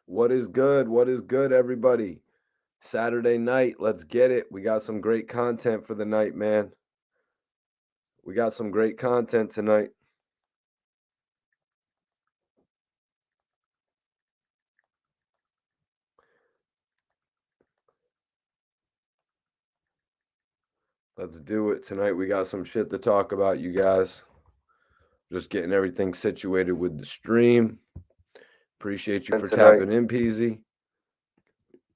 What is good? What is good, everybody? Saturday night, let's get it. We got some great content for the night, man. We got some great content tonight. Let's do it tonight. We got some shit to talk about, you guys. Just getting everything situated with the stream. Appreciate you for tapping in, Peasy.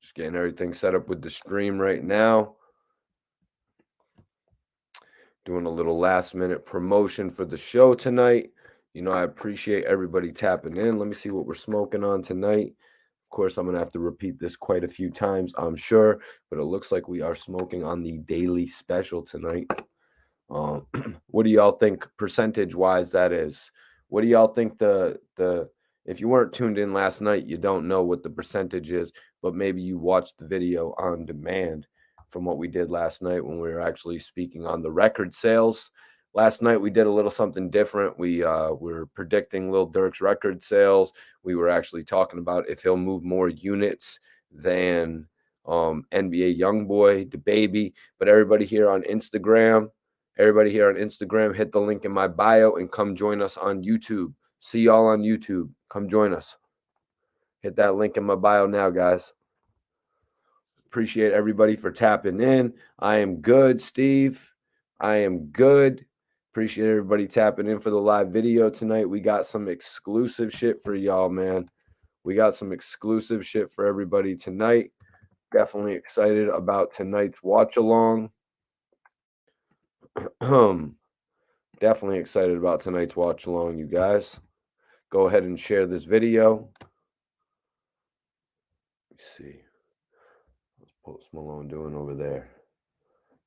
Just getting everything set up with the stream right now. Doing a little last minute promotion for the show tonight. You know, I appreciate everybody tapping in. Let me see what we're smoking on tonight. Of course, I'm going to have to repeat this quite a few times, I'm sure, but it looks like we are smoking on the daily special tonight. What do y'all think percentage-wise that is? What do y'all think the if you weren't tuned in last night, you don't know what the percentage is, but maybe you watched the video on demand from what we did last night when we were actually speaking on the record sales. Last night we did a little something different. We were predicting Lil Durk's record sales. We were actually talking about if he'll move more units than NBA YoungBoy, DaBaby. But everybody here on Instagram, hit the link in my bio and come join us on YouTube. See y'all on YouTube. Come join us. Hit that link in my bio now, guys. Appreciate everybody for tapping in. I am good, Steve. I am good. Appreciate everybody tapping in for the live video tonight. We got some exclusive shit for y'all, man. We got some exclusive shit for everybody tonight. Definitely excited about tonight's watch along. Definitely excited about tonight's watch along, you guys. Go ahead and share this video. Let's see. What's Post Malone doing over there?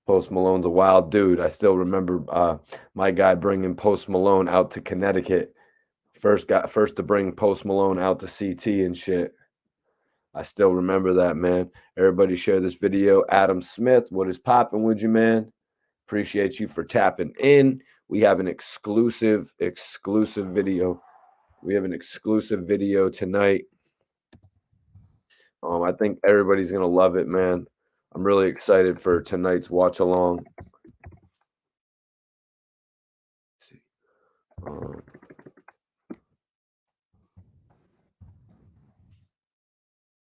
Post Malone's a wild dude. I still remember my guy bringing Post Malone out to Connecticut. First to bring Post Malone out to CT and shit. I still remember that, man. Everybody share this video. Adam Smith, what is popping with you, man? Appreciate you for tapping in. We have an exclusive video. We have an exclusive video tonight. I think everybody's gonna love it, man. I'm really excited for tonight's watch along.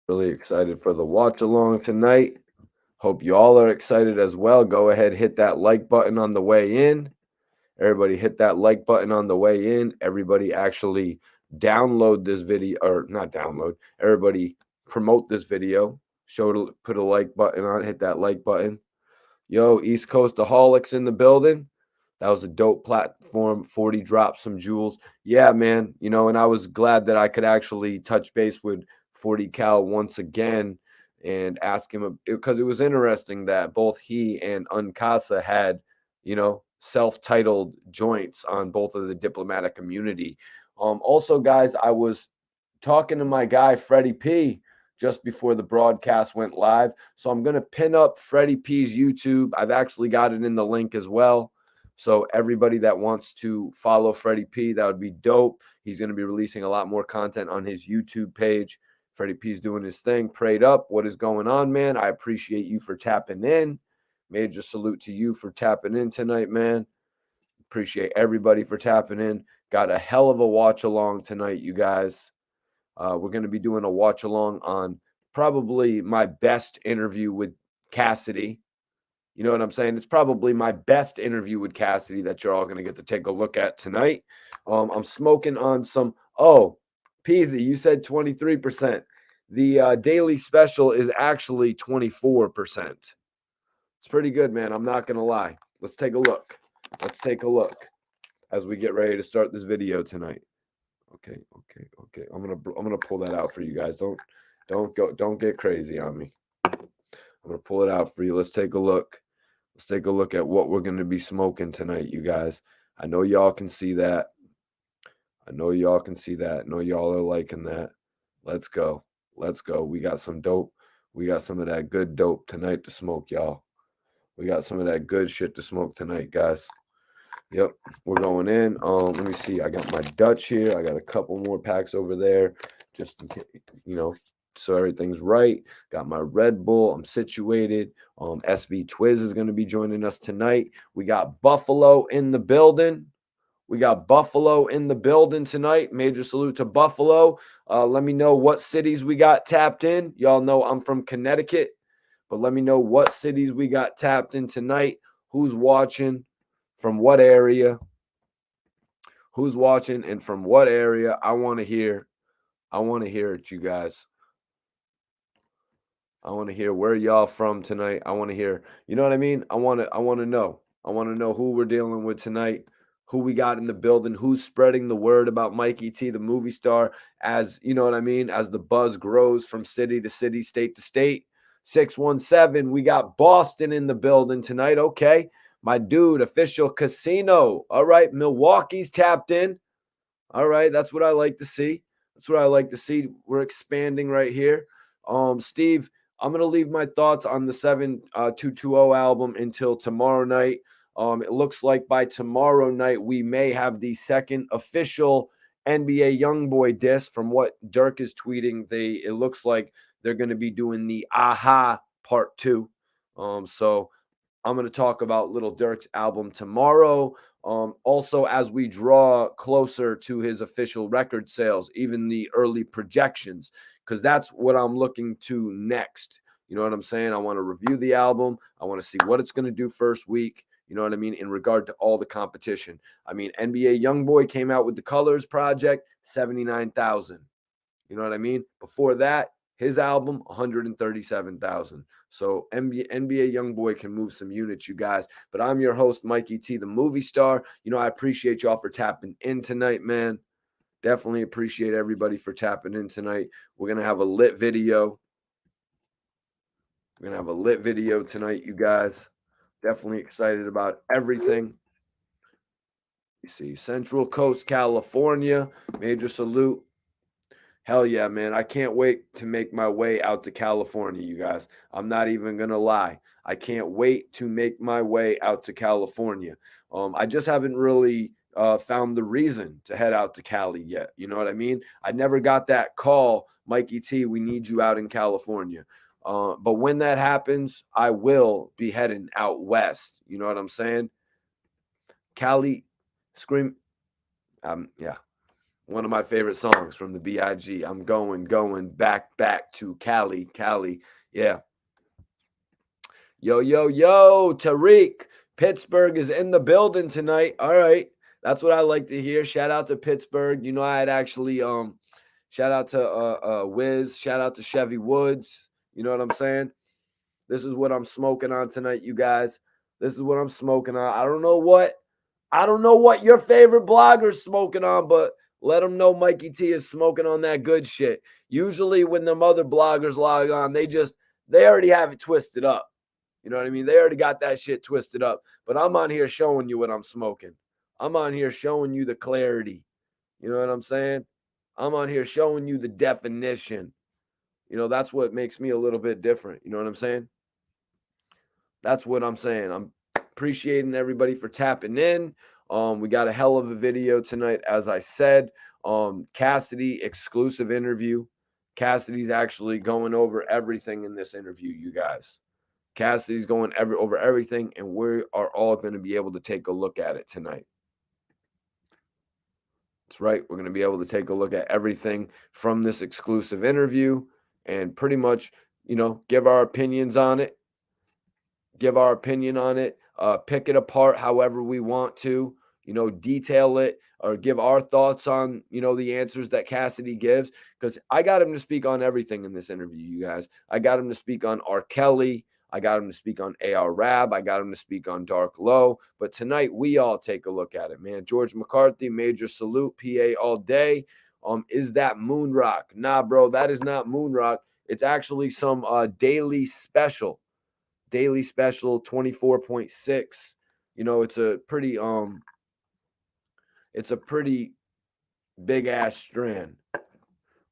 Really excited for the watch along tonight. Hope you all are excited as well. Go ahead, hit that like button on the way in. Everybody hit that like button on the way in. Everybody actually download this video, or not download. Everybody promote this video. Put a like button on it. Hit that like button. Yo, East Coastaholics in the building. That was a dope platform. 40 dropped some jewels. Yeah, man. You know, and I was glad that I could actually touch base with 40 Cal once again and ask him, because it was interesting that both he and Uncasa had, you know, self-titled joints on both of the diplomatic community. Also, guys, I was talking to my guy Freddie P just before the broadcast went live, so I'm gonna pin up Freddie P's YouTube. I've actually got it in the link as well. So everybody that wants to follow Freddie P, that would be dope. He's gonna be releasing a lot more content on his YouTube page. Freddie P's doing his thing. Prayed up. What is going on, man? I appreciate you for tapping in. Major salute to you for tapping in tonight, man. Appreciate everybody for tapping in. Got a hell of a watch along tonight, you guys. We're going to be doing a watch along on probably my best interview with Cassidy. You know what I'm saying? It's probably my best interview with Cassidy that you're all going to get to take a look at tonight. I'm smoking on some. Oh, Peasy, you said 23%. The daily special is actually 24%. It's pretty good, man. I'm not going to lie. Let's take a look. Let's take a look as we get ready to start this video tonight. Okay. I'm gonna pull that out for you guys. Don't get crazy on me. I'm gonna pull it out for you. Let's take a look. Let's take a look at what we're gonna be smoking tonight, you guys. I know y'all can see that. I know y'all can see that. I know y'all are liking that. Let's go. Let's go. We got some dope. We got some of that good dope tonight to smoke, y'all. We got some of that good shit to smoke tonight, guys. Yep, we're going in. Let me see. I got my Dutch here. I got a couple more packs over there. just in case, so everything's right. Got my Red Bull. I'm situated. SV Twizz is going to be joining us tonight. We got Buffalo in the building. Tonight. Major salute to Buffalo. Let me know what cities we got tapped in. Y'all know I'm from Connecticut, but let me know what cities we got tapped in tonight. Who's watching, from what area? Who's watching and from what area? I want to hear it, you guys. I want to hear where y'all from tonight. I want to hear, you know what I mean? I want to know. I want to know who we're dealing with tonight, who we got in the building, who's spreading the word about Mikey T, the movie star, as, you know what I mean, as the buzz grows from city to city, state to state. 617, we got Boston in the building tonight. Okay. My dude, official casino. All right. Milwaukee's tapped in. All right. That's what I like to see. We're expanding right here. Steve, I'm going to leave my thoughts on the 7220 album until tomorrow night. It looks like by tomorrow night, we may have the second official NBA Youngboy disc. From what Dirk is tweeting, it looks like they're going to be doing the Aha Part 2. So I'm going to talk about Little Dirk's album tomorrow. Also, as we draw closer to his official record sales, even the early projections, because that's what I'm looking to next. You know what I'm saying? I want to review the album. I want to see what it's going to do first week. You know what I mean? In regard to all the competition. I mean, NBA Youngboy came out with the Colors Project, 79,000. You know what I mean? Before that, his album, 137,000. So NBA Youngboy can move some units, you guys. But I'm your host, Mikey T, the movie star. You know, I appreciate y'all for tapping in tonight, man. Definitely appreciate everybody for tapping in tonight. We're going to have a lit video. Tonight, you guys. Definitely excited about everything. You see, Central Coast, California. Major salute. Hell yeah, man. I can't wait to make my way out to California, you guys. I'm not even going to lie. I can't wait to make my way out to California. I just haven't really found the reason to head out to Cali yet. You know what I mean? I never got that call, Mikey T, we need you out in California. But when that happens, I will be heading out west. You know what I'm saying? Cali, scream. Yeah. One of my favorite songs from the B.I.G. I'm going back to Cali. Yeah. Yo, Tariq. Pittsburgh is in the building tonight. All right. That's what I like to hear. Shout out to Pittsburgh. You know, I had actually shout out to Wiz, shout out to Chevy Woods. You know what I'm saying? This is what I'm smoking on tonight, you guys. This is what I'm smoking on. I don't know what your favorite blogger's smoking on, but let them know Mikey T is smoking on that good shit. Usually when them other bloggers log on, they already have it twisted up. You know what I mean? They already got that shit twisted up. But I'm on here showing you what I'm smoking. I'm on here showing you the clarity. You know what I'm saying? I'm on here showing you the definition. You know, that's what makes me a little bit different. You know what I'm saying? That's what I'm saying. I'm appreciating everybody for tapping in. We got a hell of a video tonight, as I said. Cassidy exclusive interview. Cassidy's actually going over everything in this interview, you guys. Cassidy's going over everything, and we are all going to be able to take a look at it tonight. That's right. We're going to be able to take a look at everything from this exclusive interview and pretty much, you know, give our opinions on it. Pick it apart however we want to, you know, detail it or give our thoughts on, you know, the answers that Cassidy gives. Because I got him to speak on everything in this interview, you guys. I got him to speak on R. Kelly. I got him to speak on A.R. Rab. I got him to speak on Dark Low. But tonight, we all take a look at it, man. George McCarthy, major salute, PA all day. Is that Moon Rock? Nah, bro, that is not Moon Rock. It's actually some daily special 24.6. You know, it's a pretty big ass strand.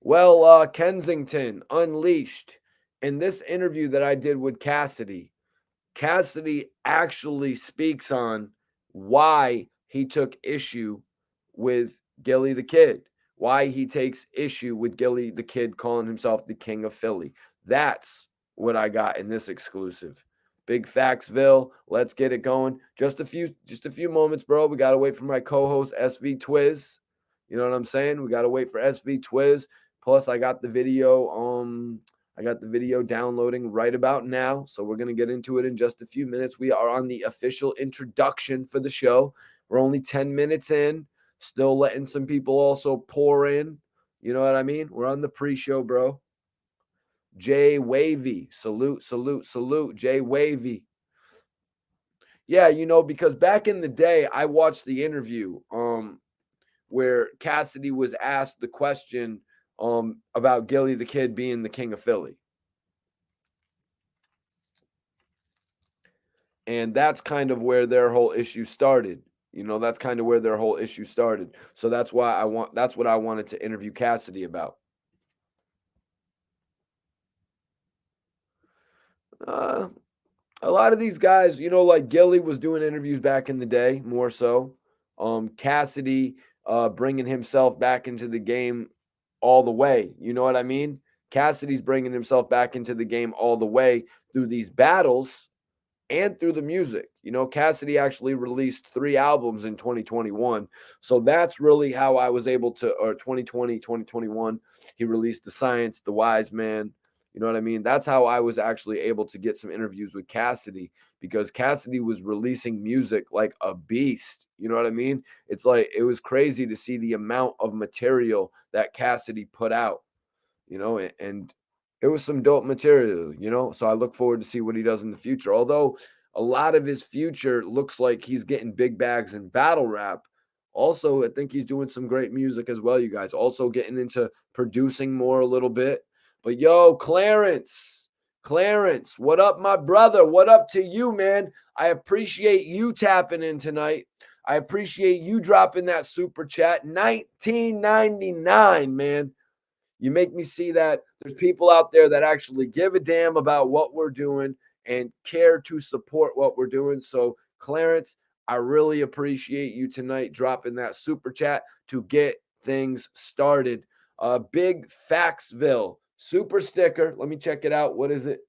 Well, Kensington Unleashed. In this interview that I did with Cassidy actually speaks on why he took issue with Gillie Da Kid, why he takes issue with Gilly the Kid calling himself the King of Philly. That's what I got in this exclusive. Big Factsville. Let's get it going. Just a few moments, bro. We gotta wait for my co-host SV Twizz. You know what I'm saying? We gotta wait for SV Twizz. Plus, I got the video downloading right about now. So we're gonna get into it in just a few minutes. We are on the official introduction for the show. We're only 10 minutes in, still letting some people also pour in. You know what I mean? We're on the pre-show, bro. Jay Wavy. Salute, salute, salute. Jay Wavy. Yeah, because back in the day, I watched the interview where Cassidy was asked the question about Gilly the Kid being the King of Philly. And that's kind of where their whole issue started. That's kind of where their whole issue started. So that's what I wanted to interview Cassidy about. A lot of these guys, like Gilly was doing interviews back in the day, more so. Cassidy bringing himself back into the game all the way. You know what I mean? Cassidy's bringing himself back into the game all the way through these battles and through the music. Cassidy actually released 3 albums in 2021. So that's really how I was able to, or 2020, 2021, he released The Science, The Wise Man. You know what I mean? That's how I was actually able to get some interviews with Cassidy, because Cassidy was releasing music like a beast. You know what I mean? It's like, it was crazy to see the amount of material that Cassidy put out, and it was some dope material. So I look forward to see what he does in the future. Although a lot of his future looks like he's getting big bags in battle rap. Also, I think he's doing some great music as well, you guys. Also getting into producing more a little bit. But yo, Clarence, what up, my brother? What up to you, man? I appreciate you tapping in tonight. I appreciate you dropping that super chat. 1999, man. You make me see that there's people out there that actually give a damn about what we're doing and care to support what we're doing. So, Clarence, I really appreciate you tonight dropping that super chat to get things started. Big Factsville super sticker. Let me check it out. What is it?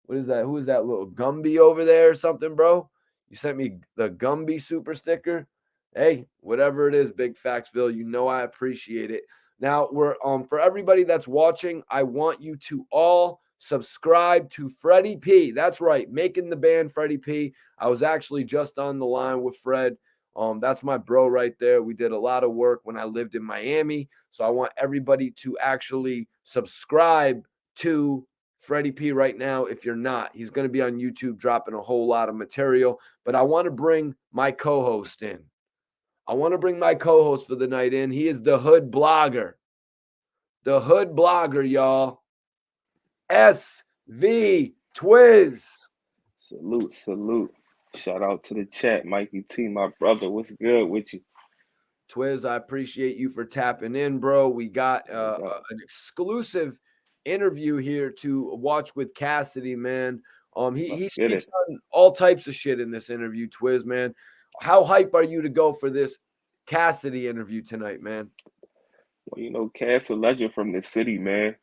What is that? Who is that little Gumby over there or something, bro? You sent me the Gumby super sticker. Hey, whatever it is, Big Factsville, I appreciate it. Now we're for everybody that's watching, I want you to all subscribe to Freddie P. That's right, making the band Freddie P. I was actually just on the line with Fred. That's my bro right there. We did a lot of work when I lived in Miami. So I want everybody to actually subscribe to Freddie P right now. If you're not, he's going to be on YouTube dropping a whole lot of material. But I want to bring my co-host in. I want to bring my co-host for the night in. He is the hood blogger. The hood blogger, y'all. SV Twizz. Salute, salute. Shout out to the chat, Mikey T, my brother. What's good with you? Twizz, I appreciate you for tapping in, bro. We got No doubt. an exclusive interview here to watch with Cassidy, man. He Let's get speaks it. on all types of shit in this interview, Twizz, man. How hype are you to go for this Cassidy interview tonight, man? Well, Cass a legend from the city, man.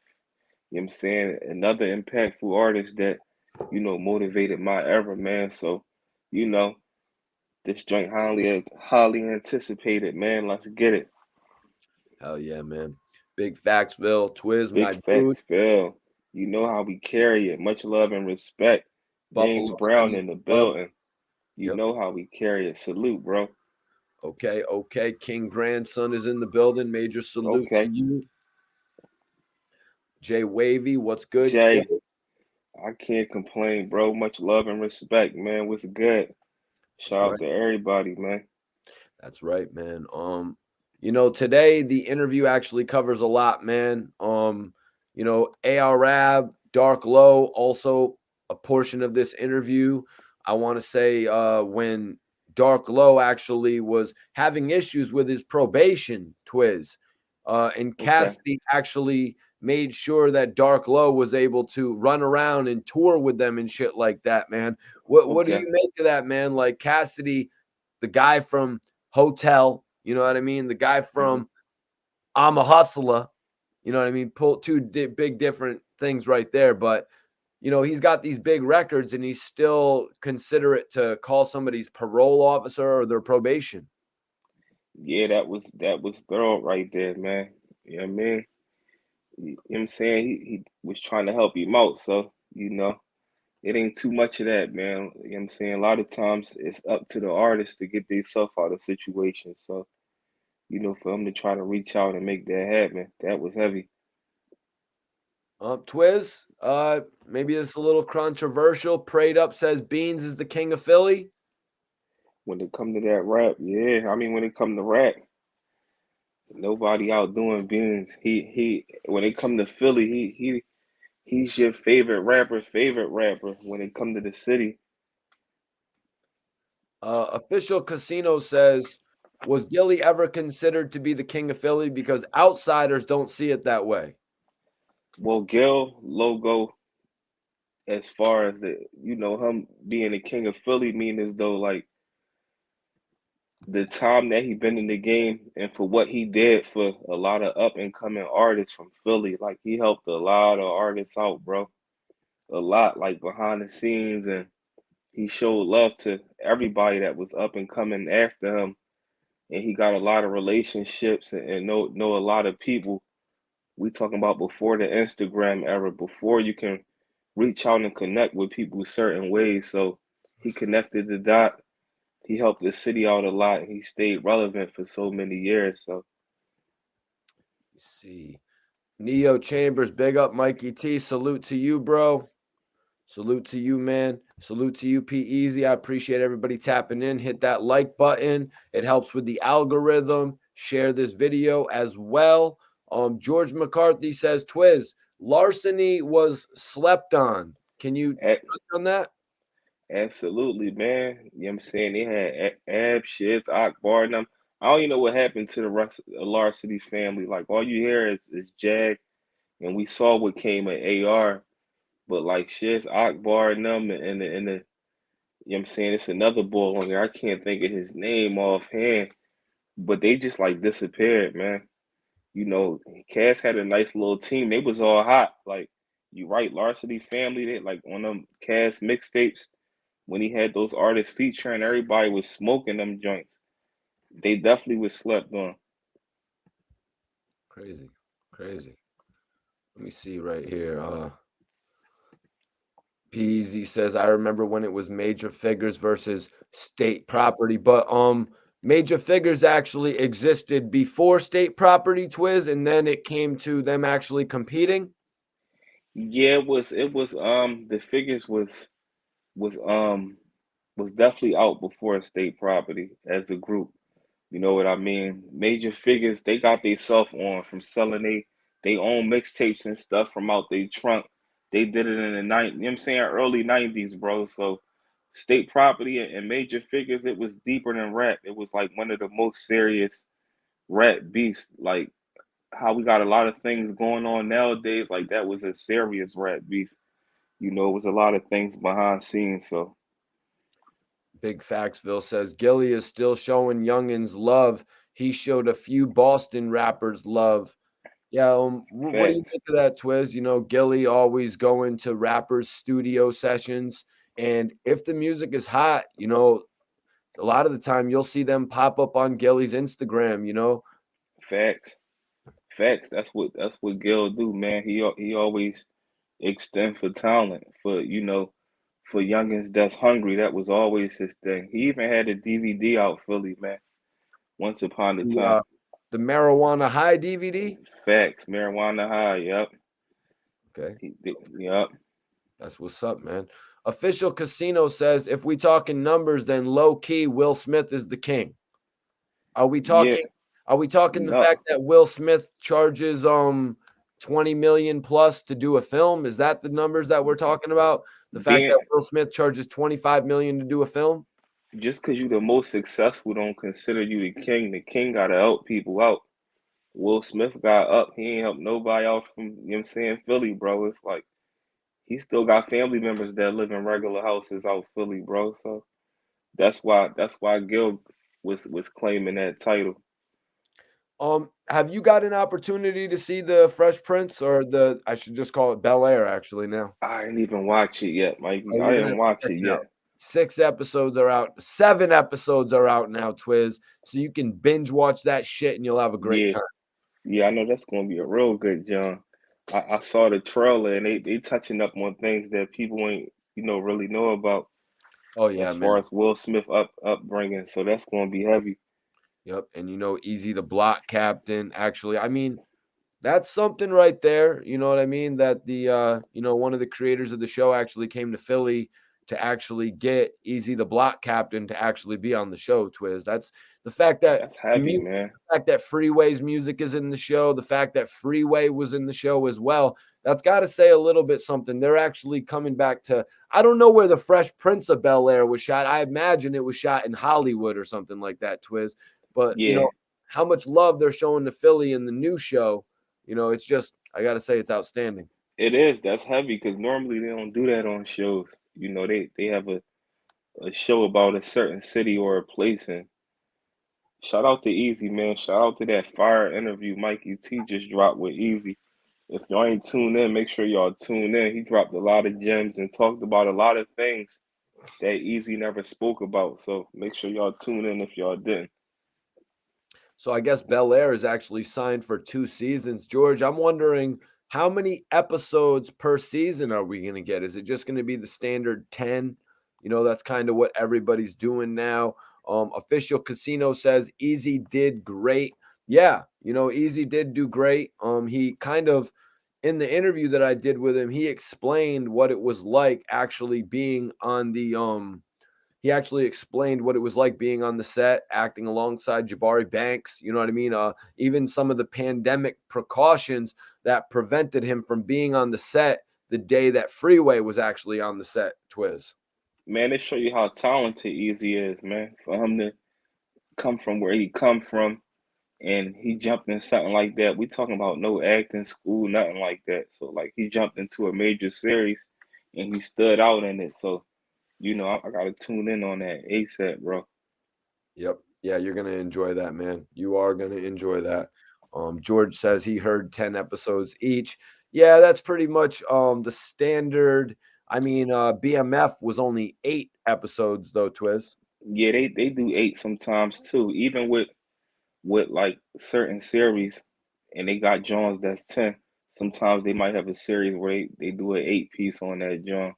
You know what I'm saying? Another impactful artist that, motivated my era, man. So, you know, this joint highly anticipated, man. Let's get it. Hell yeah, man. Big Factsville, Twizz, Big my dude. facts, Phil. You know how we carry it. Much love and respect. James Buffalo Brown sending in the some love. building. You Yep. know how we carry it. Salute, bro. Okay. King Grandson is in the building. Major salute to Okay. you. Jay Wavy, what's good, Jay, Twizz? I can't complain, bro. Much love and respect, man. What's good? That's Shout out right. to everybody, man. That's right, man. Today the interview actually covers a lot, man. AR Rab, Dark Low, also a portion of this interview. I want to say when Dark Low actually was having issues with his probation, Twizz, and Okay. Cassidy actually made sure that Dark Low was able to run around and tour with them and shit like that, man. What do Okay. you make of that, man? Like Cassidy, the guy from Hotel, you know what I mean? The guy Hmm. from I'm a hustler. You know what I mean? Pull two big different things right there. But, you know, he's got these big records and he's still considerate to call somebody's parole officer or their probation. Yeah, that was thorough right there, man. You know what I mean? You know what I'm saying? He was trying to help him out, so it ain't too much of that, man. You know what I'm saying? A lot of times it's up to the artist to get themselves out of situations. So, for him to try to reach out and make that happen, that was heavy. Twizz, maybe it's a little controversial. Prayed Up says Beans is the king of Philly. When it come to that rap, yeah. I mean, when it come to rap, nobody out doing Beans. He when it come to Philly, he's your favorite rapper's favorite rapper when it come to the city. Official Casino says, was Gilly ever considered to be the king of Philly? Because outsiders don't see it that way. Well, Gil logo, as far as him being the king of Philly, mean as though like the time that he been in the game and for what he did for a lot of up and coming artists from Philly. Like he helped a lot of artists out, bro. A lot, like behind the scenes, and he showed love to everybody that was up and coming after him. And he got a lot of relationships and know a lot of people. We talking about before the Instagram era, before you can reach out and connect with people certain ways. So he connected the dot. He helped the city out a lot. He stayed relevant for so many years. So Let's see. Neo Chambers, big up Mikey T. Salute to you, bro. Salute to you, man. Salute to you, P Easy. I appreciate everybody tapping in. Hit that like button. It helps with the algorithm. Share this video as well. George McCarthy says, Twizz, larceny was slept on. Can you touch on that? absolutely, man. You know what I'm saying? They had Ab, Shits, Akbar, and them. I don't even know what happened to the rest of the Larceny family. Like all you hear is Jag, and we saw what came of AR. But like Shits, Akbar, and them, and the you know what I'm saying? It's another boy on there. I can't think of his name offhand, but they just like disappeared, man. Cass had a nice little team. They was all hot. Like you right, Larceny family. They like on them Cass mixtapes when he had those artists featuring. Everybody was smoking them joints. They definitely was slept on. Crazy. Crazy. Let me see right here. Peasy says, I remember when it was Major Figures versus State Property, but Major Figures actually existed before State Property, Twizz, and then it came to them actually competing. Yeah, it was the figures was was definitely out before State Property as a group. You know what I mean? Major Figures, they got they self on from selling they own mixtapes and stuff from out their trunk. They did it in the you know what I'm saying, early 90s, bro. So State Property and Major Figures, it was deeper than rap. It was like one of the most serious rap beefs. Like how we got a lot of things going on nowadays, like that was a serious rap beef. It was a lot of things behind scenes. So Big Factsville says, Gilly is still showing youngins love. He showed a few Boston rappers love. Yeah, what do you facts. think of that, Twizz? You know, Gilly always going to rappers' studio sessions, and if the music is hot, you know, a lot of the time you'll see them pop up on Gilly's Instagram. You know, Facts. Facts. That's what Gil do, man. He always extend for talent, for youngins that's hungry. That was always his thing. He even had a DVD out Philly, man. Once upon a the time. the Marijuana High DVD. Facts. Marijuana high. Yep. Okay, Yep. that's what's up, man. Official Casino says if we talking numbers, then low key Will Smith is the king. Are we Yeah. talking? Are we talking the No. fact that Will Smith charges 20 million plus to do a film? Is that the numbers that we're talking about? The fact Being that Will Smith charges 25 million to do a film? just because you the most successful don't consider you the king. The king gotta help people out. Will Smith got up. He ain't helped nobody out from, what I'm saying, Philly, bro. It's like he still got family members that live in regular houses out Philly, bro. So that's why Gil was claiming that title. Have you got an opportunity to see the Fresh Prince or the I should just call it Bel Air actually now? I didn't even watch it yet, Oh, Mikey. I you're gonna didn't have to watch check it it out. yet. 6 episodes are out. 7 episodes are out now, Twizz. So you can binge watch that shit and you'll have a great Yeah, time. yeah, I know that's gonna be a real good John. I saw the trailer and they touching up on things that people ain't really know about Oh yeah, as far man. as Will Smith upbringing. So that's gonna be heavy. Yep. And Easy the Block Captain. Actually, I mean, that's something right there, you know what I mean? That one of the creators of the show actually came to Philly to actually get Easy the Block Captain to actually be on the show, Twiz. That's the fact that That's heavy, man. the fact that Freeway's music is in the show, the fact that Freeway was in the show as well. That's got to say a little bit something. They're actually coming back to I don't know where the Fresh Prince of Bel-Air was shot. I imagine it was shot in Hollywood or something like that, Twiz. But, Yeah, how much love they're showing to Philly in the new show. It's just I gotta say it's outstanding. it is. That's heavy because normally they don't do that on shows. They have a show about a certain city or a place. And shout out to Easy, man. Shout out to that fire interview Mikey T just dropped with Easy. If y'all ain't tuned in, make sure y'all tune in. He dropped a lot of gems and talked about a lot of things that Easy never spoke about. So make sure y'all tune in if y'all didn't. So I guess Bel Air is actually signed for 2 seasons. George, I'm wondering how many episodes per season are we gonna get? Is it just gonna be the standard 10? That's kind of what everybody's doing now. Official Casino says Easy did great. Yeah, Easy did do great. He kind of in the interview that I did with him, he explained what it was like actually being on the he actually explained what it was like being on the set, acting alongside Jabari Banks. You know what I mean? Even some of the pandemic precautions that prevented him from being on the set the day that Freeway was actually on the set, Twiz. Man, they show you how talented Easy is, man. For him to come from where he come from and he jumped in something like that. We talking about no acting school, nothing like that. So like he jumped into a major series and he stood out in it. So, I gotta tune in on that ASAP, bro. Yep. Yeah, you're gonna enjoy that, man. You are gonna enjoy that. George says he heard 10 episodes each. Yeah, that's pretty much the standard. I mean, BMF was only 8 episodes though, Twiz. Yeah, they do eight sometimes too. Even with like certain series and they got Jones that's 10. Sometimes they might have a series where they do an 8 piece on that John.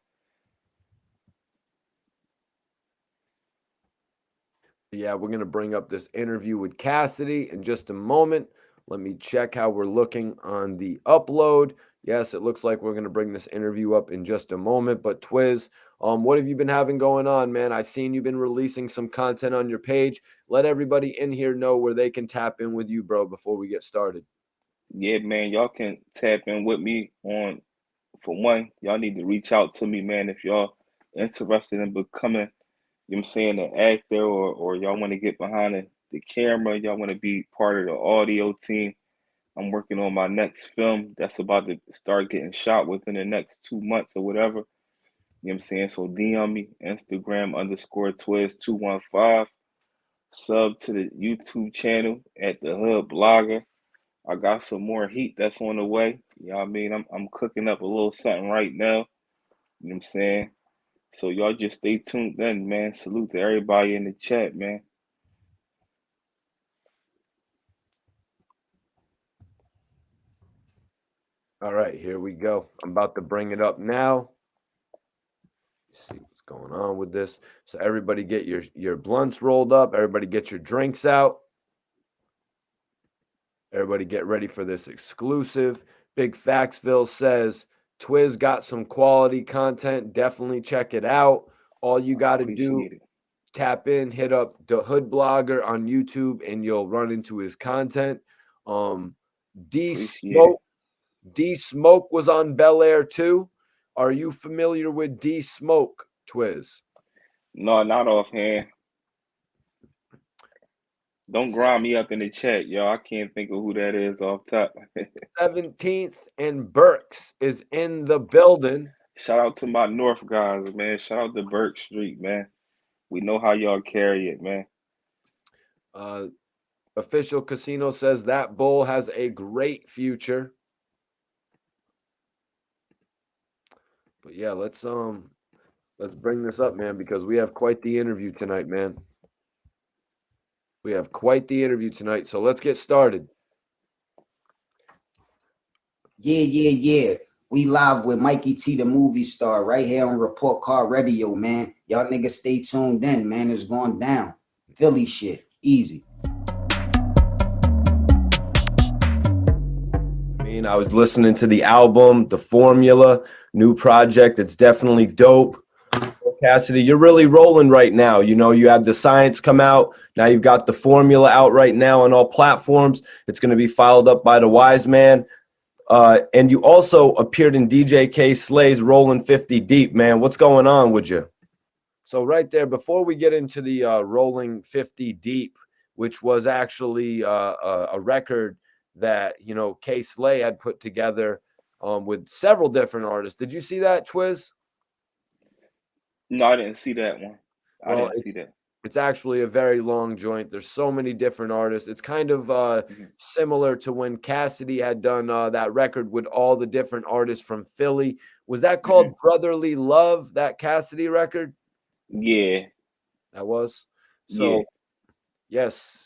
Yeah, we're going to bring up this interview with Cassidy in just a moment. Let me check how we're looking on the upload. Yes, it looks like we're going to bring this interview up in just a moment. But Twiz, what have you been having going on, man? I seen you've been releasing some content on your page. Let everybody in here know where they can tap in with you, bro, before we get started. Yeah, man, y'all can tap in with me on for one, y'all need to reach out to me, man, if y'all interested in becoming, an actor or y'all want to get behind the camera, y'all want to be part of the audio team. I'm working on my next film that's about to start getting shot within the next 2 months or whatever. So DM me, Instagram _ Twizz215. Sub to the YouTube channel at the Hood Blogger. I got some more heat that's on the way. I'm cooking up a little something right now. You know what I'm saying? So y'all just stay tuned then, man. Salute to everybody in the chat, man. All right, here we go. I'm about to bring it up now. See what's going on with this. So everybody get your blunts rolled up. Everybody get your drinks out. Everybody get ready for this exclusive. Big Factsville says Twizz got some quality content. Definitely check it out. All you I got to do, appreciate it. tap in, hit up the Hood Blogger on YouTube, and you'll run into his content. Um, D Appreciate it. Smoke, D Smoke was on Bel Air too. Are you familiar with D Smoke, Twizz? No, not offhand. Don't grind me up in the chat, y'all. I can't think of who that is off top. 17th and Burks is in the building. Shout out to my North guys, man. Shout out to Burke Street, man. We know how y'all carry it, man. Uh, Official Casino says that bull has a great future. But yeah, let's bring this up, man, because we have quite the interview tonight, man. We have quite the interview tonight, so let's get started. Yeah. We live with Mikey T, the movie star, right here on Report Card Radio, man. Y'all niggas stay tuned in, man. It's going down. Philly shit. Easy. I was listening to the album, The Formula, new project. It's definitely dope. Cassidy, you're really rolling right now. You know, you had The Science come out. Now you've got The Formula out right now on all platforms. It's going to be followed up by The Wise Man. And you also appeared in DJ K Slay's Rollin' 50 Deep, man. What's going on with you? So right there, before we get into the Rolling 50 Deep, which was actually a record that, you know, K Slay had put together with several different artists. Did you see that, Twizz? No, I didn't see that one. I didn't see that. It's actually a very long joint. There's so many different artists. It's kind of similar to when Cassidy had done that record with all the different artists from Philly. Was that called Brotherly Love, that Cassidy record? Yeah. That was? So, yes,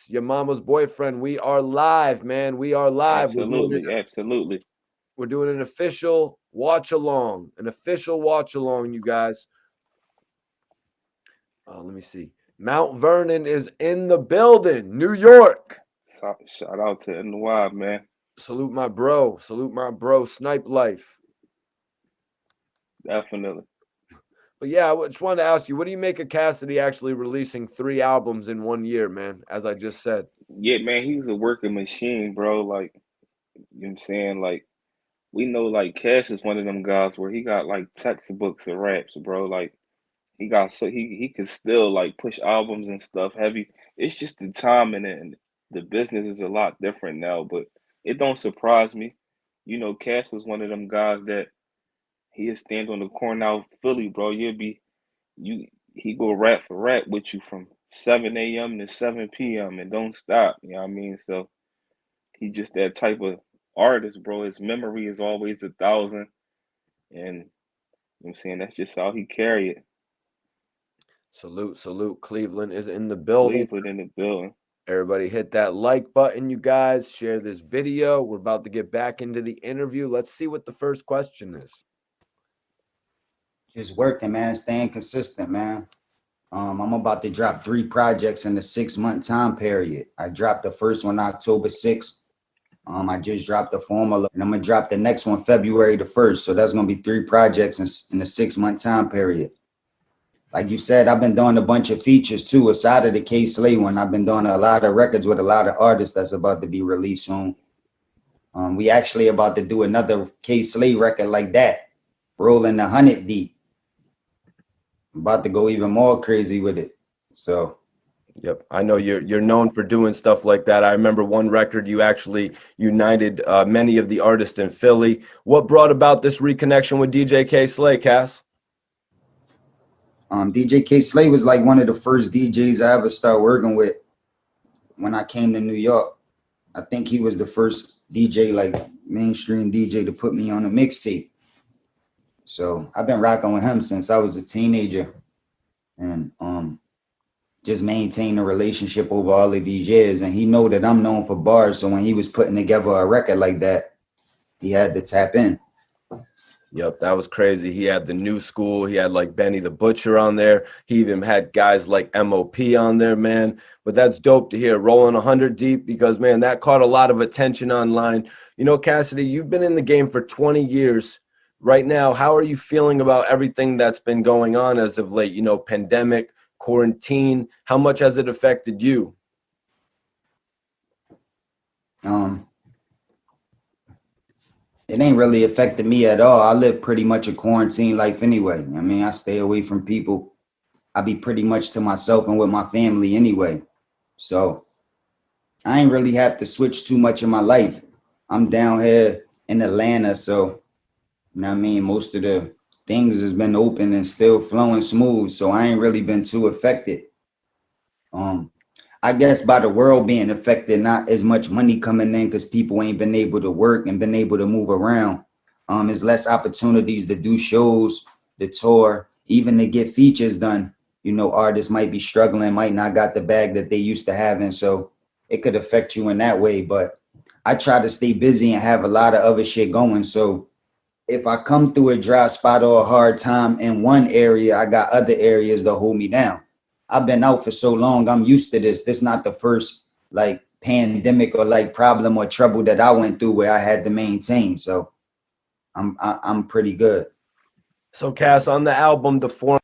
your mama's boyfriend. We are live, man. We are live. Absolutely. We're doing an official watch along, you guys. Let me see. Mount Vernon is in the building, New York. Shout out to NY, man. Salute my bro. Snipe life. Definitely. But yeah, I just wanted to ask you, what do you make of Cassidy actually releasing 3 albums in 1 year, man? As I just said. Yeah, man, he's a working machine, bro. Like, you know what I'm saying? Like, we know, like, Cash is one of them guys where he got, like, textbooks of raps, bro. Like, he can still, like, push albums and stuff heavy. It's just the timing and the business is a lot different now, but it don't surprise me. You know, Cash was one of them guys that he'll stand on the corner out of Philly, bro. He go rap for rap with you from 7 a.m. to 7 p.m. and don't stop. You know what I mean? So he just that type of artist, bro. His memory is always 1,000. And you know what I'm saying, that's just how he carry it. Salute. Cleveland is in the building. Everybody hit that like button, you guys. Share this video. We're about to get back into the interview. Let's see what the first question is. Just working, man. Staying consistent, man. I'm about to drop 3 projects in the 6-month time period. I dropped the first one October 6th. I just dropped The Formula, and I'm going to drop the next one February the 1st. So that's going to be 3 projects in the 6-month time period. Like you said, I've been doing a bunch of features too, aside of the K Slay one. I've been doing a lot of records with a lot of artists that's about to be released soon. We actually about to do another K Slay record like that, rolling 100 deep. I'm about to go even more crazy with it. So. Yep, I know you're known for doing stuff like that. I remember one record you actually united many of the artists in Philly. What brought about this reconnection with DJ K Slay, Cass? DJ K Slay was like one of the first DJs I ever started working with when I came to New York. I think he was the first DJ, like mainstream DJ, to put me on a mixtape. So I've been rocking with him since I was a teenager, and just maintain a relationship over all of these years. And he know that I'm known for bars, so when he was putting together a record like that, he had to tap in. Yep, that was crazy. He had the new school. He had like Benny the Butcher on there. He even had guys like MOP on there, man. But that's dope to hear. Rolling 100 deep, because, man, that caught a lot of attention online. You know, Cassidy, you've been in the game for 20 years. Right now, how are you feeling about everything that's been going on as of late? You know, pandemic, quarantine. How much has it affected you? It ain't really affected me at all. I live pretty much a quarantine life anyway. I mean, I stay away from people. I be pretty much to myself and with my family anyway. So I ain't really have to switch too much in my life. I'm down here in Atlanta, so you know what I mean, most of the things has been open and still flowing smooth. So I ain't really been too affected. I guess by the world being affected, not as much money coming in because people ain't been able to work and been able to move around. There's less opportunities to do shows, to tour, even to get features done. You know, artists might be struggling, might not got the bag that they used to having, so it could affect you in that way. But I try to stay busy and have a lot of other shit going. So if I come through a dry spot or a hard time in one area, I got other areas to hold me down. I've been out for so long, I'm used to this. This not the first like pandemic or like problem or trouble that I went through where I had to maintain. So I'm pretty good. So Cass, on the album, the form,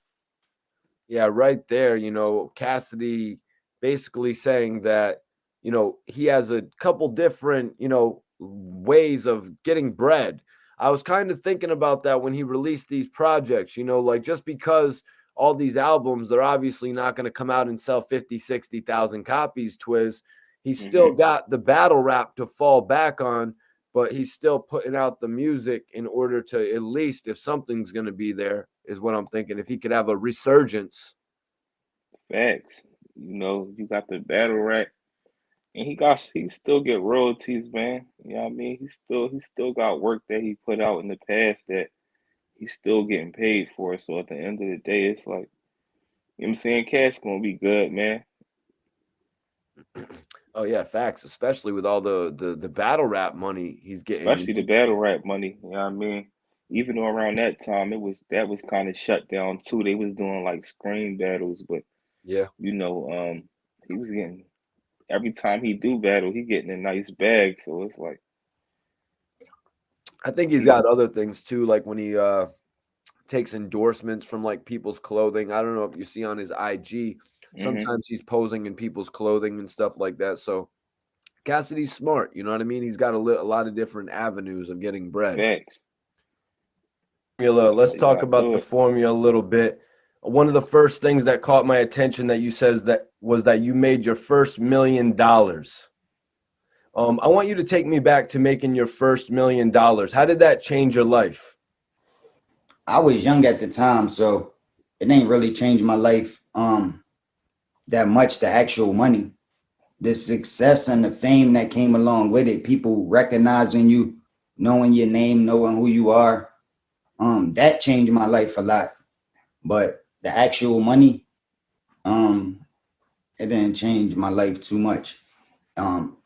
yeah, right there, you know, Cassidy basically saying that, you know, he has a couple different, you know, ways of getting bread. I was kind of thinking about that when he released these projects, you know, like just because all these albums, they're obviously not going to come out and sell 50, 60,000 copies, Twizz. He's still got the battle rap to fall back on, but he's still putting out the music in order to, at least if something's going to be there, is what I'm thinking. If he could have a resurgence. Facts. You know, you got the battle rap, and he still get royalties, man. You know what I mean? He still got work that he put out in the past that he's still getting paid for. So at the end of the day, it's like, you know what I'm saying? Cash gonna be good, man. Oh yeah, facts. Especially with all the battle rap money he's getting. Especially the battle rap money. You know what I mean? Even though around that time that was kind of shut down too. They was doing like scream battles, but Yeah, you know, he was getting every time he do battle, he getting a nice bag. So it's like I think he's he got other things too, like when he takes endorsements from like people's clothing. I don't know if you see on his IG. mm-hmm, Sometimes he's posing in people's clothing and stuff like that. So Cassidy's smart. You know what I mean? He's got a lot of different avenues of getting bread. facts. Formula. Let's So you talk gotta about do the it. formula a little bit. One of the first things that caught my attention that you says that was that you made your first $1 million. I want you to take me back to making your first $1 million. How did that change your life? I was young at the time, so it ain't really changed my life that much, the actual money. The success and the fame that came along with it, people recognizing you, knowing your name, knowing who you are, that changed my life a lot. But the actual money, um, it didn't change my life too much. Um,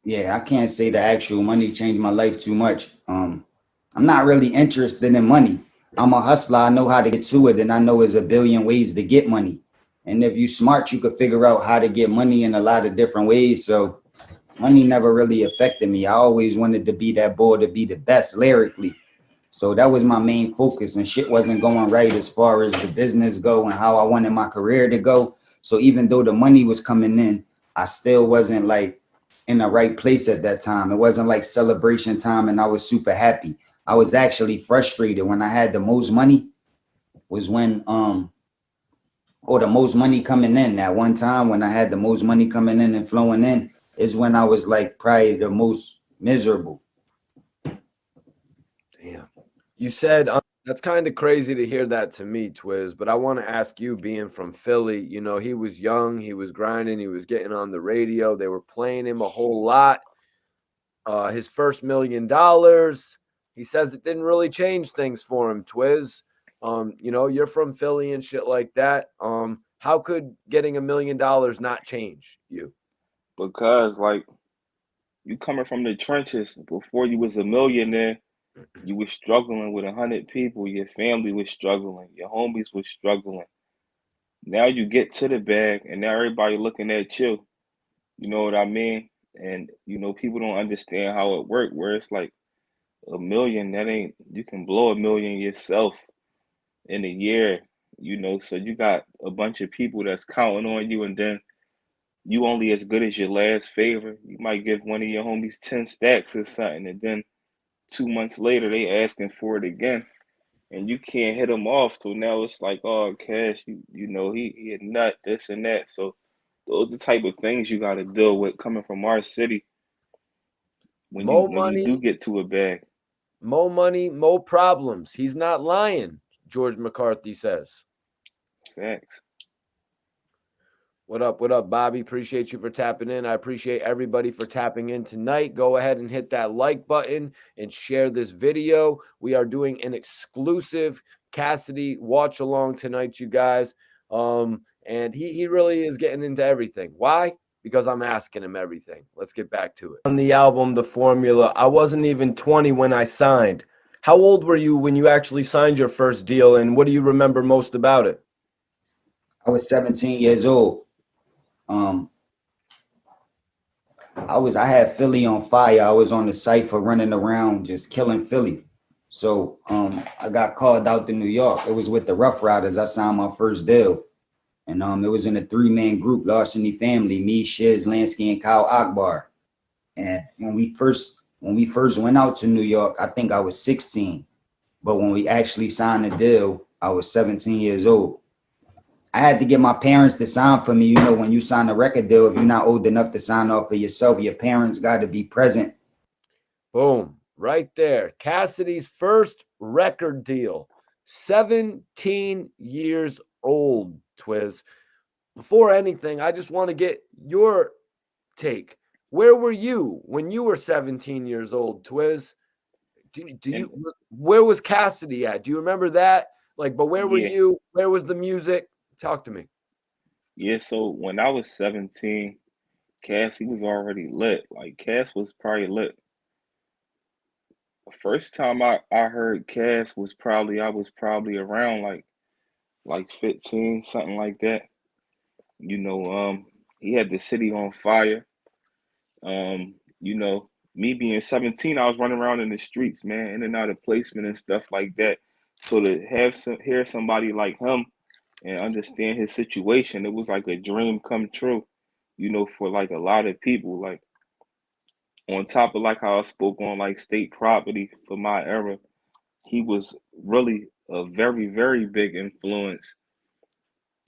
yeah, I can't say the actual money changed my life too much. I'm not really interested in money. I'm a hustler. I know how to get to it, and I know there's a billion ways to get money. And if you smart, you could figure out how to get money in a lot of different ways. So money never really affected me. I always wanted to be that boy, to be the best lyrically. So that was my main focus, and shit wasn't going right as far as the business go and how I wanted my career to go. So even though the money was coming in, I still wasn't like in the right place at that time. It wasn't like celebration time and I was super happy. I was actually frustrated. When I had the most money was when or the most money coming in. That one time when I had the most money coming in and flowing in is when I was like probably the most miserable. Damn. You said that's kind of crazy to hear that to me, Twizz, but I want to ask you, being from Philly, you know, he was young, he was grinding, he was getting on the radio, they were playing him a whole lot. His first $1 million, he says it didn't really change things for him, Twizz. You know, you're from Philly and shit like that. How could getting $1 million not change you? Because like you coming from the trenches before you was a millionaire, you was struggling with 100 people. Your family was struggling. Your homies was struggling. Now you get to the bag, and now everybody looking at you. You know what I mean? And you know people don't understand how it worked. Where it's like a million, that ain't you can blow a million yourself in a year. You know, so you got a bunch of people that's counting on you, and then you only as good as your last favor. You might give one of your homies 10 stacks or something, and then 2 months later they asking for it again, and you can't hit them off. So now it's like, oh, Cash, you know he a nut, this and that. So those are the type of things you got to deal with coming from our city More when you do money, get to a bag. more money, more problems. He's not lying, George McCarthy says. Facts. What up, Bobby? Appreciate you for tapping in. I appreciate everybody for tapping in tonight. Go ahead and hit that like button and share this video. We are doing an exclusive Cassidy watch along tonight, you guys. And he really is getting into everything. Why? Because I'm asking him everything. Let's get back to it. On the album, The Formula, I wasn't even 20 when I signed. How old were you when you actually signed your first deal, and what do you remember most about it? I was 17 years old. I had Philly on fire. I was on the cypher running around just killing Philly. So I got called out to New York. It was with the Rough Riders. I signed my first deal. And it was in a 3-man group, Larceny Family, me, Shiz, Lansky, and Kyle Akbar. And when we first went out to New York, I think I was 16. But when we actually signed the deal, I was 17 years old. I had to get my parents to sign for me. You know, when you sign a record deal, if you're not old enough to sign off for yourself, your parents got to be present. Boom, right there. Cassidy's first record deal, 17 years old, Twizz. Before anything, I just want to get your take. Where were you when you were 17 years old, Twizz? Where was Cassidy at? Do you remember that? Like, but where were you? Where was the music? Talk to me. Yeah, so when I was 17, Cass, he was already lit. Like Cass was probably lit. The first time I heard Cass was I was probably around like 15, something like that. You know, he had the city on fire. You know, me being 17, I was running around in the streets, man, in and out of placement and stuff like that. So to hear somebody like him and understand his situation, it was like a dream come true, you know, for like a lot of people. Like on top of like how I spoke on like state property for my era, he was really a very, very big influence.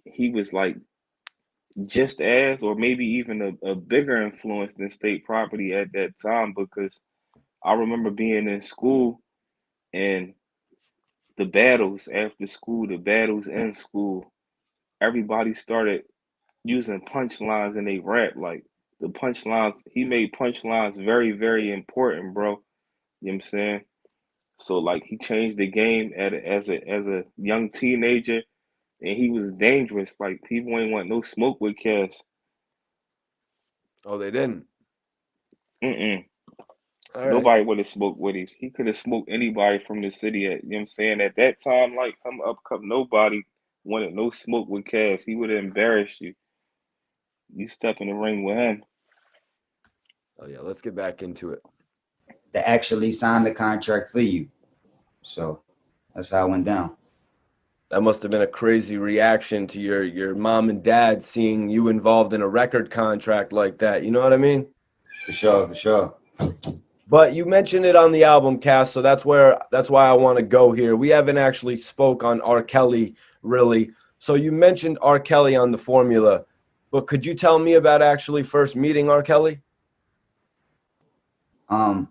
He was like just as, or maybe even a bigger influence than state property at that time, because I remember being in school and the battles after school, the battles in school, everybody started using punchlines in they rap. Like the punchlines, he made punchlines very, very important, bro. You know what I'm saying? So like he changed the game as a young teenager, and he was dangerous. Like people ain't want no smoke with Cass. Oh, they didn't. Mm-mm. All right. Nobody would have smoked with him. He could have smoked anybody from the city. You know what I'm saying? At that time, like come up, come nobody wanted no smoke with Cass. He would have embarrassed you. You step in the ring with him. Oh yeah, let's get back into it. To actually sign the contract for you. So that's how it went down. That must have been a crazy reaction to your mom and dad seeing you involved in a record contract like that. You know what I mean? For sure, for sure. But you mentioned it on the album, Cass, so that's why I want to go here. We haven't actually spoke on R. Kelly, really. So you mentioned R. Kelly on The Formula, but could you tell me about actually first meeting R. Kelly? I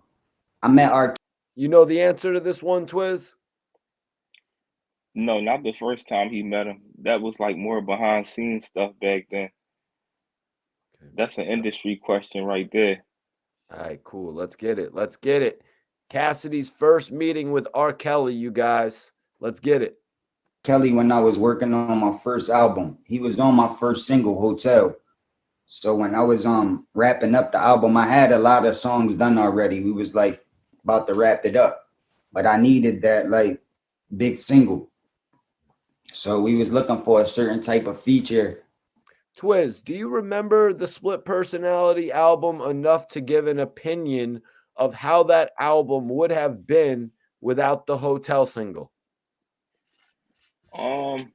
met R. You know the answer to this one, Twizz? No, not the first time he met him. That was like more behind scenes stuff back then. Okay. That's an industry question right there. All right, cool. Let's get it. Let's get it. Cassidy's first meeting with R. Kelly, you guys. Let's get it. Kelly when I was working on my first album. He was on my first single, Hotel. So when I was wrapping up the album, I had a lot of songs done already. We was like about to wrap it up, but I needed that like big single. So we was looking for a certain type of feature. Twizz, do you remember the Split Personality album enough to give an opinion of how that album would have been without the Hotel single? Um,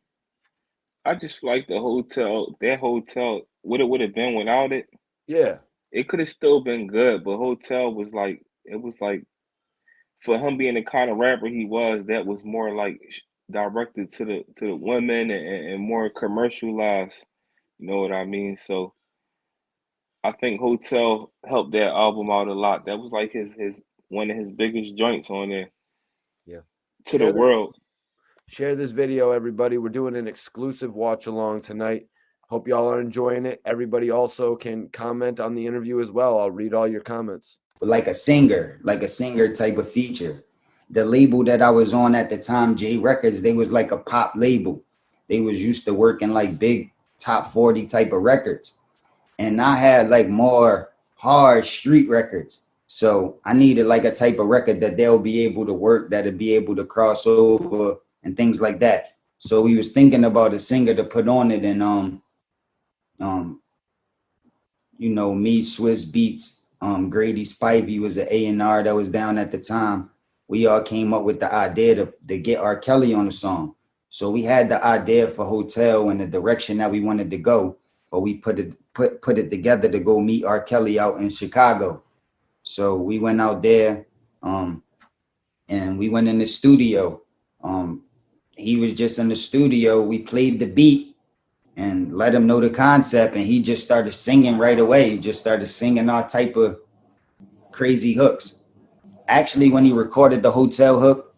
I just feel like that hotel, what it would have been without it, Yeah. it could have still been good, but hotel was like it was like for him being the kind of rapper he was, that was more like directed to the women and more commercialized. You know what I mean? So I think Hotel helped that album out a lot. That was like his one of his biggest joints on there Yeah. to the world. Share this video, everybody. We're doing an exclusive watch along tonight. Hope y'all are enjoying it. Everybody also can comment on the interview as well. I'll read all your comments. Like a singer type of feature. The label that I was on at the time, J Records, they was like a pop label. They was used to working like big top 40 type of records. And I had like more hard street records. So I needed like a type of record that they'll be able to work, that'll be able to cross over and things like that. So we was thinking about a singer to put on it, and you know, me, Swizz Beats, Grady Spivey was an A&R that was down at the time. We all came up with the idea to get R. Kelly on the song. So we had the idea for Hotel and the direction that we wanted to go, but we put it together to go meet R. Kelly out in Chicago. So we went out there, and we went in the studio. He was just in the studio. We played the beat and let him know the concept, and he just started singing right away. He just started singing all type of crazy hooks. Actually, when he recorded the Hotel hook,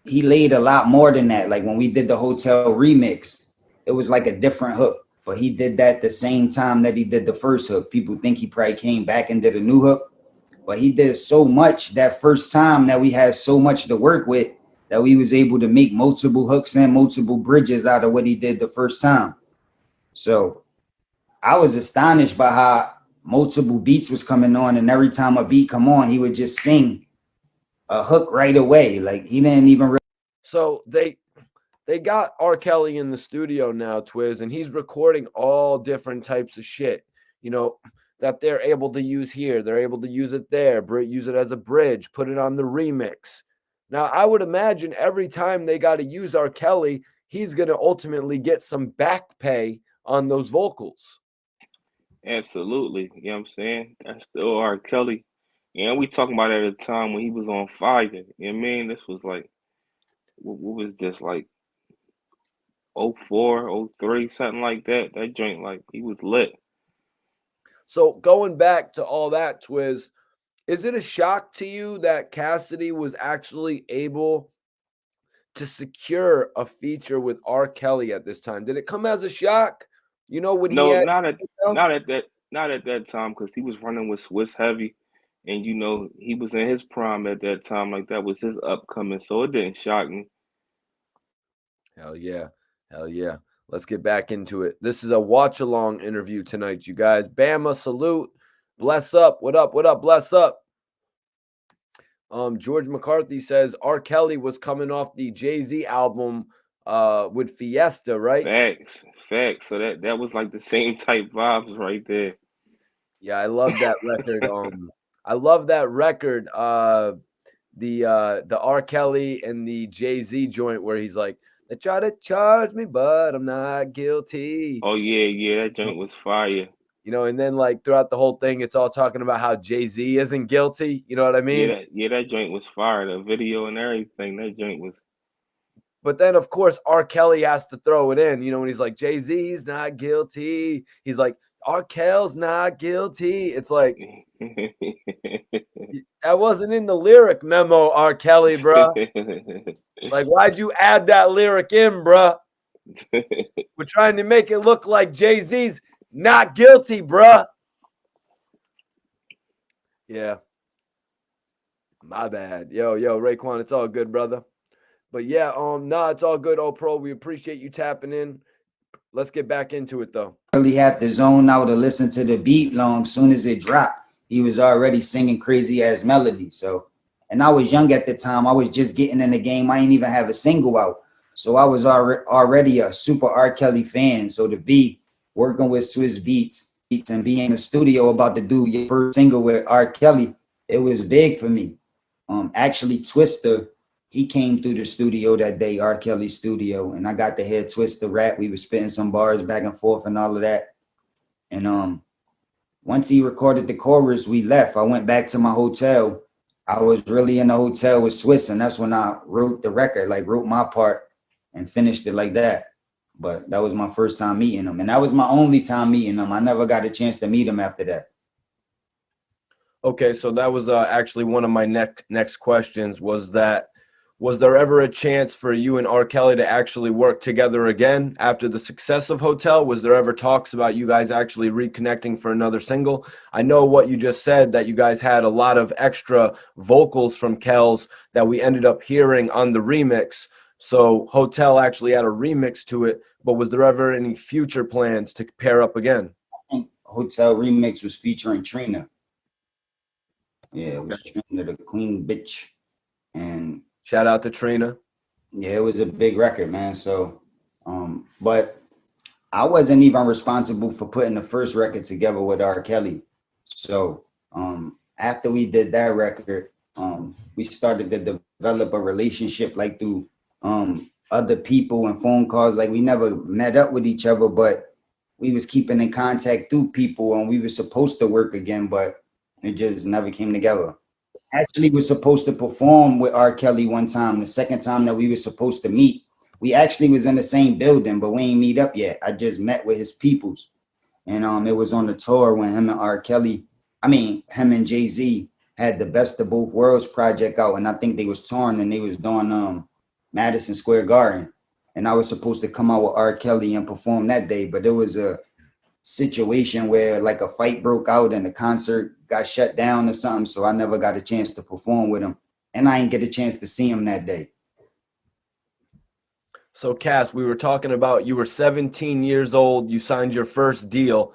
he laid a lot more than that. Like when we did the Hotel remix, it was like a different hook, but he did that the same time that he did the first hook. People think he probably came back and did a new hook, but he did so much that first time that we had so much to work with that we was able to make multiple hooks and multiple bridges out of what he did the first time. So I was astonished by how multiple beats was coming on, and every time a beat come on, he would just sing a hook right away. Like he didn't even So they got R. Kelly in the studio now, Twizz, and he's recording all different types of shit, you know, that they're able to use here. They're able to use it there, use it as a bridge, put it on the remix. Now, I would imagine every time they got to use R. Kelly, he's going to ultimately get some back pay on those vocals. Absolutely. You know what I'm saying? That's still R. Kelly. And we talking about it at a time when he was on fire. You know what I mean? This was like, what was this, like 04, 03, something like that? That joint, like, he was lit. So going back to all that, Twizz, is it a shock to you that Cassidy was actually able to secure a feature with R. Kelly at this time? Did it come as a shock? You know, when No, he had not at that time, because he was running with Swiss Heavy, and you know he was in his prime at that time. Like that was his upcoming, so it didn't shock me. Hell yeah. Hell yeah. Let's get back into it. This is a watch along interview tonight, you guys. Bama, salute. Bless up. What up? What up? Bless up. George McCarthy says R. Kelly was coming off the Jay-Z album with Fiesta, right? Facts. So that was like the same type vibes right there. Yeah, I love that record. I love that record. The R. Kelly and the Jay-Z joint where he's like, they try to charge me, but I'm not guilty. Oh yeah, that joint was fire. You know, and then like throughout the whole thing, it's all talking about how Jay-Z isn't guilty. You know what I mean? That joint was fire. The video and everything, that joint was. But then, of course, R. Kelly has to throw it in. You know, when he's like, Jay-Z's not guilty. He's like, R. Kelly's not guilty. It's like, that wasn't in the lyric memo, R. Kelly, bro. Like, why'd you add that lyric in, bro? We're trying to make it look like Jay-Z's not guilty, bro. Yeah. My bad. Yo, Raekwon, it's all good, brother. But yeah, nah, it's all good, Pro. We appreciate you tapping in. Let's get back into it though. Really have to zone out to listen to the beat long. Soon as it dropped, he was already singing crazy ass melodies. So, and I was young at the time. I was just getting in the game. I ain't even have a single out. So I was already a super R. Kelly fan. So to be working with Swizz Beats and be in the studio about to do your first single with R. Kelly, it was big for me. Actually, Twista, he came through the studio that day, R. Kelly studio, and I got to hear Twista rap. We were spitting some bars back and forth and all of that. And once he recorded the chorus, we left. I went back to my hotel. I was really in the hotel with Swizz, and that's when I wrote the record, like wrote my part and finished it like that. But that was my first time meeting him, and that was my only time meeting him. I never got a chance to meet him after that. Okay, so that was actually one of my next questions was that Was there ever a chance for you and R. Kelly to actually work together again after the success of Hotel? Was there ever talks about you guys actually reconnecting for another single? I know what you just said, that you guys had a lot of extra vocals from Kells that we ended up hearing on the remix. So Hotel actually had a remix to it, but was there ever any future plans to pair up again? I think Hotel Remix was featuring Trina. Yeah, it was Trina, the queen bitch. And Shout out to Trina. yeah, it was a big record, man. So, but I wasn't even responsible for putting the first record together with R. Kelly. So, after we did that record, we started to develop a relationship like through other people and phone calls. Like we never met up with each other, but we was keeping in contact through people, and we were supposed to work again, but it just never came together. Actually was supposed to perform with R. Kelly one time. The second time that we were supposed to meet, we actually was in the same building, but we ain't meet up yet. I just met with his peoples. And it was on the tour when him and R. Kelly, him and Jay-Z had the Best of Both Worlds project out. And I think they was touring and they was doing Madison Square Garden. And I was supposed to come out with R. Kelly and perform that day, but there was a situation where like a fight broke out and the concert got shut down or something. So I never got a chance to perform with him. And I didn't get a chance to see him that day. So Cass, we were talking about you were 17 years old. You signed your first deal.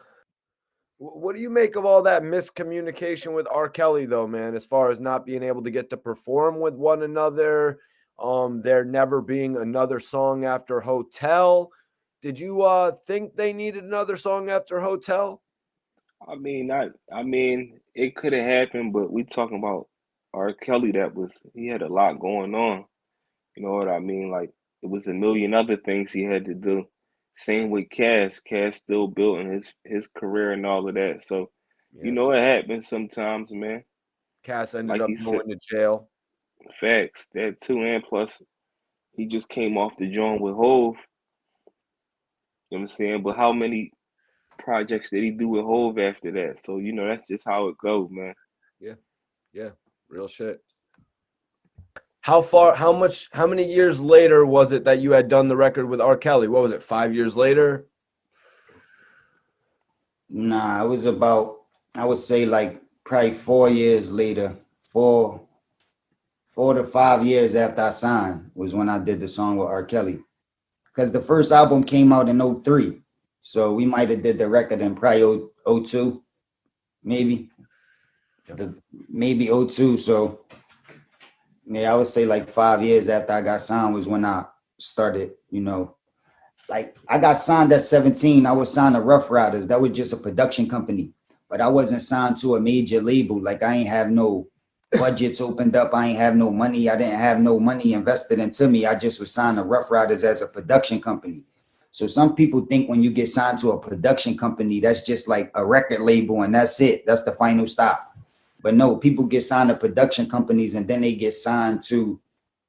What do you make of all that miscommunication with R. Kelly, though, man, as far as not being able to get to perform with one another, there never being another song after Hotel? Did you think they needed another song after Hotel? I mean, it could have happened, but we talking about R. Kelly. He had a lot going on. You know what I mean? Like it was a million other things he had to do. Same with Cass. Cass still building his career and all of that. So, you Yeah. know, it happens sometimes, man. Cass ended Like up he said, going to jail. facts, that too, and plus he just came off the joint with Hove. You know what I'm saying? But how many projects did he do with Hove after that? So, you know, that's just how it goes, man. Yeah. Yeah. Real shit. How many years later was it that you had done the record with R. Kelly? What was it, 5 years later? Nah, it was about, I would say like probably 4 years later, 4 to 5 years after I signed was when I did the song with R. Kelly. Because the first album came out in 03. So we might have did the record in probably 02, maybe. Maybe 02. So yeah, I would say like 5 years after I got signed was when I started, like I got signed at 17. I was signed to Rough Riders. That was just a production company. But I wasn't signed to a major label. Like I ain't have no budgets opened up. I ain't have no money. I didn't have no money invested into me. I just was signed to Rough Riders as a production company. So some people think when you get signed to a production company, that's just like a record label and that's it. That's the final stop. But no, people get signed to production companies and then they get signed to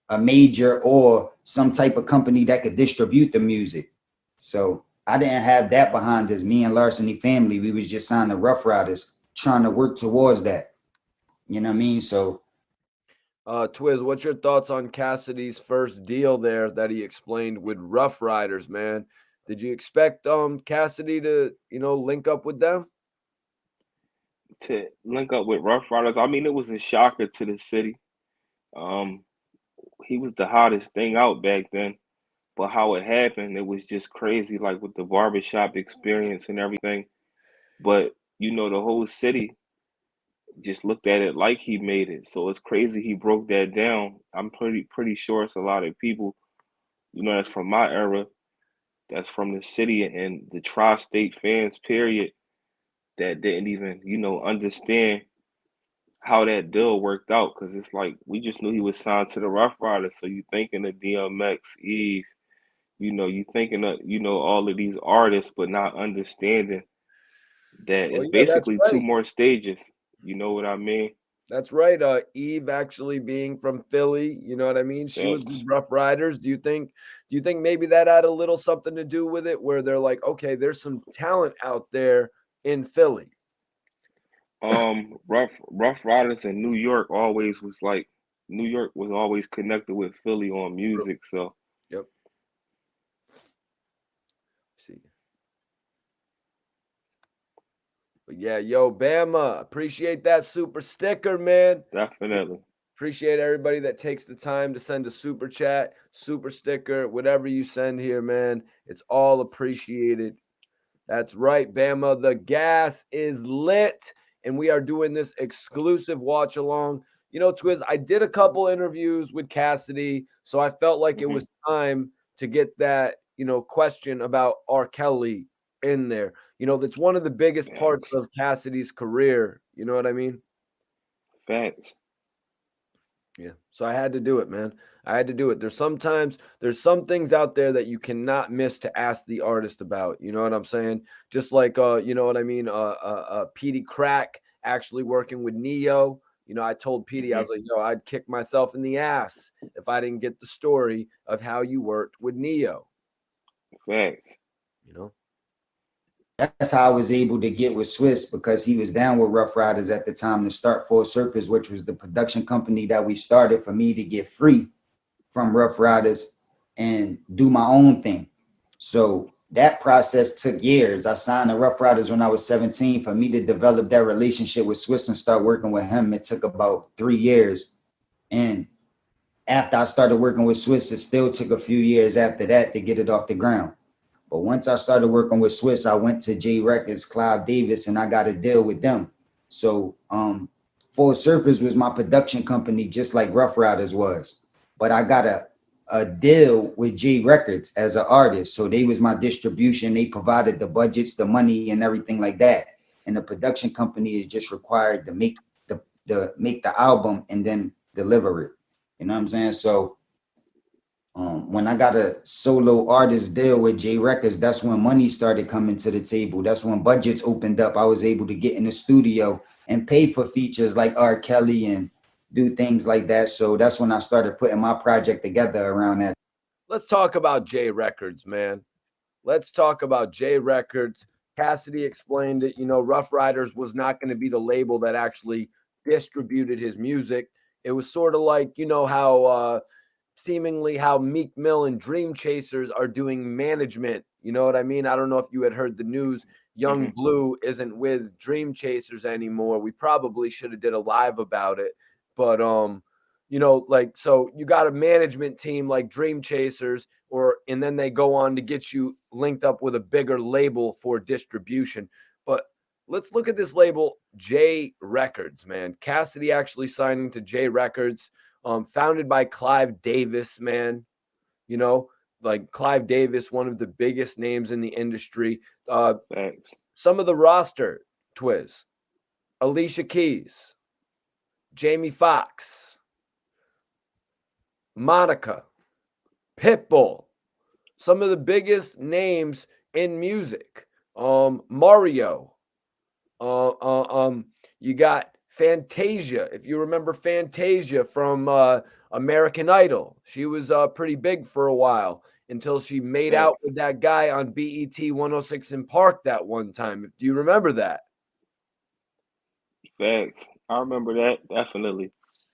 a major or some type of company that could distribute the music. So I didn't have that behind us. Me and Larceny Family, we was just signed to Rough Riders trying to work towards that. You know what I mean? So Twizz, what's your thoughts on Cassidy's first deal there that he explained with Rough Riders, man? Did you expect Cassidy to, link up with them? To link up with Rough Riders, I mean, it was a shocker to the city. Um, he was the hottest thing out back then. But how it happened, it was just crazy, like with the barbershop experience and everything. But you know, the whole city just looked at it like he made it. So it's crazy he broke that down. I'm pretty sure it's a lot of people, that's from my era, that's from the city and the tri-state fans, period, that didn't even, understand how that deal worked out. Cause it's like we just knew he was signed to the Rough Riders. So you thinking of DMX, Eve, you thinking of, all of these artists, but not understanding that Oh it's yeah, that's basically two right. more stages. You know what I mean? That's right. Eve actually being from Philly, you know what I mean? She was with Thanks. Rough Riders. Do you think maybe that had a little something to do with it where they're like, okay, there's some talent out there in Philly? Rough Riders in New York always was like, New York was always connected with Philly on music, so Yep. See. But yeah, yo, Bama, appreciate that super sticker, man. definitely. Appreciate everybody that takes the time to send a super chat, super sticker, whatever you send here, man. It's all appreciated. That's right, Bama. The gas is lit, and we are doing this exclusive watch along. You know, Twizz, I did a couple interviews with Cassidy, so I felt like it was time to get that, question about R. Kelly in there. That's one of the biggest parts Facts. of Cassidy's career. You know what I mean? Facts. Yeah. So I had to do it, man. I had to do it. There's some things out there that you cannot miss to ask the artist about. You know what I'm saying? Just like you know what I mean? Petey Crack actually working with Neo. I told Petey, I was like, yo, I'd kick myself in the ass if I didn't get the story of how you worked with Neo. Facts. That's how I was able to get with Swiss, because he was down with Rough Riders at the time to start Full Surface, which was the production company that we started for me to get free from Rough Riders and do my own thing. So that process took years. I signed the Rough Riders when I was 17. For me to develop that relationship with Swiss and start working with him, it took about 3 years. And after I started working with Swiss, it still took a few years after that to get it off the ground. But once I started working with Swiss, I went to J Records, Clive Davis, and I got a deal with them. So Full Surface was my production company, just like Rough Riders was. But I got a deal with J Records as an artist. So they was my distribution. They provided the budgets, the money, and everything like that. And the production company is just required to make the album and then deliver it. You know what I'm saying? So when I got a solo artist deal with J Records, that's when money started coming to the table. That's when budgets opened up. I was able to get in the studio and pay for features like R. Kelly and do things like that. So that's when I started putting my project together around that. Let's talk about J Records, man. Let's talk about J Records. Cassidy explained it. Rough Riders was not going to be the label that actually distributed his music. It was sort of like, how seemingly how Meek Mill and Dream Chasers are doing management. You know what I mean? I don't know if you had heard the news. Young Blue isn't with Dream Chasers anymore. We probably should have did a live about it. But so you got a management team like Dream Chasers, and then they go on to get you linked up with a bigger label for distribution. But let's look at this label, J Records, man. Cassidy actually signing to J Records. Founded by Clive Davis, man. Like Clive Davis, one of the biggest names in the industry. Thanks. Some of the roster, Twizz, Alicia Keys, Jamie Foxx, Monica, Pitbull, some of the biggest names in music. Mario. You got Fantasia, if you remember Fantasia from American Idol. She was pretty big for a while until she made out with that guy on BET 106 in Park that one time. Do you remember that? Facts. I remember that, definitely.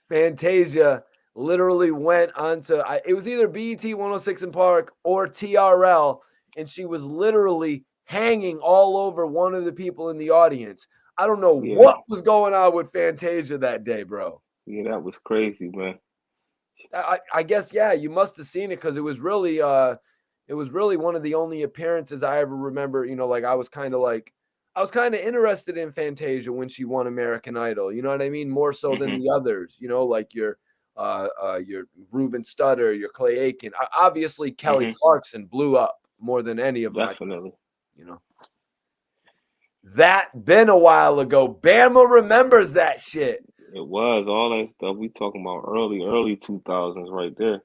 Fantasia literally went onto, it was either BET 106 in Park or TRL, and she was literally hanging all over one of the people in the audience. I don't know what was going on with Fantasia that day, bro. Yeah, that was crazy, man. I guess, yeah, you must have seen it because it was really one of the only appearances I ever remember. Like I was kind of interested in Fantasia when she won American Idol. You know what I mean? More so than the others. Like your Ruben Studdard, your Clay Aiken. Obviously, Kelly Clarkson blew up more than any of them. Definitely. That been a while ago. Bama remembers that shit. It was all that stuff we talking about early 2000s right there.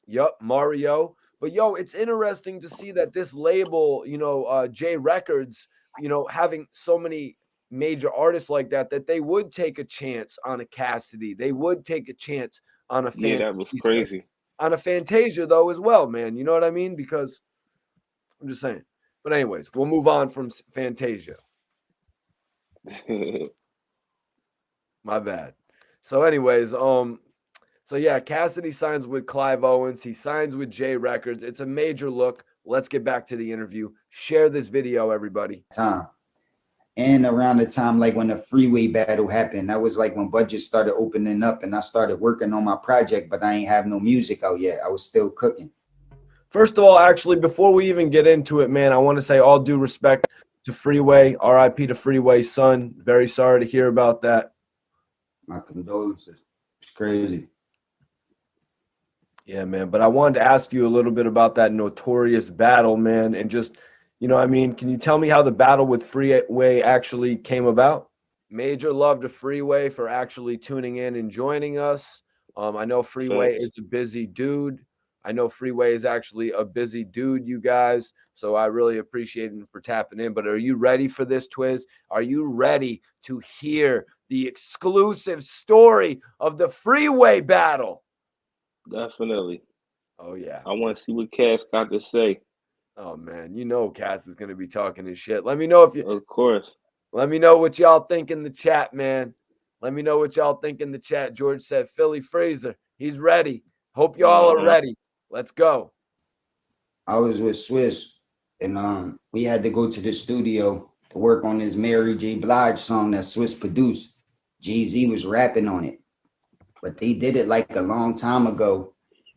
Yup, Mario. But yo, it's interesting to see that this label, J Records, having so many major artists like that they would take a chance on a Cassidy. They would take a chance on a Fantasia. Yeah, that was crazy. On a Fantasia though as well, man. You know what I mean? Because I'm just saying. But anyways, we'll move on from Fantasia. My bad. So anyways, So yeah, Cassidy signs with Clive Owens. He signs with J Records. It's a major look. Let's get back to the interview. Share this video, everybody. Time. And around the time like when the Freeway battle happened, that was like when budgets started opening up and I started working on my project, but I ain't have no music out yet. I was still cooking. First of all, actually, before we even get into it, man, I want to say all due respect to Freeway. RIP to Freeway's son. Very sorry to hear about that. My condolences. It's crazy. Yeah, man. But I wanted to ask you a little bit about that notorious battle, man, and just, you know, I mean, can you tell me how the battle with Freeway actually came about? Major love to Freeway for actually tuning in and joining us. I know Freeway is a busy dude. I know Freeway is actually a busy dude, you guys. So I really appreciate him for tapping in. But are you ready for this, Twizz? Are you ready to hear the exclusive story of the Freeway battle? Definitely. Oh, yeah. I want to see what Cass got to say. Oh, man. You know Cass is going to be talking his shit. Let me know if you... Of course. Let me know what y'all think in the chat, man. Let me know what y'all think in the chat. George said, Philly Freezer. He's ready. Hope y'all are ready. Let's go. I was with Swizz, and we had to go to the studio to work on this Mary J. Blige song that Swizz produced. Jay-Z was rapping on it, but they did it like a long time ago.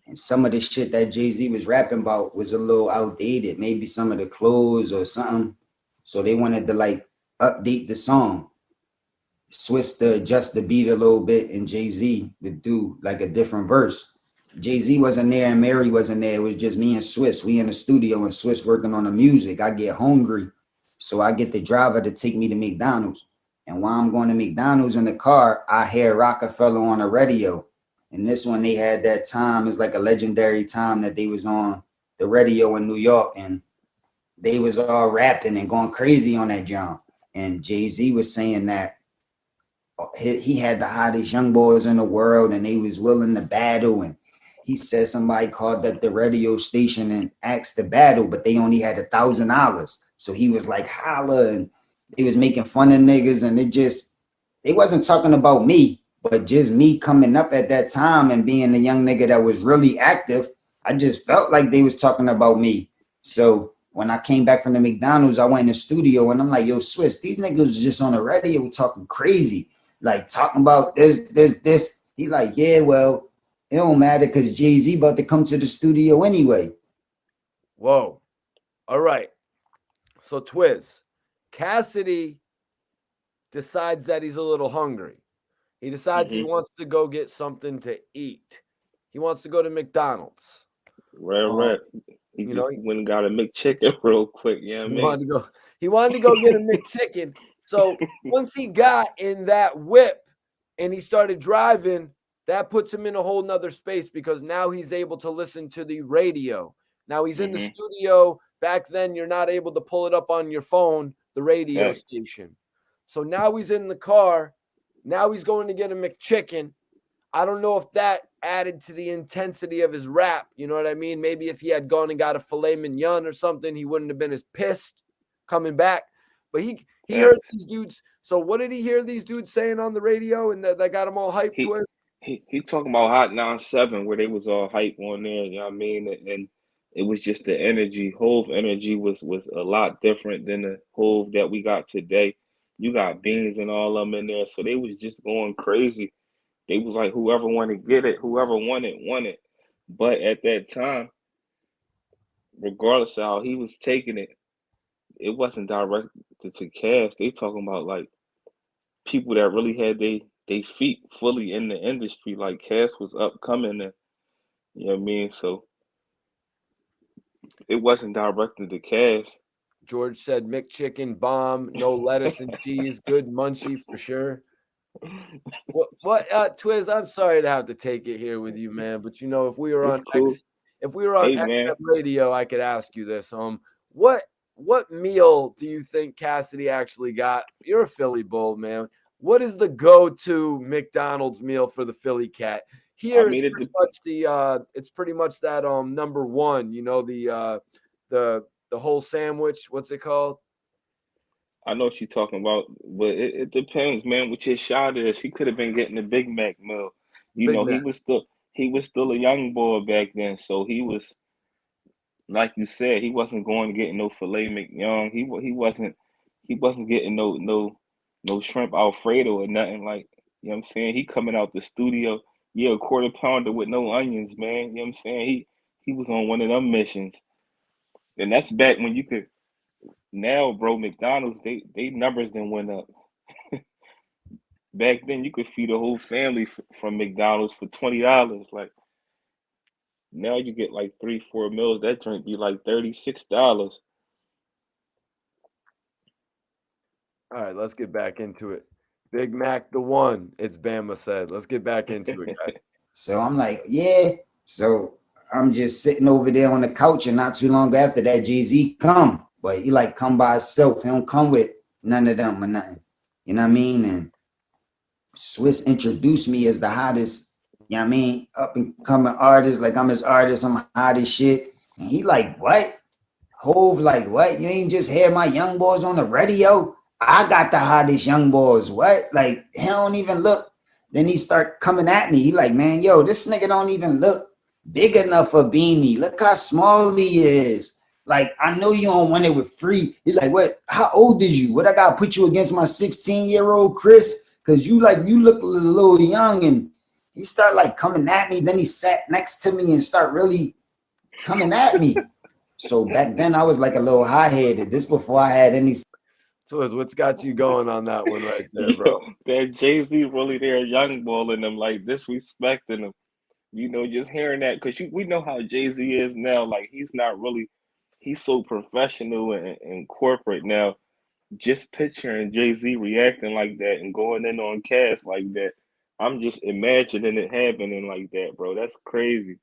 And some of the shit that Jay-Z was rapping about was a little outdated, maybe some of the clothes or something. So they wanted to like update the song, switch to adjust the beat a little bit, and Jay-Z would do like a different verse. Jay-Z wasn't there and Mary wasn't there. It was just me and Swizz. We in the studio and Swizz working on the music. I get hungry, so I get the driver to take me to McDonald's. And while I'm going to McDonald's in the car, I hear Rockefeller on the radio. And this one they had that time is like a legendary time that they was on the radio in New York, and they was all rapping and going crazy on that jump. And Jay-Z was saying that he had the hottest young boys in the world and they was willing to battle. And he said somebody called up the radio station and asked to battle, but they only had $1,000. So he was like, holla, and they was making fun of niggas. And they wasn't talking about me, but just me coming up at that time and being a young nigga that was really active. I just felt like they was talking about me. So when I came back from the McDonald's, I went in the studio and I'm like, yo, Swizz, these niggas was just on the radio talking crazy, like talking about this. He like, yeah, well, it don't matter because Jay-Z about to come to the studio anyway. Whoa. All right. So Twizz, Cassidy decides that he's a little hungry. He decides he wants to go get something to eat. He wants to go to McDonald's. Right. He went and got a McChicken real quick. Yeah, He wanted to go get a McChicken. So once he got in that whip and he started driving, that puts him in a whole nother space because now he's able to listen to the radio. Now he's in the studio. Back then, you're not able to pull it up on your phone, the radio station. So now he's in the car. Now he's going to get a McChicken. I don't know if that added to the intensity of his rap. You know what I mean? Maybe if he had gone and got a filet mignon or something, he wouldn't have been as pissed coming back. But he heard these dudes. So what did he hear these dudes saying on the radio and that got him all hyped to it? He talking about Hot 97 where they was all hype on there, you know what I mean? And it was just the energy. Hove energy was a lot different than the Hove that we got today. You got Beans and all of them in there, so they was just going crazy. They was like, whoever wanted to get it, whoever wanted, won it. But at that time, regardless of how he was taking it, it wasn't directed to Cass. They talking about like people that really had they feet fully in the industry. Like Cass was upcoming, and you know what I mean. So it wasn't directed to Cass. George said McChicken bomb, no lettuce and cheese, good munchie for sure. What Twizz, I'm sorry to have to take it here with you, man. But you know, if we were on XM radio, I could ask you this. What meal do you think Cassidy actually got? You're a Philly Bull, man. What is the go-to McDonald's meal for the Philly cat? Here, it's pretty much that number one, you know, the whole sandwich. What's it called? I know what you're talking about, but it depends, man. What your shot is, he could have been getting the Big Mac meal. You know, he was he was still a young boy back then, so he was, like you said, he wasn't going to get no filet mignon. He wasn't getting no shrimp Alfredo or nothing like. You know what I'm saying? He coming out the studio, yeah, a quarter pounder with no onions, man. You know what I'm saying? He was on one of them missions, and that's back when you could. Now, bro, McDonald's they numbers then went up. Back then, you could feed a whole family from McDonald's for $20. Like now, you get like 3, 4 meals. That drink be like $36. All right, let's get back into it. Big Mac the one. It's Bama said. Let's get back into it, guys. So I'm like, yeah. So I'm just sitting over there on the couch, and not too long after that, Jay-Z come. But he like come by himself. He don't come with none of them or nothing. You know what I mean? And Swizz introduced me as the hottest, you know what I mean, up and coming artist. Like I'm his artist, I'm hot as shit. And he like, what? Hove like, what? You ain't just hear my young boys on the radio? I got the hottest young boys. What? Like, he don't even look. Then he start coming at me. He like, man, yo, this nigga don't even look big enough for Beanie. Look how small he is. Like, I know you don't want it with Free. He like, what? How old is you? What I gotta put you against my 16-year-old Chris? Cause you look a little young. And he start like coming at me. Then he sat next to me and start really coming at me. So back then I was like a little high-headed. This before I had any. Twizz, what's got you going on that one right there, Yo, bro? that Jay-Z really there young balling them, like disrespecting them. Just hearing that, because we know how Jay-Z is now. Like he's not really, he's so professional and corporate now. Just picturing Jay-Z reacting like that and going in on Cass like that, I'm just imagining it happening like that, bro. That's crazy.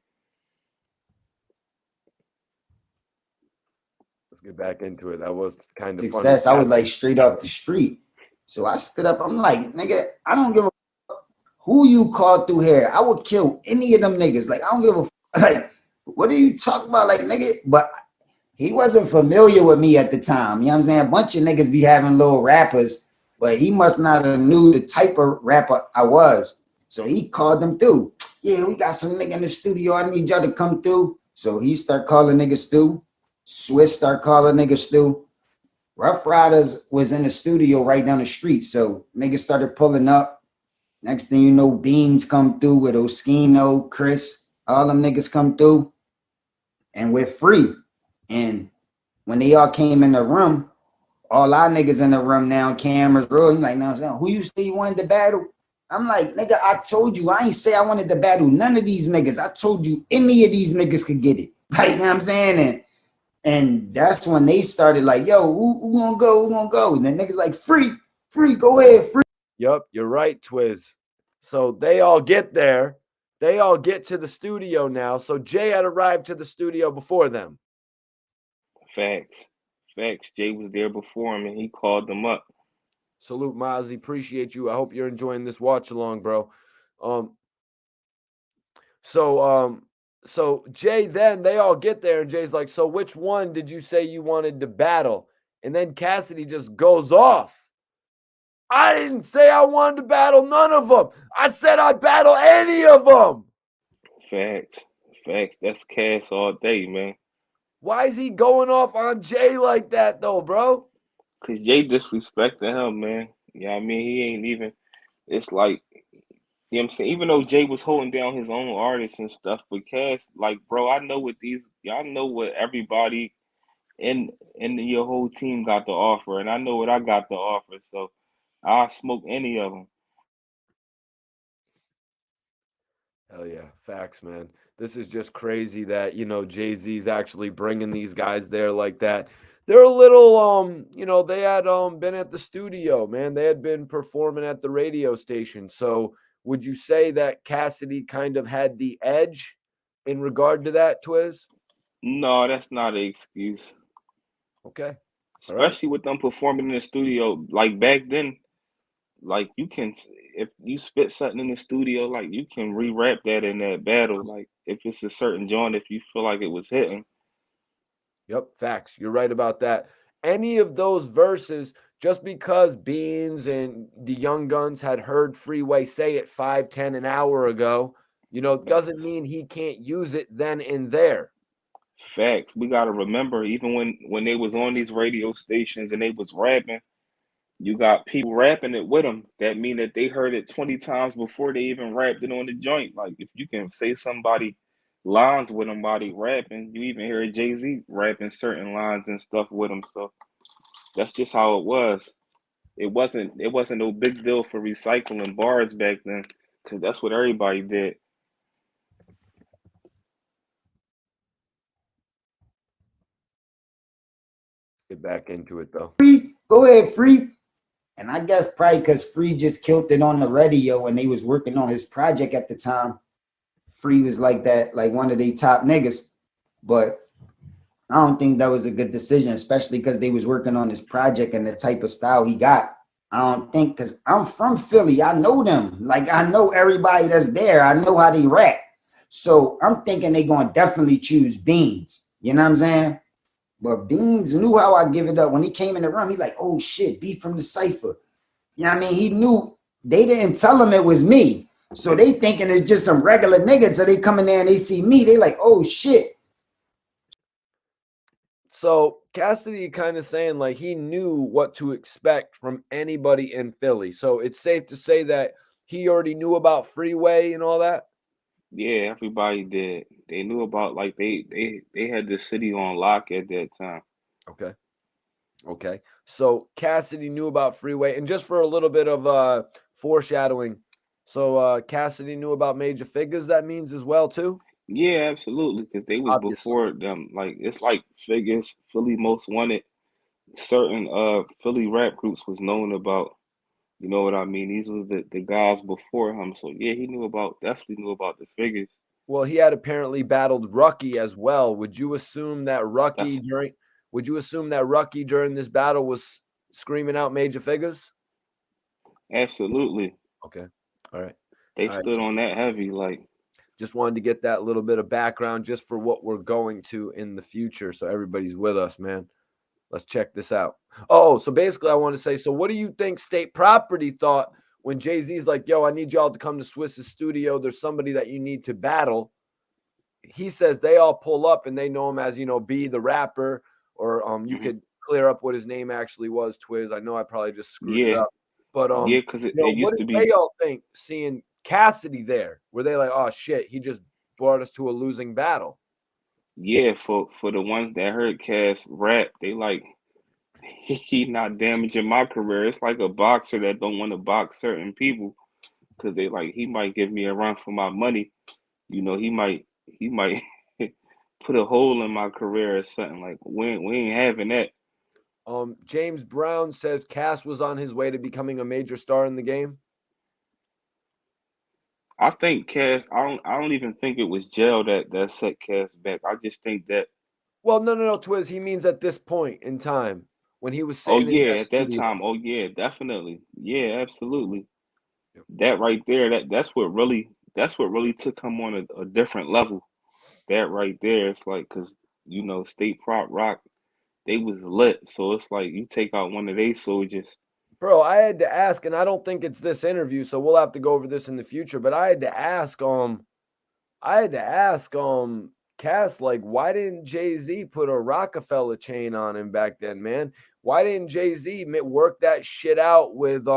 Let's get back into it. That was kind of funny. Success. I was like straight off the street. So I stood up. I'm like, nigga, I don't give a who you called through here. I would kill any of them niggas. Like, I don't give a like, what are you talking about? Like, nigga, but he wasn't familiar with me at the time. You know what I'm saying? A bunch of niggas be having little rappers, but he must not have knew the type of rapper I was. So he called them through. Yeah, we got some nigga in the studio. I need y'all to come through. So he start calling niggas through. Swizz start calling niggas through. Rough Riders was in the studio right down the street. So niggas started pulling up. Next thing you know, Beans come through with Oskino, Chris, all them niggas come through. And we're free. And when they all came in the room, all our niggas in the room now, cameras rolling, like, now, who you say you wanted to battle? I'm like, nigga, I told you, I ain't say I wanted to battle none of these niggas. I told you any of these niggas could get it. Like, you know what I'm saying? And that's when they started like, yo, who gonna go? Who gonna go? And the niggas like, free, go ahead, free. Yup, you're right, Twizz. So they all get there. They all get to the studio now. So Jay had arrived to the studio before them. Facts. Jay was there before him and he called them up. Salute, Mozzie. Appreciate you. I hope you're enjoying this watch along, bro. So Jay, then they all get there, and Jay's like, so which one did you say you wanted to battle? And then Cassidy just goes off. I didn't say I wanted to battle none of them. I said I'd battle any of them. Facts. That's Cass all day, man. Why is he going off on Jay like that, though, bro? Because Jay disrespecting him, man. Yeah, I mean, he ain't even, it's like, you know what I'm saying? Even though Jay was holding down his own artists and stuff, but Cass, like, bro, I know what y'all know what everybody in your whole team got to offer, and I know what I got to offer, so I'll smoke any of them. Hell yeah. Facts, man. This is just crazy that, Jay-Z's actually bringing these guys there like that. They're a little, they had been at the studio, man. They had been performing at the radio station. So would you say that Cassidy kind of had the edge in regard to that, Twizz? No, that's not an excuse. Okay. Especially with them performing in the studio. Like back then, like you can, if you spit something in the studio, like you can re-rap that in that battle. Like if it's a certain joint, if you feel like it was hitting. Yep, facts. You're right about that. Any of those verses, just because Beans and the Young Guns had heard Freeway say it 5, 10 an hour ago, doesn't mean he can't use it then and there. Facts. We gotta remember, even when they was on these radio stations and they was rapping, you got people rapping it with them. That mean that they heard it 20 times before they even rapped it on the joint. Like if you can say somebody lines with them while they rapping, you even hear Jay-Z rapping certain lines and stuff with them. So that's just how it was. It wasn't no big deal for recycling bars back then, because that's what everybody did. Get back into it though. Free, go ahead, Free. And I guess probably because Free just killed it on the radio and they was working on his project at the time. Free was like that, like one of the top niggas. But I don't think that was a good decision, especially because they was working on his project and the type of style he got. I don't think, because I'm from Philly. I know them. Like, I know everybody that's there. I know how they rap. So I'm thinking they going to definitely choose Beans. You know what I'm saying? But Beans knew how I give it up. When he came in the room, he like, oh shit, B from the Cypher. You know what I mean? He knew. They didn't tell him it was me. So they thinking it's just some regular nigga. So they come in there and they see me. They like, oh shit. So Cassidy kind of saying like he knew what to expect from anybody in Philly. So it's safe to say that he already knew about Freeway and all that. Yeah, everybody did. They knew about, like, they had the city on lock at that time. Okay. Okay. So Cassidy knew about Freeway, and just for a little bit of foreshadowing. So Cassidy knew about Major Figures, that means as well too? Yeah, absolutely, because they was Obviously. before them. Like it's like Figures, Philly Most Wanted, certain Philly rap groups was known about. You know what I mean? These was the guys before him. So yeah, he definitely knew about the Figures. Well, he had apparently battled Rucky as well. Would you assume that That's Rucky during this battle was screaming out Major Figures? absolutely. Okay. All right. They All right. stood on that heavy, like. Just wanted to get that little bit of background just for what we're going to in the future. So everybody's with us, man. Let's check this out. Oh, so basically I want to say, so what do you think State Property thought when Jay-Z's like, yo, I need y'all to come to Swiss's studio. There's somebody that you need to battle. He says they all pull up and they know him as, B the rapper, or you Mhm. could clear up what his name actually was, Twizz. I know I probably just screwed it Yeah, up. But yeah, because it what used to did be. they all think seeing Cassidy there? Were they like, oh shit, he just brought us to a losing battle? Yeah, for the ones that heard Cass rap, they like, he not damaging my career. It's like a boxer that don't want to box certain people because they like, he might give me a run for my money. He might put a hole in my career or something. Like we ain't having that. James Brown says Cass was on his way to becoming a major star in the game. I think Cass. I don't even think it was jail that set Cass back. I just think that. Well, no, Twizz. He means at this point in time when he was Oh sitting in yeah, that at that studio. time. Oh yeah, definitely. Yeah, absolutely. Yep. That right there. That's what really took him on a different level. That right there. It's like, because State Prop Rock, they was lit. So it's like you take out one of their soldiers. Bro, I had to ask, and I don't think it's this interview, so we'll have to go over this in the future. But I had to ask Cass, like, why didn't Jay-Z put a Rockefeller chain on him back then, man? Why didn't Jay-Z work that shit out with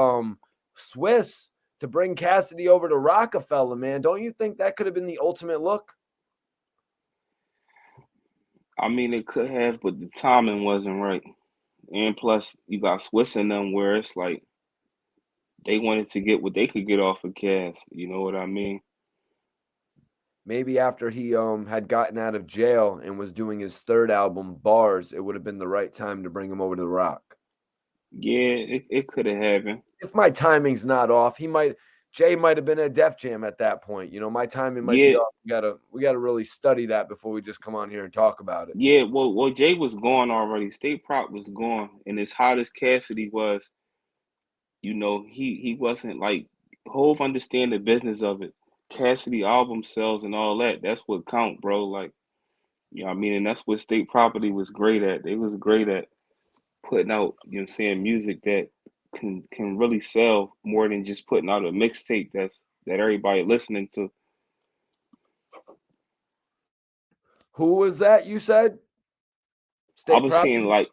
Swiss to bring Cassidy over to Rockefeller, man? Don't you think that could have been the ultimate look? I mean, it could have, but the timing wasn't right. And plus, you got Swiss in them where it's like they wanted to get what they could get off of Cass. You know what I mean? Maybe after he had gotten out of jail and was doing his third album, Bars, it would have been the right time to bring him over to the Rock. Yeah, it could have happened. If my timing's not off, Jay might have been at Def Jam at that point. My timing might be Yeah, off. We gotta really study that before we just come on here and talk about it. yeah. Well, Jay was gone already. State Prop was gone, and as hot as Cassidy was, he wasn't like Hove understand the business of it. Cassidy album sales and all that. That's what count, bro. Like, I mean, and that's what State Property was great at. They was great at putting out, what I'm saying, music that can really sell more than just putting out a mixtape that everybody listening to. Who was that you said? I State was saying Property? like,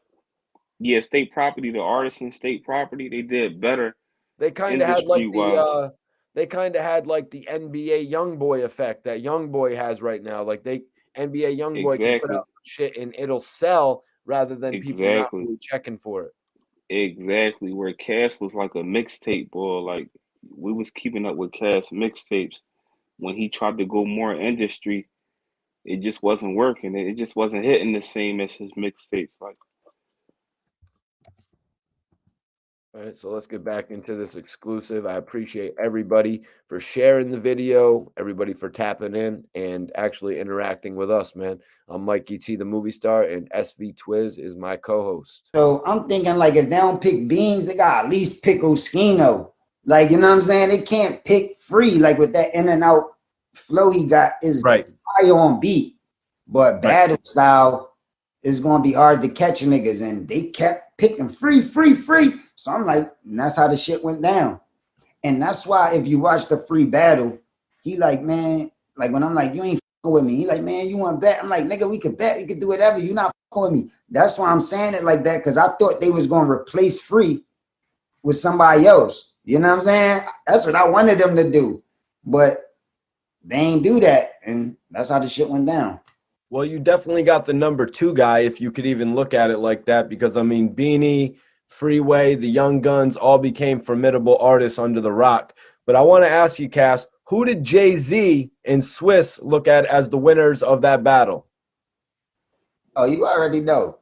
yeah, State Property, the artists in State Property, they did better They kind of had industry like wise. they kind of had like the NBA Youngboy effect that Youngboy has right now. Like NBA Youngboy can put Exactly, out some shit and it'll sell rather than people not exactly, really checking for it. exactly. Where Cass was like a mixtape boy, like we was keeping up with Cass mixtapes. When he tried to go more industry, it just wasn't working. It just wasn't hitting the same as his mixtapes. Like, All right, so let's get back into this exclusive. I appreciate everybody for sharing the video, everybody for tapping in and actually interacting with us, man. I'm Mikey T, the movie star, and SV Twizz is my co-host. So I'm thinking like if they don't pick beans, they got at least pick Oskino. Like, you know what I'm saying? They can't pick free, like with that in and out flow he got is Right. high on beat. But battle style is gonna be hard to catch niggas. And they kept picking free. So I'm like, and that's how the shit went down. And that's why if you watch the free battle, he like, man, like when I'm like, you ain't fucking with me. He like, man, you want to bet? I'm like, nigga, we could bet, we could do whatever. You not fucking with me. That's why I'm saying it like that, because I thought they was gonna replace free with somebody else. You know what I'm saying? That's what I wanted them to do. But they ain't do that. And that's how the shit went down. Well, you definitely got the number 2 guy, if you could even look at it like that, because I mean, Beanie, Freeway, the Young Guns all became formidable artists under the rock. But I want to ask you, Cass, who did Jay-Z and Swiss look at as the winners of that battle? Oh, you already know.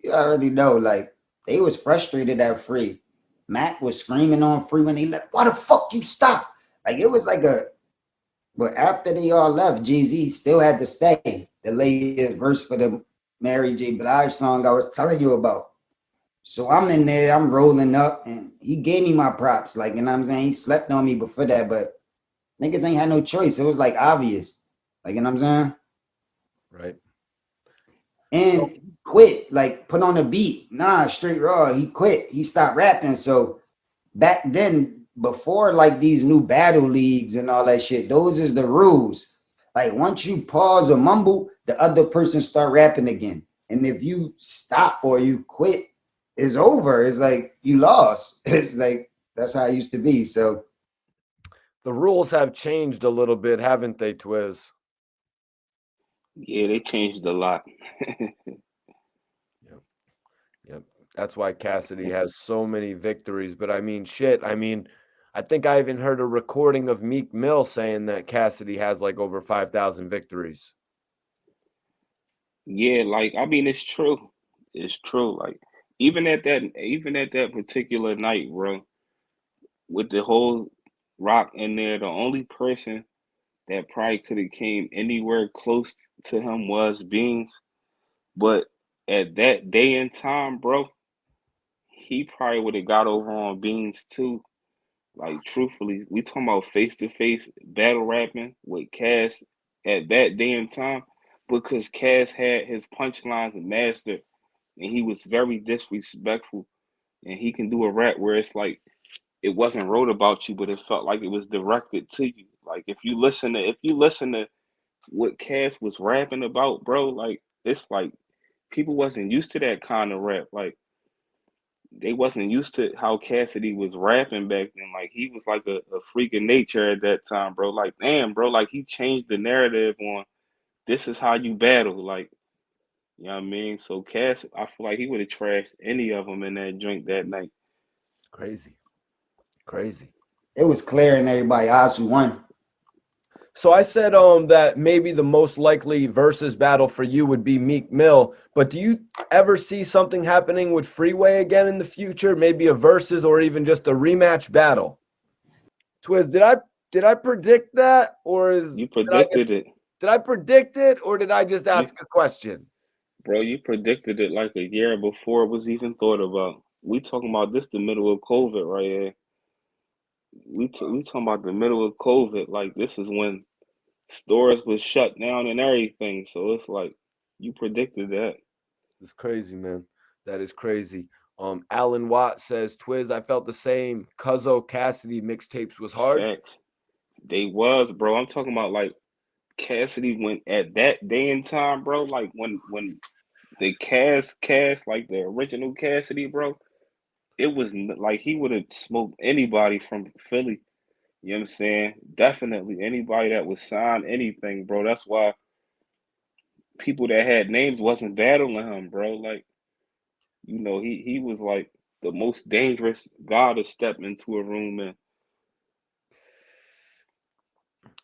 You already know. Like, they was frustrated at free. Mac was screaming on free when he left. Why the fuck you stop? Like, it was like a. But after they all left, Jay-Z still had to stay. The latest verse for the Mary J. Blige song I was telling you about. So I'm in there, I'm rolling up, and he gave me my props. Like, you know what I'm saying? He slept on me before that, but niggas ain't had no choice. It was like obvious. Like, you know what I'm saying? Right. And he quit, like put on a beat. Nah, straight raw. He quit. He stopped rapping. So back then, before like these new battle leagues and all that shit, those is the rules. Like once you pause or mumble, the other person start rapping again. And if you stop or you quit, it's over. It's like you lost. It's like that's how it used to be. So The rules have changed a little bit, haven't they, Twizz? yeah, they changed a lot. Yep. Yep. That's why Cassidy has so many victories. But I mean, shit. I mean, I think I even heard a recording of Meek Mill saying that Cassidy has like over 5,000 victories. Yeah, like I mean, it's true. It's true. Like even at that particular night, bro, with the whole rock in there, the only person that probably could have came anywhere close to him was Beans. But at that day and time, bro, he probably would have got over on Beans too. Like truthfully, we talking about face to face battle rapping with Cass at that day and time because Cass had his punchlines mastered and he was very disrespectful and he can do a rap where it's like it wasn't wrote about you, but it felt like it was directed to you. Like if you listen to what Cass was rapping about, bro, like it's like people wasn't used to that kind of rap. Like they wasn't used to how Cassidy was rapping back then. Like he was like a freak of nature at that time, bro. Like damn, bro, like he changed the narrative on this is how you battle. Like you know what I mean? So Cass, I feel like he would have trashed any of them in that joint that night. Crazy. Crazy. it was clear in everybody's eyes who won. So I said that maybe the most likely versus battle for you would be Meek Mill, but do you ever see something happening with Freeway again in the future? Maybe a versus or even just a rematch battle? Twiz, did I predict that or You predicted it. did I predict it or did I just You ask a question? bro, you predicted it like a year before it was even thought about. We talking about this the middle of COVID right here. We talking about the middle of COVID. Like this is when stores was shut down and everything. So it's like you predicted that. It's crazy, man. That is crazy. Alan Watt says, Twiz, I felt the same. Cuzzo Cassidy mixtapes was hard. Facts. They was, bro. I'm talking about like Cassidy went at that day and time, bro. Like when the cast like the original Cassidy, bro. It was like he would have smoked anybody from Philly. You know what I'm saying? Definitely anybody that was signed anything, bro. That's why people that had names wasn't battling him, bro. Like, he was like the most dangerous guy to step into a room in.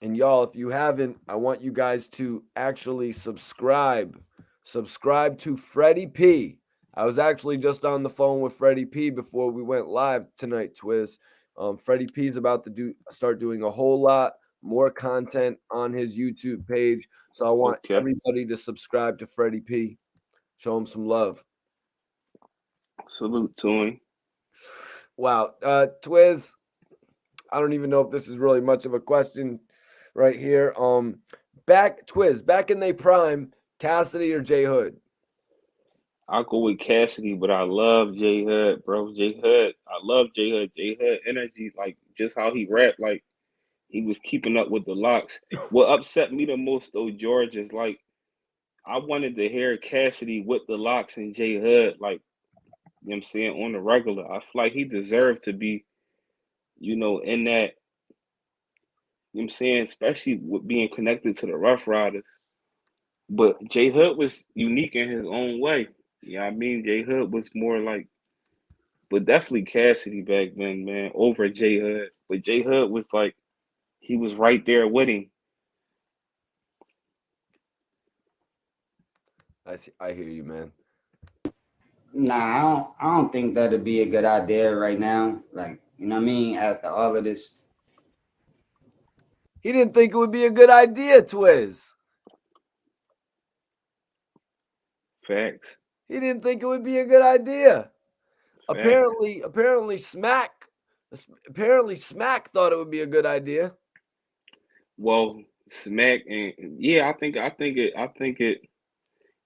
And y'all, if you haven't, I want you guys to actually subscribe. Subscribe to Freddie P. I was actually just on the phone with Freddie P before we went live tonight, Twizz. Freddie P is about to start doing a whole lot more content on his YouTube page. So I want Okay. everybody to subscribe to Freddie P. Show him some love. Salute to him. Wow. Twizz, I don't even know if this is really much of a question right here. Twizz, back in their prime, Cassidy or J Hood? I'll go with Cassidy, but I love J Hood, bro. J Hood, I love J Hood. J Hood energy, like just how he rapped, like he was keeping up with the locks. What upset me the most though, George, is like I wanted to hear Cassidy with the locks and J Hood, like, you know what I'm saying, on the regular. I feel like he deserved to be, in that, you know what I'm saying, especially with being connected to the Rough Riders. But J Hood was unique in his own way. You know what I mean? J Hood was more like, but definitely Cassidy back then, man, over J Hood. But J Hood was like, he was right there with him. I hear you, man. Nah, I don't think that'd be a good idea right now. Like, you know what I mean? After all of this. He didn't think it would be a good idea, Twizz. Facts. He didn't think it would be a good idea. Facts. Apparently Smack thought it would be a good idea. Well, Smack and yeah, I think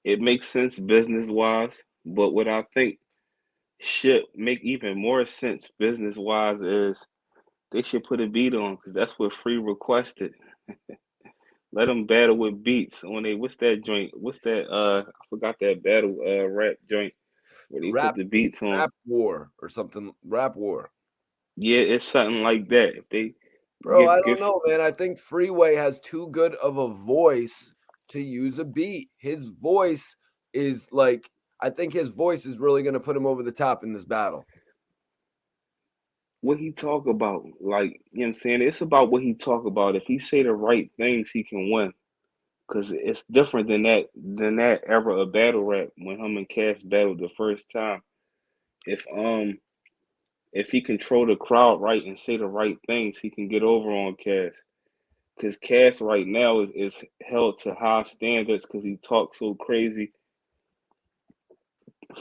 it makes sense business wise, but what I think should make even more sense business wise is they should put a beat on because that's what Free requested. Let them battle with beats on a what's that joint? What's that? I forgot that battle rap joint where they put Rap the beats on. Rap War or something. Rap War. Yeah, it's something like that. If they Bro, I don't know, man. I think Freeway has too good of a voice to use a beat. His voice is like, I think his voice is really going to put him over the top in this battle. what he talk about, like, you know what I'm saying? It's about what he talk about. If he say the right things, he can win. Cause it's different than that era of battle rap when him and Cass battled the first time. If if he control the crowd right and say the right things, he can get over on Cass. Cause Cass right now is held to high standards because he talks so crazy.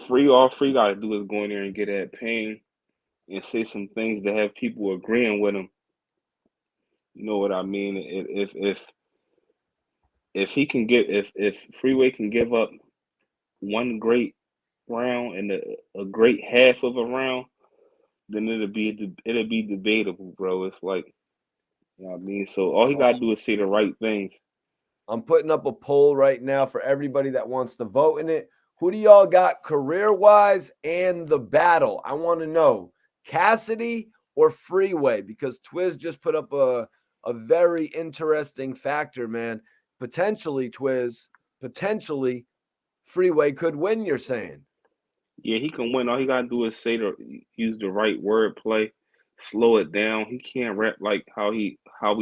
All Free gotta do is go in there and get that pain and say some things that have people agreeing with him. You know what I mean? If he can get if Freeway can give up one great round and a great half of a round, then it'll be debatable, bro. It's like, you know what I mean? So all he gotta do is say the right things. I'm putting up a poll right now for everybody that wants to vote in it. Who do y'all got career-wise and the battle? I want to know Cassidy or Freeway, because Twizz just put up a very interesting factor, man. Potentially, Twizz, potentially Freeway could win, you're saying. Yeah, he can win. All he gotta do is use the right wordplay, slow it down. He can't rap like how we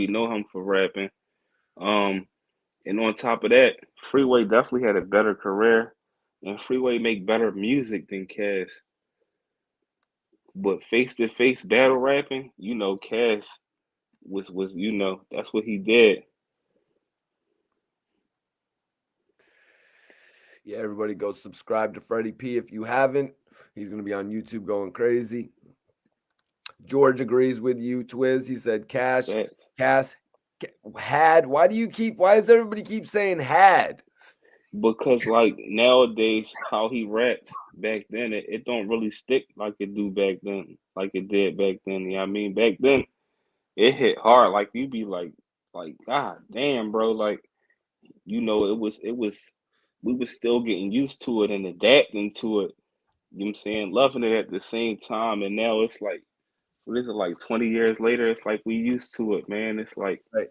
know him for rapping. Um, and on top of that, Freeway definitely had a better career, and Freeway make better music than Cass. But face to face battle rapping, Cass was that's what he did. Yeah, everybody go subscribe to Freddie P if you haven't. He's going to be on YouTube going crazy. George agrees with you, Twizz. He said Cass, had. Why does everybody keep saying had? Because like nowadays, how he raps back then, it don't really stick like it do back then, like it did back then. You know what I mean? Back then, it hit hard. Like you be like, God damn, bro. Like you know, we was still getting used to it and adapting to it. You know what I'm saying? Loving it at the same time. And now it's like, what is it, like 20 years later? It's like we used to it, man. It's like, Right.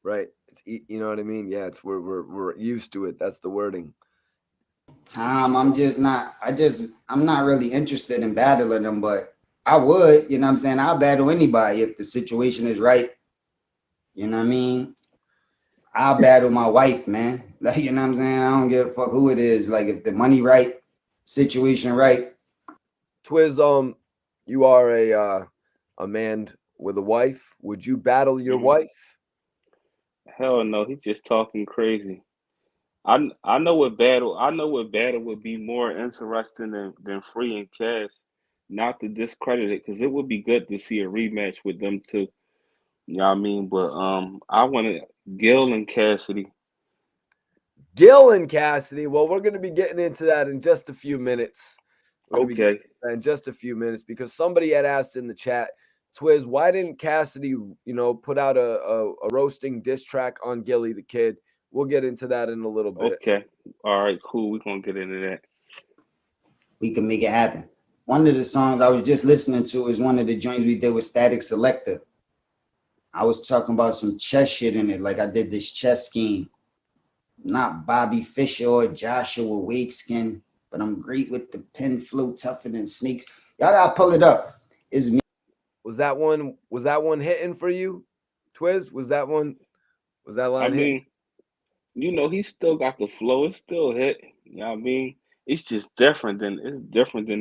Right. You know what I mean? Yeah, it's we're used to it. That's the wording. Time, I'm not really interested in battling them, but I would, you know what I'm saying? I'll battle anybody if the situation is right. You know what I mean? I'll battle my wife, man. Like, you know what I'm saying? I don't give a fuck who it is. Like, if the money right, situation right. Twizz, you are a man with a wife. Would you battle your mhm. wife? Hell no, he's just talking crazy. I know what battle would be more interesting than Free and Cass. Not to discredit it, because it would be good to see a rematch with them two. You know what I mean? But I wanted Gil and Cassidy. Gil and Cassidy. Well, we're going to be getting into that in just a few minutes. We're going to be getting Okay. into that in just a few minutes because somebody had asked in the chat, Twizz, why didn't Cassidy, put out a roasting diss track on Gillie Da Kid? We'll get into that in a little bit. Okay. All right, cool. We're gonna get into that. We can make it happen. One of the songs I was just listening to is one of the joints we did with Static Selector. I was talking about some chess shit in it, like I did this chess scheme. Not Bobby Fischer or Joshua Wakeskin, but I'm great with the pen flow, tougher than snakes. Y'all gotta pull it up. It's me. Was that one hitting for you, Twizz? Was that I line hitting? mean, he still got the flow. It's still hit. You know what I mean? It's different than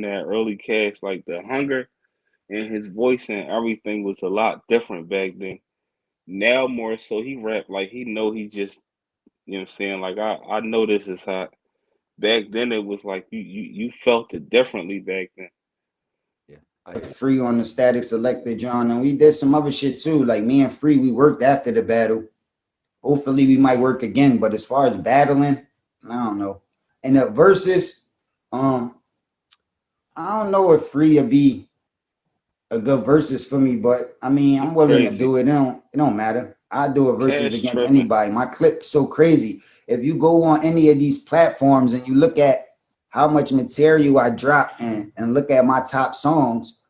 that early cast. Like the hunger and his voice and everything was a lot different back then. Now more so he rap like he know he just you know what I'm saying? Like I know this is hot. Back then it was like you felt it differently back then. Yeah, I hear. Free on the Static Selector, John, and we did some other shit too. Like me and Free, we worked after the battle. Hopefully, we might work again. But as far as battling, I don't know. And the verses, I don't know if Free would be a good versus for me, but I mean, He I'm willing to crazy. do it. It don't matter. I do a versus Cash against tripping. anybody. My clip's so crazy. If you go on any of these platforms and you look at how much material I drop and look at my top songs,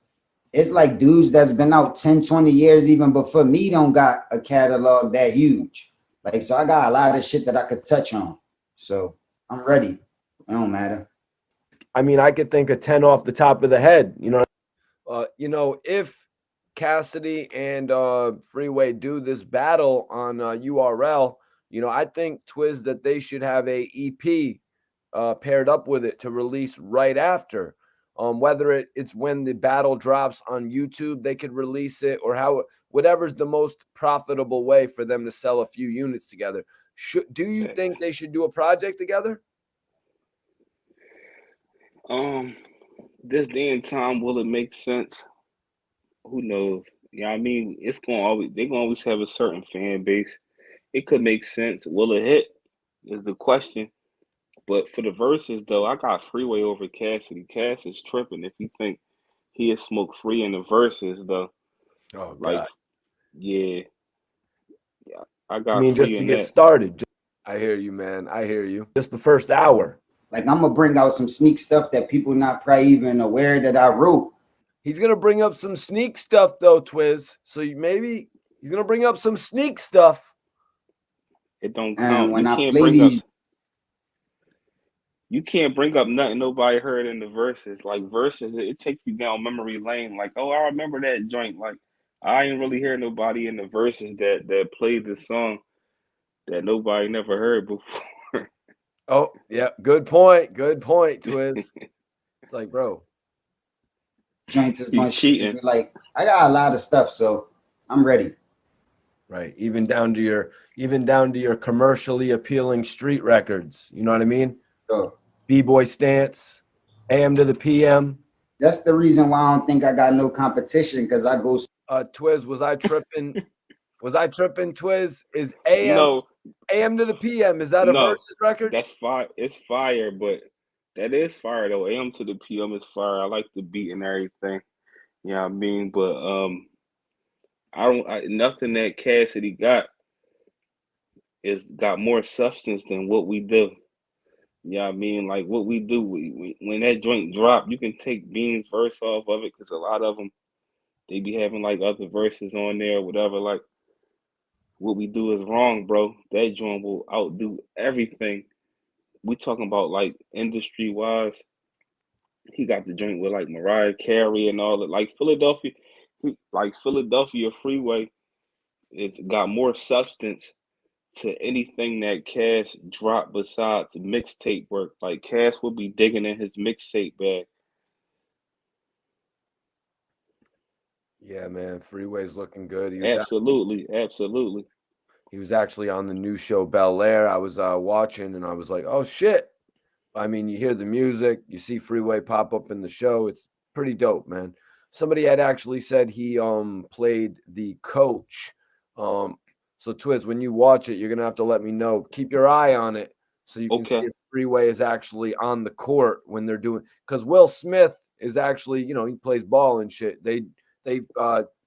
it's like dudes that's been out 10, 20 years even before me don't got a catalog that huge. Like, so I got a lot of shit that I could touch on. So I'm ready. It don't matter. I mean, I could think of 10 off the top of the head. If Cassidy and Freeway do this battle on URL, I think Twizz that they should have a EP paired up with it to release right after. Whether it's when the battle drops on YouTube, they could release it, or whatever's the most profitable way for them to sell a few units together. Do you think Facts. they should do a project together? Um, this day and time, will it make sense? Who knows? Yeah, I mean, they're gonna always have a certain fan base. It could make sense. Will it hit? Is the question. But for the verses though, I got Freeway over Cassidy. Cass is tripping if you think he is smoke free in the verses though. Oh Like, God. yeah, yeah, I I got mean, just free to in get that. started. I hear you, man. I hear you. Just the first hour. Like, I'm gonna bring out some sneak stuff that people not probably even aware that I wrote. He's gonna bring up some sneak stuff though, Twizz. So maybe he's gonna bring up some sneak stuff. It don't And count. when I play these, You can't bring up nothing nobody heard in the verses. Like verses, it takes you down memory lane. Like, oh, I remember that joint. Like, I ain't really hear nobody in the verses that played this song that nobody never heard before. Oh, yeah, good point. Good point, Twizz. It's like, bro, joint is You gonna cheating. like I got a lot of stuff, so I'm ready. right? Even down to your commercially appealing street records. You know what I mean? So B-boy stance, AM to the PM. that's the reason why I don't think I got no competition, because I go. Twizz, was I tripping? Was I tripping, Twizz? Is AM No, AM to the PM? Is that a no, versus record? that's fire. It's fire, but that is fire though. AM to the PM is fire. I like the beat and everything. Yeah, I mean, but I don't. Nothing that Cassidy got is got more substance than what we do. You know what I mean? Like what we do, when that joint drop, you can take Beans' verse off of it because a lot of them they be having like other verses on there or whatever. Like what we do is wrong, bro. That joint will outdo everything. We talking about like industry wise. He got the joint with like Mariah Carey and all that. Like Philadelphia Freeway it's got more substance to anything that Cass dropped besides mixtape work. Like Cass would be digging in his mixtape bag. Yeah, man. Freeway's looking good. Absolutely, absolutely. He was actually on the new show Bel Air. I was watching and I was like, oh shit. I mean, you hear the music, you see Freeway pop up in the show. It's pretty dope, man. Somebody had actually said he played the coach. So Twizz, when you watch it, you're gonna have to let me know. Keep your eye on it so you can see Okay. if Freeway is actually on the court when they're doing, because Will Smith is actually, he plays ball and shit. They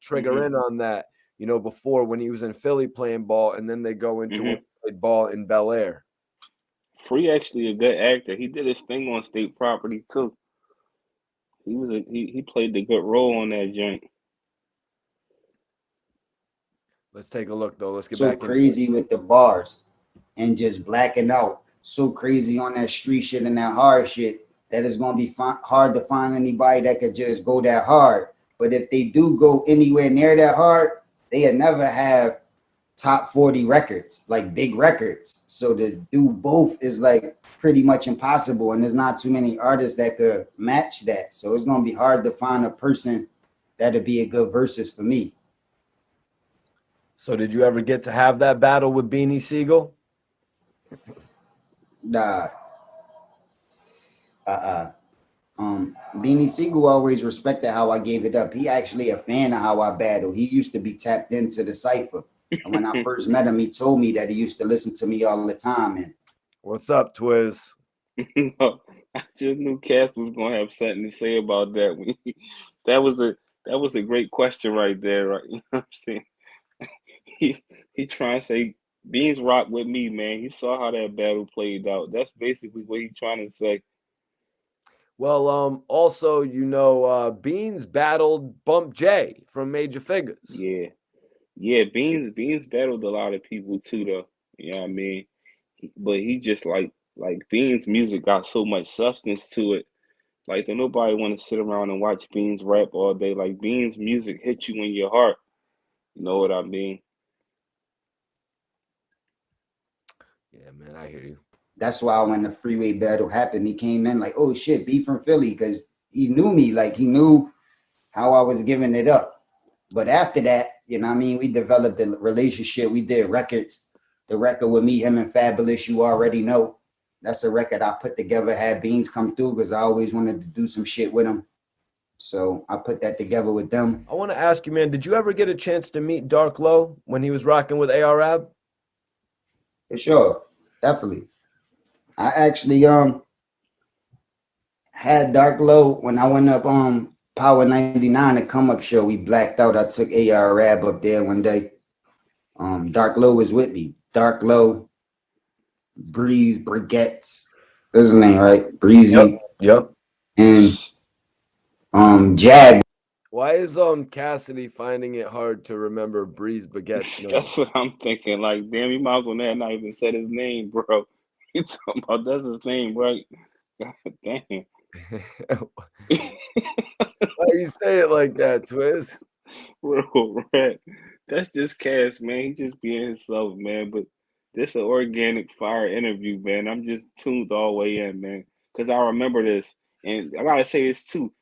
trigger in on that, before when he was in Philly playing ball, and then they go into when he played ball in Bel Air. Free actually a good actor. He did his thing on state property too. He played the good role on that joint. Let's take a look though. Let's get So back into crazy with the bars and just blacking out. So crazy on that street shit and that hard shit that it's gonna be hard to find anybody that could just go that hard. But if they do go anywhere near that hard, they'll never have top 40 records, like big records. So to do both is like pretty much impossible. And there's not too many artists that could match that. So it's gonna be hard to find a person that'd be a good versus for me. So did you ever get to have that battle with Beanie Siegel? Nah. Beanie Siegel always respected how I gave it up. He actually a fan of how I battle. He used to be tapped into the cipher. And when I first met him, he told me that he used to listen to me all the time. And what's up, Twizz? No, I just knew Cass was gonna have something to say about that. That was a great question right there, right? You know what I'm saying? He trying to say Beans rock with me, man. He saw how that battle played out. That's basically what he trying to say. Well, also, Beans battled Bump J from Major Figures. Yeah. Yeah, Beans battled a lot of people too though. You know what I mean? But he just like Beans music got so much substance to it. Like don't nobody want to sit around and watch Beans rap all day. Like Beans music hit you in your heart. You know what I mean? Yeah, man, I hear you. that's why when the Freeway battle happened, he came in like, oh shit, B from Philly, because he knew me, like he knew how I was giving it up. But after that, you know what I mean, we developed a relationship. We did records. The record with me, him, and Fabulous, you already know. That's a record I put together, had Beans come through because I always wanted to do some shit with him. So I put that together with them. I want to ask you, man, did you ever get a chance to meet Dark Low when he was rocking with ARAB? For sure. Definitely. I actually had Dark Low when I went up Power 99, a come up show. We blacked out. I took ARAB up there one day. Dark Low was with me. Dark Low, Breeze, Brigettes. That's his name, right? Breezy. Yep. And Jag. Why is Cassidy finding it hard to remember Breeze Baguette's name? That's what I'm thinking. Like, damn, he might as well not even said his name, bro. You talking about that's his name, right? God damn. Why you say it like that, Twizz? Bro, right. That's just Cass, man. He just being himself, man. But this an organic fire interview, man. I'm just tuned all the way in, man. Cause I remember this. And I gotta say this too.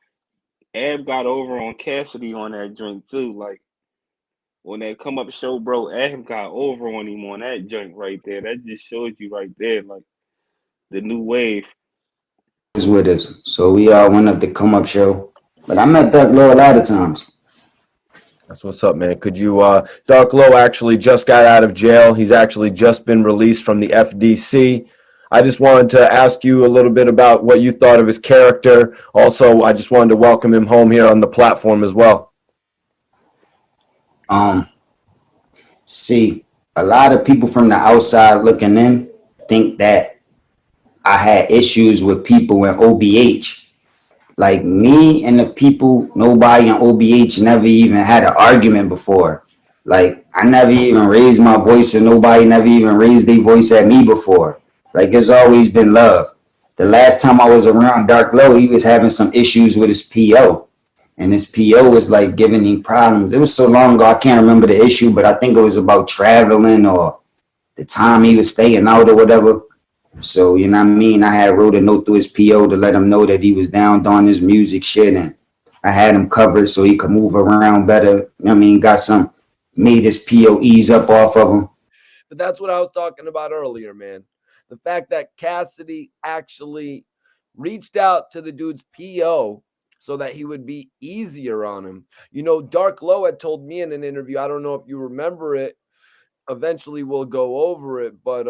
Ab got over on Cassidy on that joint too. Like when that come up show, bro, Ab got over on him on that joint right there. That just shows you right there, like the new wave. Is with us. So we all went up the come up show. But I met Dark Low a lot of times. That's what's up, man. Could you, Dark Low actually just got out of jail. He's actually just been released from the FDC. I just wanted to ask you a little bit about what you thought of his character. Also, I just wanted to welcome him home here on the platform as well. See, a lot of people from the outside looking in think that I had issues with people in OBH. Like me and the people, nobody in OBH never even had an argument before. Like I never even raised my voice, and nobody never even raised their voice at me before. Like it's always been love. The last time I was around Dark Low, he was having some issues with his PO, and his PO was like giving him problems. It was so long ago, I can't remember the issue, but I think it was about traveling or the time he was staying out or whatever. So, you know what I mean? I had wrote a note through his PO to let him know that he was down doing his music shit, and I had him covered so he could move around better. You know what I mean? Got some, made his PO ease up off of him. But that's what I was talking about earlier, man. The fact that Cassidy actually reached out to the dude's PO so that he would be easier on him. You know, Dark Low had told me in an interview, I don't know if you remember it, eventually we'll go over it, but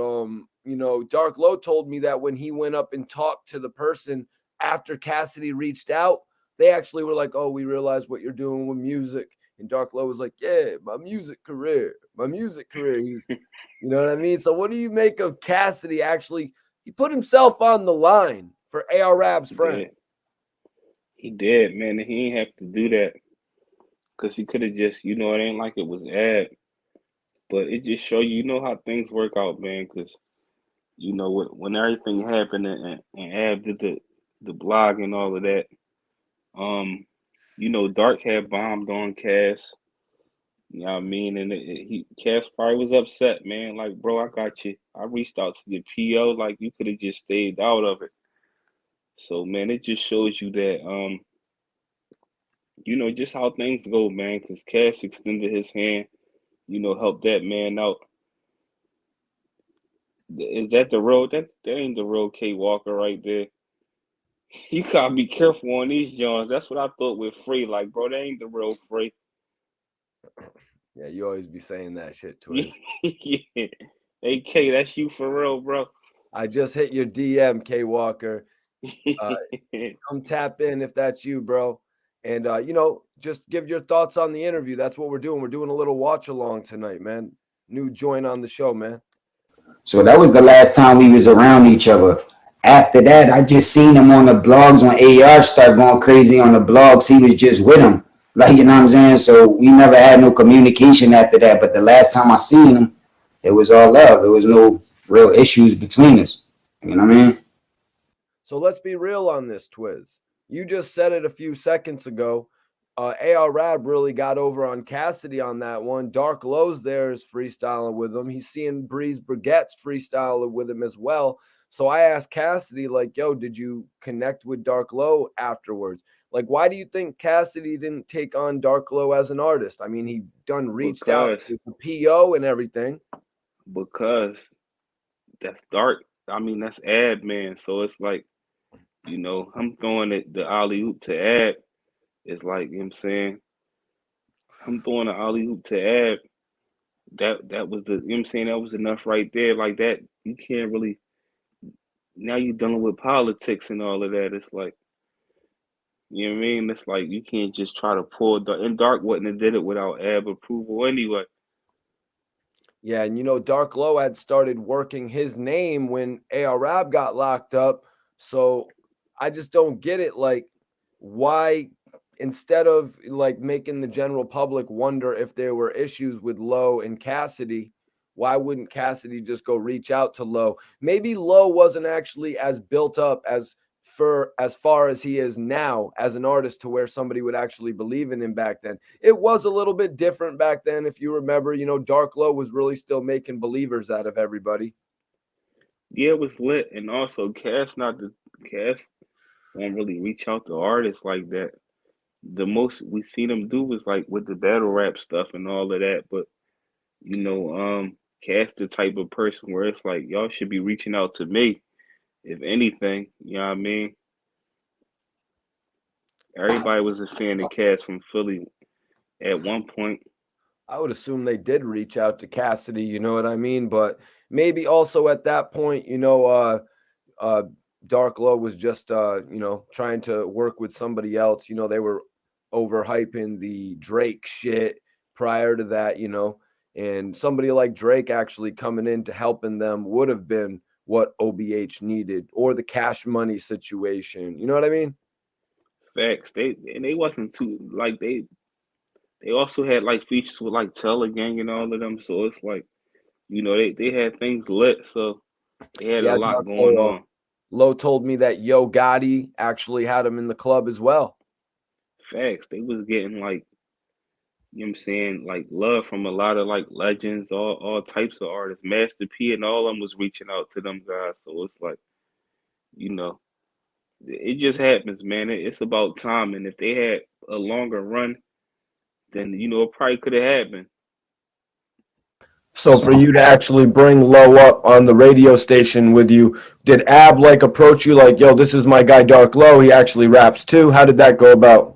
you know, Dark Low told me that when he went up and talked to the person after Cassidy reached out, they actually were like, "Oh, we realize what you're doing with music." And Dark Low was like, "Yeah, my music career, my music career." He's, you know what I mean? So what do you make of Cassidy actually? He put himself on the line for AR Rab's friend. He did, man. And he ain't have to do that because he could have just, it ain't like it was ad, but it just show you, how things work out, man. Because when everything happened and Ab did the blog and all of that, Dark had bombed on Cass. You know what I mean? And Cass probably was upset, man. Like, bro, I got you. I reached out to your PO, like you could have just stayed out of it. So, man, it just shows you that, just how things go, man. Because Cass extended his hand, helped that man out. Is that the road? That ain't the road, K Walker, right there. You gotta be careful on these Johns. That's what I thought with Free. Like, bro, that ain't the real Free. Yeah, you always be saying that shit, Twizz. Yeah. Hey, K, that's you for real, bro. I just hit your DM, K Walker. Come tap in if that's you, bro. And just give your thoughts on the interview. That's what we're doing. We're doing a little watch along tonight, man. New joint on the show, man. So that was the last time we was around each other. After that, I just seen him on the blogs when AR started going crazy on the blogs. He was just with him. Like, you know what I'm saying? So we never had no communication after that. But the last time I seen him, it was all love. There was no real issues between us. You know what I mean? So let's be real on this, Twizz. You just said it a few seconds ago. AR Rab really got over on Cassidy on that one. Dark Lowe's there is freestyling with him. He's seeing Breeze Brigette's freestyling with him as well. So I asked Cassidy, like, yo, did you connect with Dark Low afterwards? Like, why do you think Cassidy didn't take on Dark Low as an artist? I mean, he done reached out to the PO and everything. Because that's Dark. I mean, that's Ad, man. So it's like, I'm throwing the alley oop to Ad. It's like, you know what I'm saying? I'm throwing the alley oop to Ad. That was the, you know what I'm saying? That was enough right there. Like that, you can't really, now you're dealing with politics and all of that. It's like, you know what I mean? It's like you can't just try to pull and Dark wouldn't have did it without Ab approval anyway. Yeah, and Dark Low had started working his name when AR Rab got locked up. So I just don't get it. Like, why, instead of like making the general public wonder if there were issues with Low and Cassidy, why wouldn't Cassidy just go reach out to Low? Maybe Low wasn't actually as built up as far as he is now as an artist to where somebody would actually believe in him back then. It was a little bit different back then. If you remember, Dark Low was really still making believers out of everybody. Yeah, it was lit. And also Cass won't really reach out to artists like that. The most we seen him do was like with the battle rap stuff and all of that. But Cass the type of person where it's like y'all should be reaching out to me, if anything. You know what I mean? Everybody was a fan of Cass from Philly at one point. I would assume they did reach out to Cassidy, you know what I mean? But maybe also at that point, Dark Low was just trying to work with somebody else. They were overhyping the Drake shit prior to that, And somebody like Drake actually coming in to helping them would have been what OBH needed, or the Cash Money situation. You know what I mean? Facts. They wasn't too like they also had like features with like Telegang and all of them. So it's like, they had things lit, so they had a Yeah, lot going on. Low told me that Yo Gotti actually had him in the club as well. Facts. They was getting like, you know what I'm saying, like love from a lot of like legends, all types of artists. Master P and all of them was reaching out to them guys. So it's like, you know, it just happens, man. It's about time. And if they had a longer run, then it probably could have happened. So for you to actually bring Low up on the radio station with you, did Ab like approach you like, yo, this is my guy Dark Low, he actually raps too? How did that go about?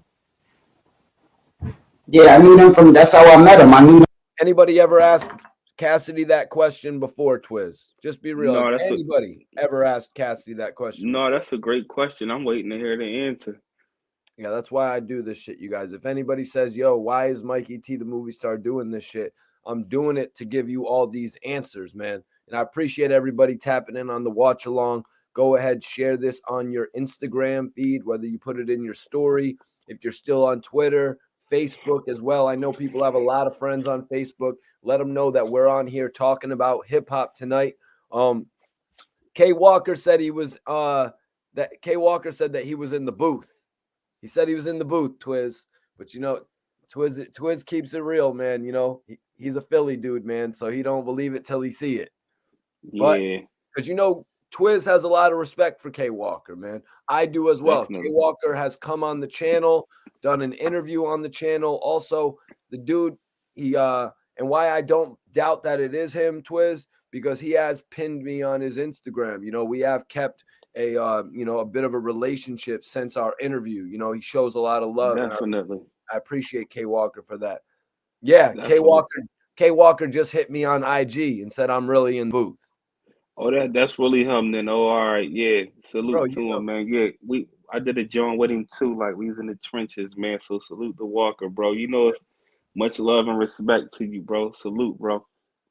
Yeah, I knew them from. That's how I met him. I knew. Anybody ever asked Cassidy that question before, Twizz? Just be real. Has No, that's a anybody ever asked Cassidy that question no, before? that's a great question. I'm waiting to hear the answer. Yeah, that's why I do this shit, you guys. If anybody says, yo, why is Mikey T the movie star doing this shit? I'm doing it to give you all these answers, man. And I appreciate everybody tapping in on the watch along. Go ahead, share this on your Instagram feed, whether you put it in your story, if you're still on Twitter, Facebook as well. I know people have a lot of friends on Facebook. Let them know that we're on here talking about hip hop tonight. K Walker said he was that he was in the booth. He said he was in the booth, Twizz. But Twizz keeps it real, man. He's a Philly dude, man. So he don't believe it till he see it. But Yeah, because Twizz has a lot of respect for K Walker, man. I do as well. K definitely. Walker has come on the channel, done an interview on the channel. Also, the dude, and why I don't doubt that it is him, Twizz, because he has pinned me on his Instagram. We have kept a bit of a relationship since our interview. He shows a lot of love, and Definitely. I appreciate K Walker for that. Yeah, Definitely. K Walker just hit me on IG and said I'm really in the booth. Oh, that's really him then. Oh, all right, yeah. Bro, Salute to him, man. Yeah, I did a joint with him too. Like we was in the trenches, man. So salute to Walker, bro. It's much love and respect to you, bro. Salute, bro.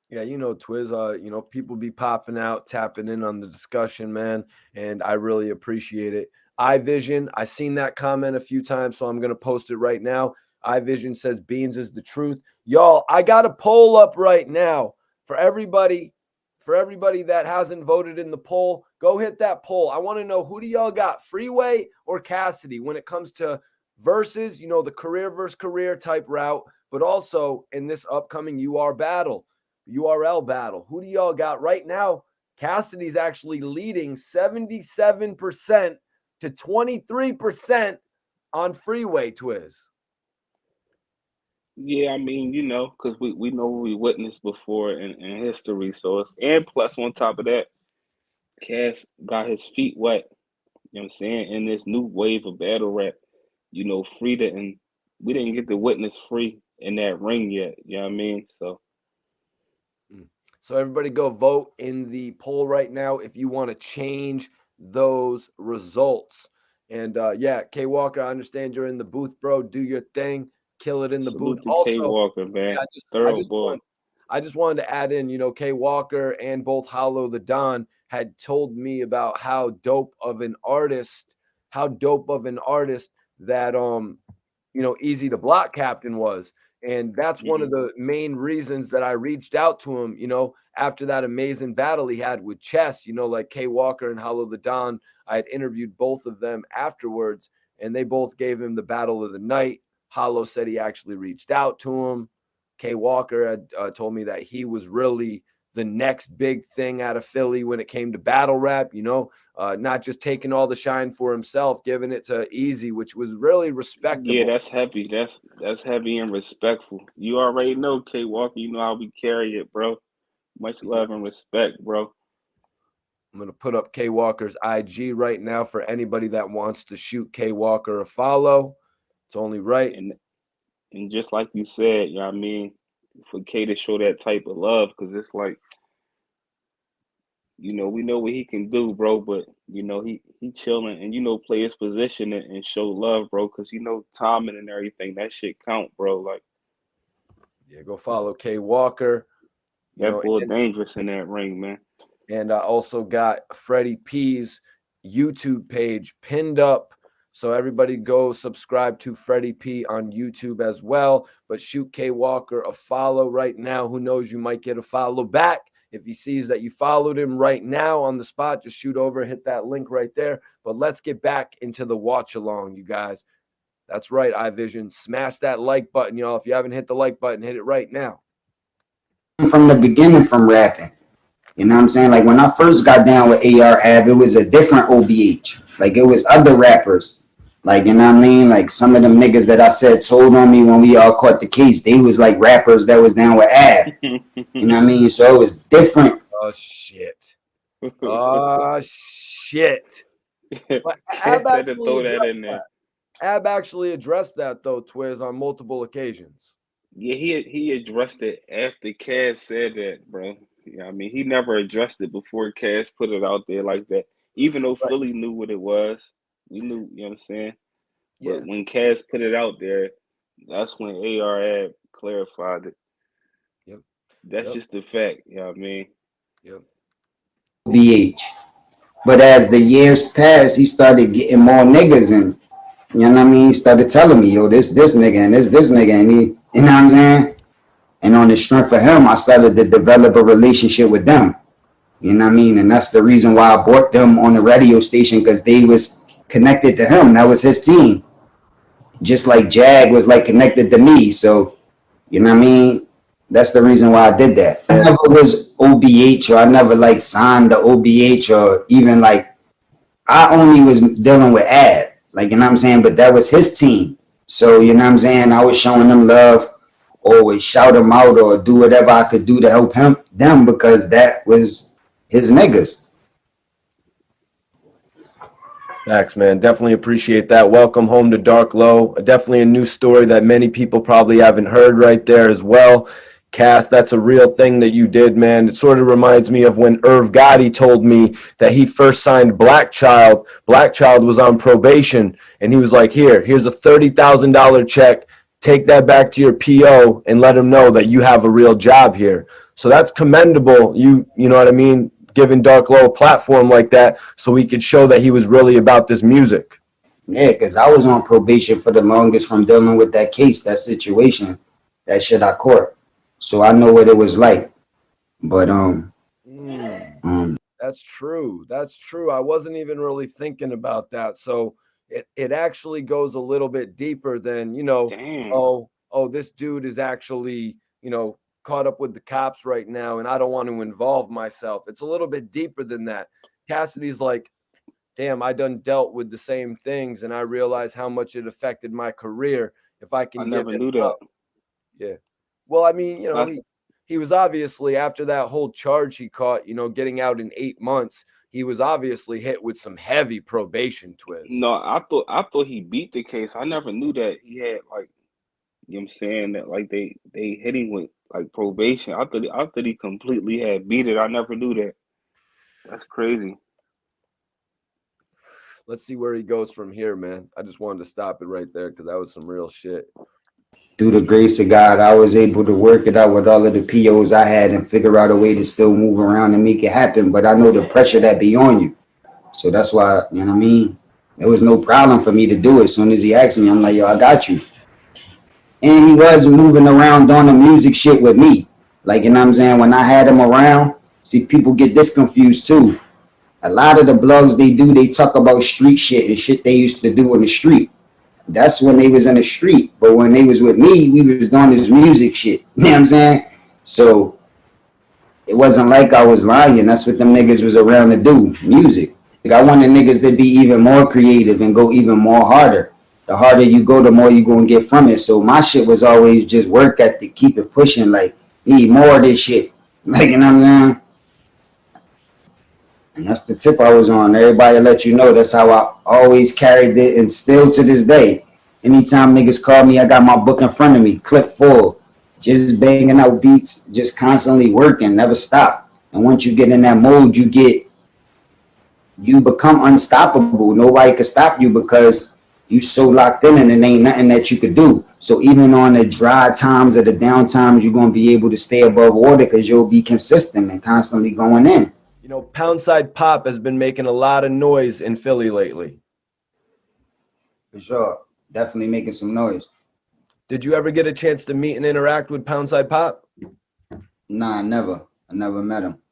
Yeah, Twizz, people be popping out, tapping in on the discussion, man, and I really appreciate it. iVision, I seen that comment a few times, so I'm gonna post it right now. iVision says Beans is the truth. Y'all, I got a poll up right now for everybody. For everybody that hasn't voted in the poll, go hit that poll. I want to know, who do y'all got, Freeway or Cassidy, when it comes to versus, the career versus career type route, but also in this upcoming URL battle. Who do y'all got right now? Cassidy's actually leading 77% to 23% on Freeway, Twizz. Yeah, I mean, because we know what we witnessed before in history. So and plus on top of that, Cass got his feet wet, you know what I'm saying, in this new wave of battle rap. Free and we didn't get to witness Free in that ring yet. You know what I mean? So everybody go vote in the poll right now if you want to change those results. And yeah, K Walker, I understand you're in the booth, bro. Do your thing, kill it in the booth. Salute to K Also, Walker, man. yeah, Thorough boy. I just wanted to add in, K Walker and both Hollow the Don had told me about how dope of an artist that Easy the Block Captain was. And that's one of the main reasons that I reached out to him, after that amazing battle he had with Chess, like K Walker and Hollow the Don. I had interviewed both of them afterwards, and they both gave him the battle of the night. Hollow said he actually reached out to him. K Walker had told me that he was really the next big thing out of Philly when it came to battle rap, not just taking all the shine for himself, giving it to Easy, which was really respectable. Yeah, that's heavy. That's heavy and respectful. You already know, K Walker. You know how we carry it, bro. Much love and respect, bro. I'm going to put up K Walker's IG right now for anybody that wants to shoot K Walker a follow. It's only right. And just like you said, you know what I mean, for K to show that type of love, because it's like, we know what he can do, bro, but, he chilling and, play his position and show love, bro, because, timing and everything, that shit count, bro. Like, Yeah, go follow K Walker. That boy dangerous in that ring, man. And I also got Freddie P's YouTube page pinned up. So everybody go subscribe to Freddie P on YouTube as well. But shoot K Walker a follow right now. Who knows, you might get a follow back. If he sees that you followed him right now on the spot, just shoot over, hit that link right there. But let's get back into the watch along, you guys. That's right, iVision. Smash that like button, y'all. If you haven't hit the like button, hit it right now. From the beginning from rapping. You know what I'm saying? Like when I first got down with AR Ab, it was a different OBH. Like it was other rappers. Like, you know what I mean? Like some of them niggas that I said told on me when we all caught the case, they was like rappers that was down with Ab. You know what I mean? So it was different. Oh, shit. Oh, shit. But Ab had to throw that in there. Ab actually addressed that, though, Twizz, on multiple occasions. Yeah, he addressed it after Cass said that, bro. Yeah, I mean, he never addressed it before Cass put it out there like that. Even though Philly knew what it was, we knew, you know what I'm saying? Yeah. But when Cass put it out there, that's when AR Ab clarified it. Yep. That's just the fact, you know what I mean? Yep. BH. But as the years passed, he started getting more niggas and you know what I mean? He started telling me, yo, this nigga and this nigga and he, you know what I'm saying? And on the strength of him, I started to develop a relationship with them. You know what I mean? And that's the reason why I bought them on the radio station, because they was connected to him. That was his team. Just like Jag was like connected to me. So, you know what I mean? That's the reason why I did that. I never was OBH, or I never like signed the OBH, or even like, I only was dealing with Ad. Like, you know what I'm saying? But that was his team. So, you know what I'm saying? I was showing them love, always shout them out or do whatever I could do to help them, because that was his niggas. Thanks, man. Definitely appreciate that. Welcome home to Dark Low. Definitely a new story that many people probably haven't heard right there as well. Cass, that's a real thing that you did, man. It sort of reminds me of when Irv Gotti told me that he first signed Black Child. Black Child was on probation, and he was like, here's a $30,000 check. Take that back to your PO and let him know that you have a real job here. So that's commendable. You know what I mean? Giving Dark Low a platform like that so we could show that he was really about this music. Yeah, because I was on probation for the longest from dealing with that case, that situation, that shit I caught. So I know what it was like. But that's true. That's true. I wasn't even really thinking about that. So it actually goes a little bit deeper than, you know, this dude is actually, you know, caught up with the cops right now and I don't want to involve myself. It's a little bit deeper than that. Cassidy's like, damn, I done dealt with the same things and I realized how much it affected my career. If I can never knew that. Yeah. Well, I mean, you know, he was obviously, after that whole charge he caught, you know, getting out in 8 months, he was obviously hit with some heavy probation, Twizz. No, I thought he beat the case. I never knew that he had, like, you know what I'm saying, that like they hit him with like probation. I thought he completely had beat it. I never knew that. That's crazy. Let's see where he goes from here, man. I just wanted to stop it right there because that was some real shit. Through the grace of God, I was able to work it out with all of the POs I had and figure out a way to still move around and make it happen. But I know the pressure that be on you. So that's why, you know what I mean? There was no problem for me to do it. As soon as he asked me, I'm like, yo, I got you. And he was moving around doing the music shit with me. Like, you know what I'm saying? When I had him around, see, people get this confused too. A lot of the blogs they talk about street shit and shit they used to do in the street. That's when they was in the street. But when they was with me, we was doing this music shit. You know what I'm saying? So it wasn't like I was lying. That's what them niggas was around to do, music. Like, I wanted niggas to be even more creative and go even more harder. The harder you go, the more you gonna get from it. So my shit was always just work ethic, keep it pushing, like, need more of this shit. Like, you know what I'm saying? And that's the tip I was on. Everybody let you know that's how I always carried it, and still to this day. Anytime niggas call me, I got my book in front of me, clip full, just banging out beats, just constantly working, never stop. And once you get in that mode, you become unstoppable. Nobody can stop you because you so locked in and it ain't nothing that you could do. So even on the dry times or the down times, you're gonna be able to stay above water because you'll be consistent and constantly going in. You know, Poundside Pop has been making a lot of noise in Philly lately. For sure. Definitely making some noise. Did you ever get a chance to meet and interact with Poundside Pop? Nah, never. I never met him.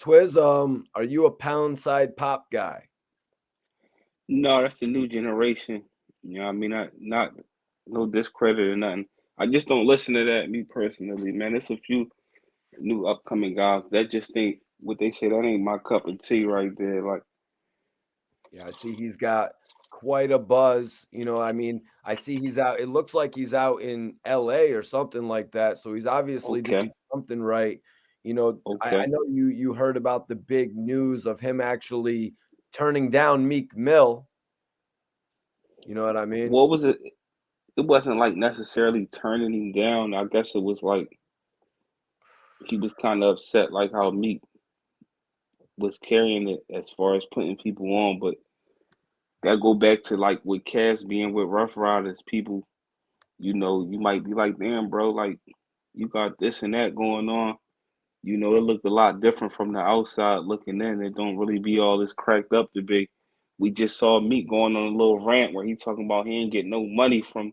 Twizz, are you a Poundside Pop guy? No, that's the new generation. You know what I mean? Not no discredit or nothing. I just don't listen to that, me personally, man. It's a few new upcoming guys that just think what they say that ain't my cup of tea right there. Like, Yeah, I see he's got quite a buzz. You know, I mean, I see he's out. It looks like he's out in LA or something like that. So he's obviously doing okay, something right. You know, I okay. know you heard about the big news of him actually turning down Meek Mill. You know what I mean? What was it? It wasn't like necessarily turning him down. I guess it was like he was kind of upset, like how Meek was carrying it as far as putting people on. But that go back to like with Cass being with Rough Riders, people, you know, you might be like, damn, bro, like you got this and that going on. You know, it looked a lot different from the outside looking in. It don't really be all this cracked up to be. We just saw Meek going on a little rant where he talking about he ain't getting no money from, you know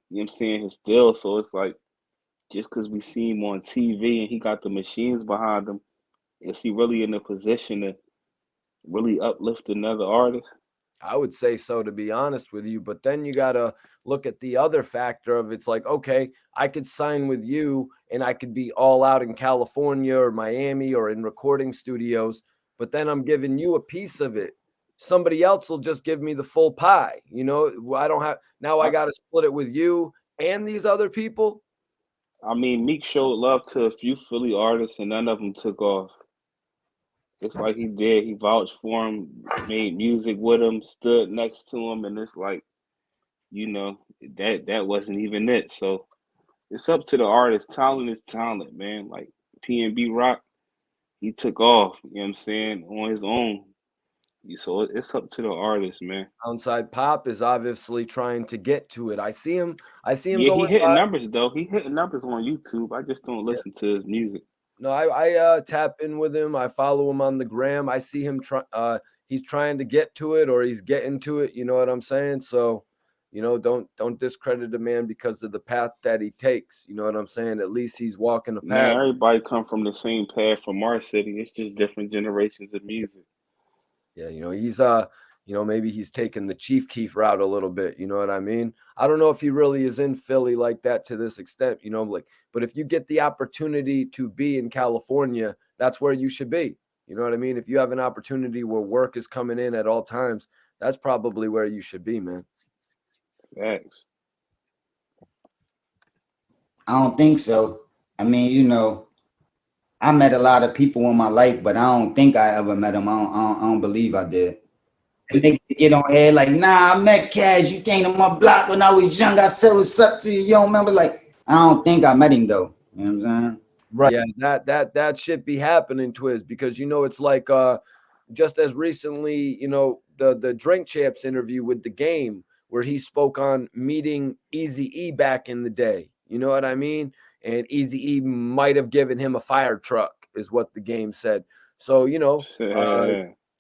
what I'm saying, his deal. So it's like, just because we see him on TV and he got the machines behind him, is he really in a position to really uplift another artist? I would say so, to be honest with you. But then you got to look at the other factor of it's like, okay, I could sign with you and I could be all out in California or Miami or in recording studios, but then I'm giving you a piece of it. Somebody else will just give me the full pie. You know, I don't have now I I, got to split it with you and these other people. I mean, Meek showed love to a few Philly artists and none of them took off. It's like he did. He vouched for him, made music with him, stood next to him, and it's like, you know, that wasn't even it. So it's up to the artist. Talent is talent, man. Like PNB Rock, he took off, you know what I'm saying, on his own. So it's up to the artist, man. Downside Pop is obviously trying to get to it. I see him Yeah, he going hitting live. numbers though. He hitting numbers on YouTube. I just don't listen to his music. No, I tap in with him. I follow him on the gram. I see him he's trying to get to it or he's getting to it, you know what I'm saying? So, you know, don't discredit a man because of the path that he takes. You know what I'm saying? At least he's walking a Man, path. everybody come from the same path from our city. It's just different generations of music. Yeah, you know, he's you know, maybe he's taking the Chief Keef route a little bit, you know what I mean? I don't know if he really is in Philly like that to this extent, you know, like, but if you get the opportunity to be in California, that's where you should be. You know what I mean? If you have an opportunity where work is coming in at all times, that's probably where you should be, man. Facts. I don't think so. I mean, you know, I met a lot of people in my life, but I don't think I ever met them. I don't believe I did. And they get on air like, nah, I met Cash. You came to my block when I was young. I said what's up to you. You don't remember? Like, I don't think I met him though. You know what I'm saying? Right. Yeah, that should be happening, Twizz, because you know it's like just as recently, you know, the Drink Champs interview with the Game where he spoke on meeting Easy E back in the day. You know what I mean? And Easy E might have given him a fire truck, is what the Game said. So, you know,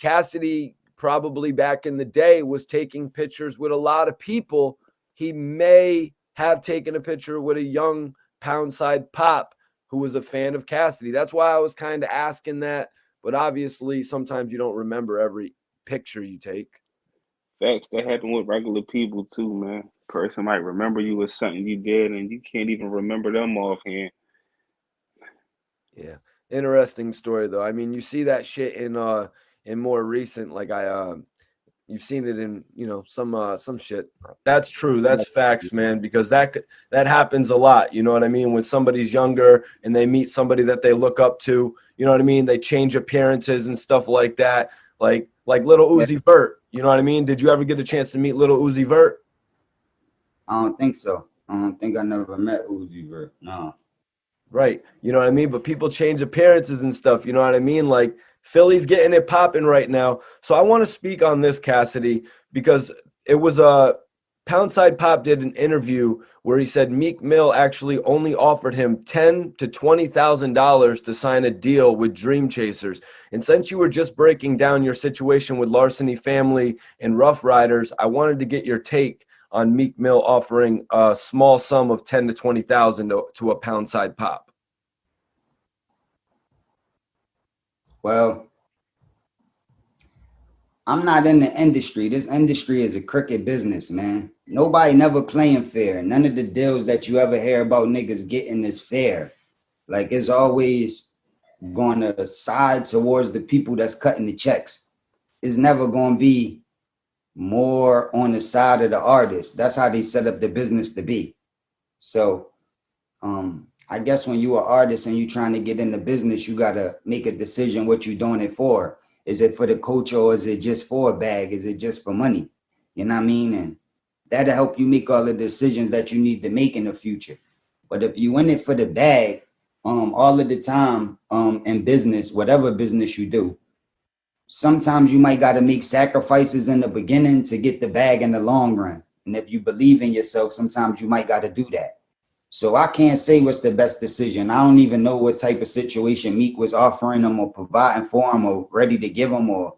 Cassidy probably back in the day was taking pictures with a lot of people. He may have taken a picture with a young Poundside Pop who was a fan of Cassidy. That's why I was kind of asking that. But obviously, sometimes you don't remember every picture you take. Facts. That happen with regular people too, man. Person might remember you as something you did, and you can't even remember them offhand. Yeah. Interesting story though. I mean, you see that shit in more recent, like you've seen it in, you know, some shit. That's true. That's facts, man, because that happens a lot. You know what I mean? When somebody's younger and they meet somebody that they look up to, you know what I mean? They change appearances and stuff like that. Like little Yeah, Uzi Vert. You know what I mean? Did you ever get a chance to meet little Uzi Vert? I don't think so. I don't think I never met Uzi Vert. No. Right. You know what I mean? But people change appearances and stuff. You know what I mean? Like Philly's getting it popping right now. So I want to speak on this, Cassidy, because it was Poundside Pop did an interview where he said Meek Mill actually only offered him $10,000 to $20,000 to sign a deal with Dream Chasers. And since you were just breaking down your situation with Larceny Family and Rough Riders, I wanted to get your take on Meek Mill offering a small sum of $10,000 to $20,000 to a Poundside Pop. Well, I'm not in the industry. This industry is a crooked business, man. Nobody never playing fair. None of the deals that you ever hear about niggas getting is fair. Like, it's always going to side towards the people that's cutting the checks. It's never going to be more on the side of the artist. That's how they set up the business to be. So I guess when you're an artist and you're trying to get in the business, you got to make a decision what you're doing it for. Is it for the culture, or is it just for a bag? Is it just for money? You know what I mean? And that'll help you make all the decisions that you need to make in the future. But if you in it for the bag, all of the time in business, whatever business you do, sometimes you might got to make sacrifices in the beginning to get the bag in the long run. And if you believe in yourself, sometimes you might got to do that. So I can't say what's the best decision. I don't even know what type of situation Meek was offering them or providing for him or ready to give him, or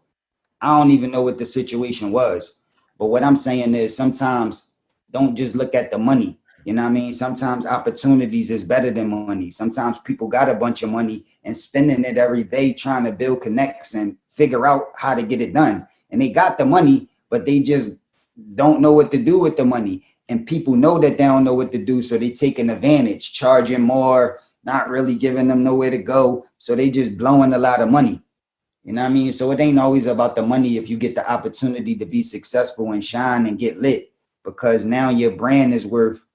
I don't even know what the situation was. But what I'm saying is sometimes don't just look at the money. You know what I mean? Sometimes opportunities is better than money. Sometimes people got a bunch of money and spending it every day trying to build connects and figure out how to get it done. And they got the money, but they just don't know what to do with the money. And people know that they don't know what to do, so they taking advantage, charging more, not really giving them nowhere to go. So they just blowing a lot of money. You know what I mean? So it ain't always about the money if you get the opportunity to be successful and shine and get lit, because now your brand is worth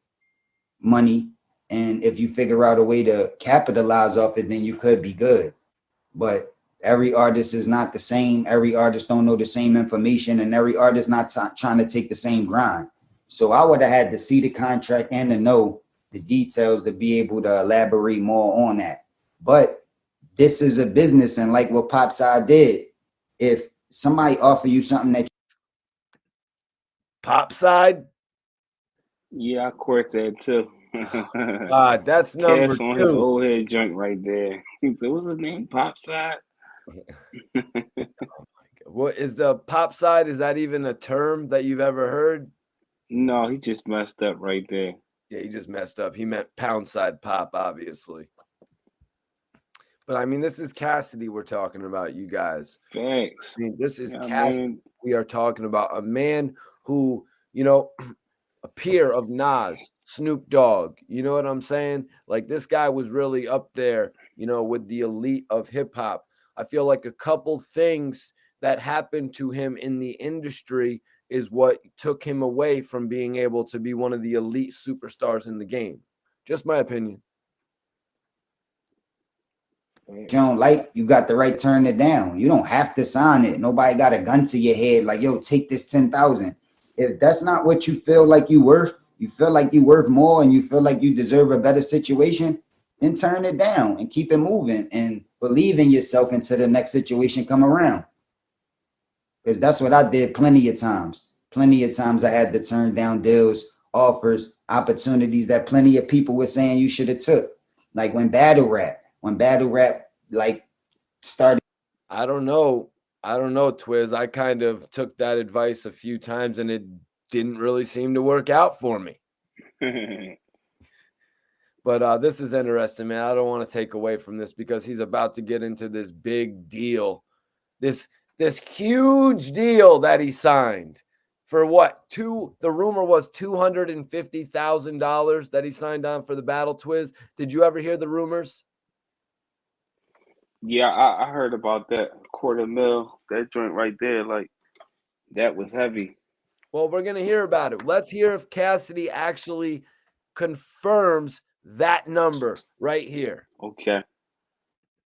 money. And if you figure out a way to capitalize off it, then you could be good. But every artist is not the same. Every artist don't know the same information, and every artist not trying to take the same grind. So I would have had to see the contract and to know the details to be able to elaborate more on that. But this is a business, and like what Popside did, if somebody offer you something that Popside? Yeah, I court that too. That's number Cass on his 2. old head joint right there. He said, what's his name? Popside? What is the Popside? Is that even a term that you've ever heard? No, he just messed up right there. Yeah, he just messed up. He meant Poundside Pop, obviously. But I mean, this is Cassidy we're talking about, you guys. Thanks. I mean, this is Cassidy we are talking about. A man who, you know, a peer of Nas, Snoop Dogg. You know what I'm saying? Like, this guy was really up there, you know, with the elite of hip hop. I feel like a couple things that happened to him in the industry is what took him away from being able to be one of the elite superstars in the game. Just my opinion. you don't like, you got the right to turn it down. You don't have to sign it. Nobody got a gun to your head like, yo, take this 10,000. If that's not what you feel like you worth, you feel like you worth more and you feel like you deserve a better situation, then turn it down and keep it moving and believe in yourself until the next situation come around. Because that's what I did plenty of times. Plenty of times I had to turn down deals, offers, opportunities that plenty of people were saying you should have took. Like when battle rap like started. I don't know, Twizz. I kind of took that advice a few times and it didn't really seem to work out for me. But this is interesting, man. I don't want to take away from this because he's about to get into this big deal. This huge deal that he signed for what? The rumor was $250,000 that he signed on for the battle, Twizz. Did you ever hear the rumors? Yeah, I heard about that $250,000, that joint right there. Like, that was heavy. Well, we're going to hear about it. Let's hear if Cassidy actually confirms that number right here. Okay.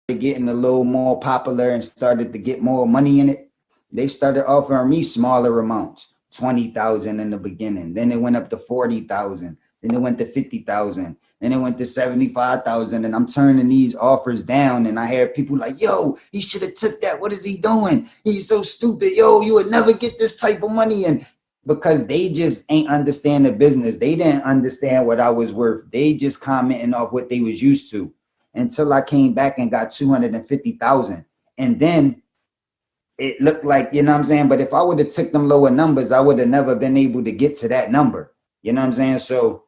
Getting a little more popular and started to get more money in it, they started offering me smaller amounts, 20,000 in the beginning. Then it went up to 40,000. Then it went to 50,000. Then it went to 75,000. And I'm turning these offers down. And I hear people like, yo, he should have took that. What is he doing? He's so stupid. Yo, you would never get this type of money. And because they just ain't understand the business. They didn't understand what I was worth. They just commenting off what they was used to until I came back and got 250,000. And then it looked like, you know what I'm saying? But if I would have took them lower numbers, I would have never been able to get to that number. You know what I'm saying? So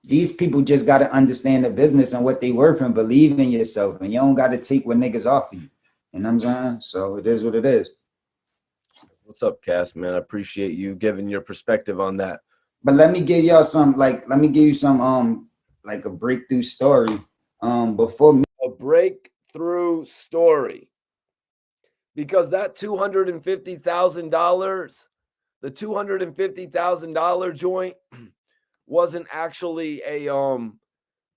these people just got to understand the business and what they worth and believe in yourself. And you don't got to take what niggas offer you. You know what I'm saying? So it is what it is. What's up, Cass, man? I appreciate you giving your perspective on that. But let me give y'all some, like, let me give you some, like a breakthrough story. Before me. A breakthrough story. Because that $250,000, the $250,000 joint wasn't actually a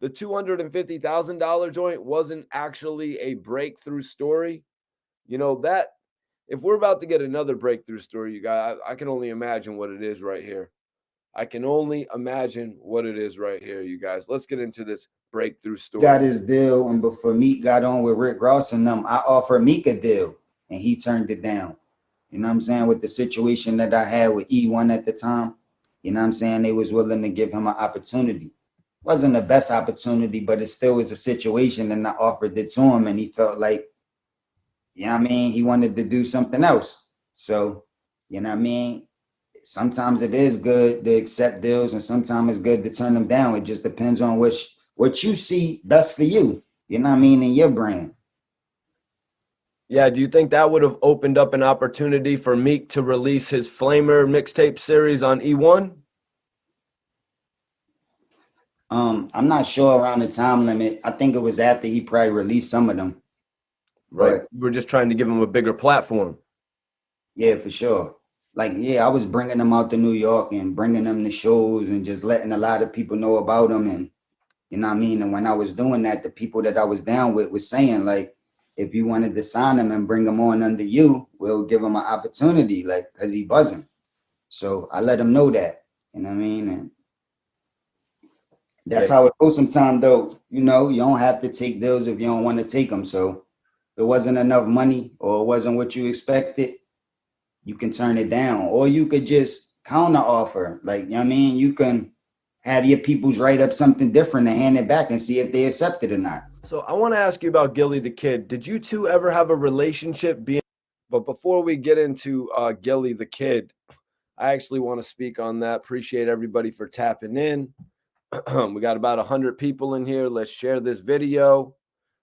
the $250,000 joint wasn't actually a breakthrough story. You know, that if we're about to get another breakthrough story, you guys, I can only imagine what it is right here. I can only imagine what it is right here, you guys. Let's get into this breakthrough story. Got his deal, and before Meek got on with Rick Ross and them, I offered Meek a deal, and he turned it down. You know what I'm saying? With the situation that I had with E1 at the time, you know what I'm saying? They was willing to give him an opportunity. Wasn't the best opportunity, but it still was a situation, and I offered it to him, and he felt like, you know what I mean, he wanted to do something else. So, you know what I mean? Sometimes it is good to accept deals, and sometimes it's good to turn them down. It just depends on what you see best for you. You know what I mean? In your brand. Yeah, do you think that would have opened up an opportunity for Meek to release his Flamer mixtape series on E1? I'm not sure around the time limit. I think it was after he probably released some of them. Right. But We're just trying to give him a bigger platform. yeah, for sure. Like, yeah, I was bringing them out to New York and bringing them to shows and just letting a lot of people know about them. And you know what I mean? And when I was doing that, the people that I was down with was saying, like, if you wanted to sign him and bring him on under you, we'll give him an opportunity, like, because he buzzing. So I let him know that. You know what I mean? And that's how it goes sometimes, though. You know, you don't have to take deals if you don't want to take them. So if it wasn't enough money or it wasn't what you expected, you can turn it down. Or you could just counter offer. Like, you know what I mean? You can have your peoples write up something different and hand it back and see if they accept it or not. So I want to ask you about Gillie Da Kid. Did you two ever have a relationship being? But before we get into Gillie Da Kid, I actually want to speak on that. Appreciate everybody for tapping in. We got about 100 people in here. Let's share this video.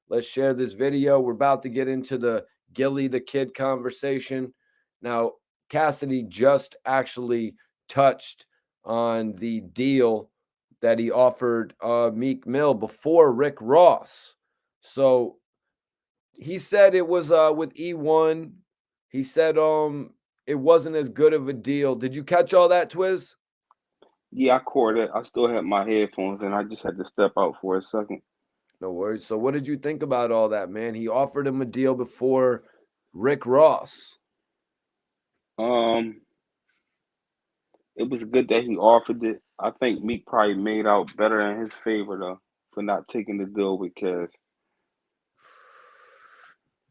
Let's share this video. We're about to get into the Gillie Da Kid conversation. Now, Cassidy just actually touched on the deal that he offered Meek Mill before Rick Ross. So he said it was with E1. He said it wasn't as good of a deal. Did you catch all that, Twizz? Yeah, I caught it. I still had my headphones and I just had to step out for a second. No worries. So what did you think about all that, man? He offered him a deal before Rick Ross. It was good that he offered it. I think Meek probably made out better in his favor though for not taking the deal with Cass.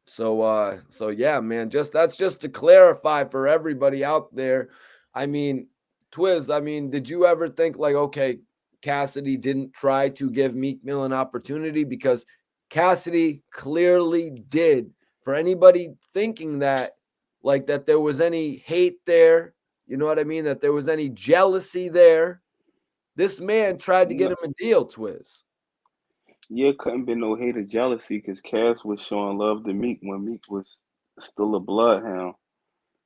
So yeah, man, that's just to clarify for everybody out there. I mean, Twizz, I mean, did you ever think like, okay, Cassidy didn't try to give Meek Mill an opportunity? Because Cassidy clearly did. For anybody thinking that, like, that there was any hate there, you know what I mean? That there was any jealousy there. This man tried to get him a deal, Twizz. Yeah, couldn't be no hate or jealousy because Cass was showing love to Meek when Meek was still a bloodhound.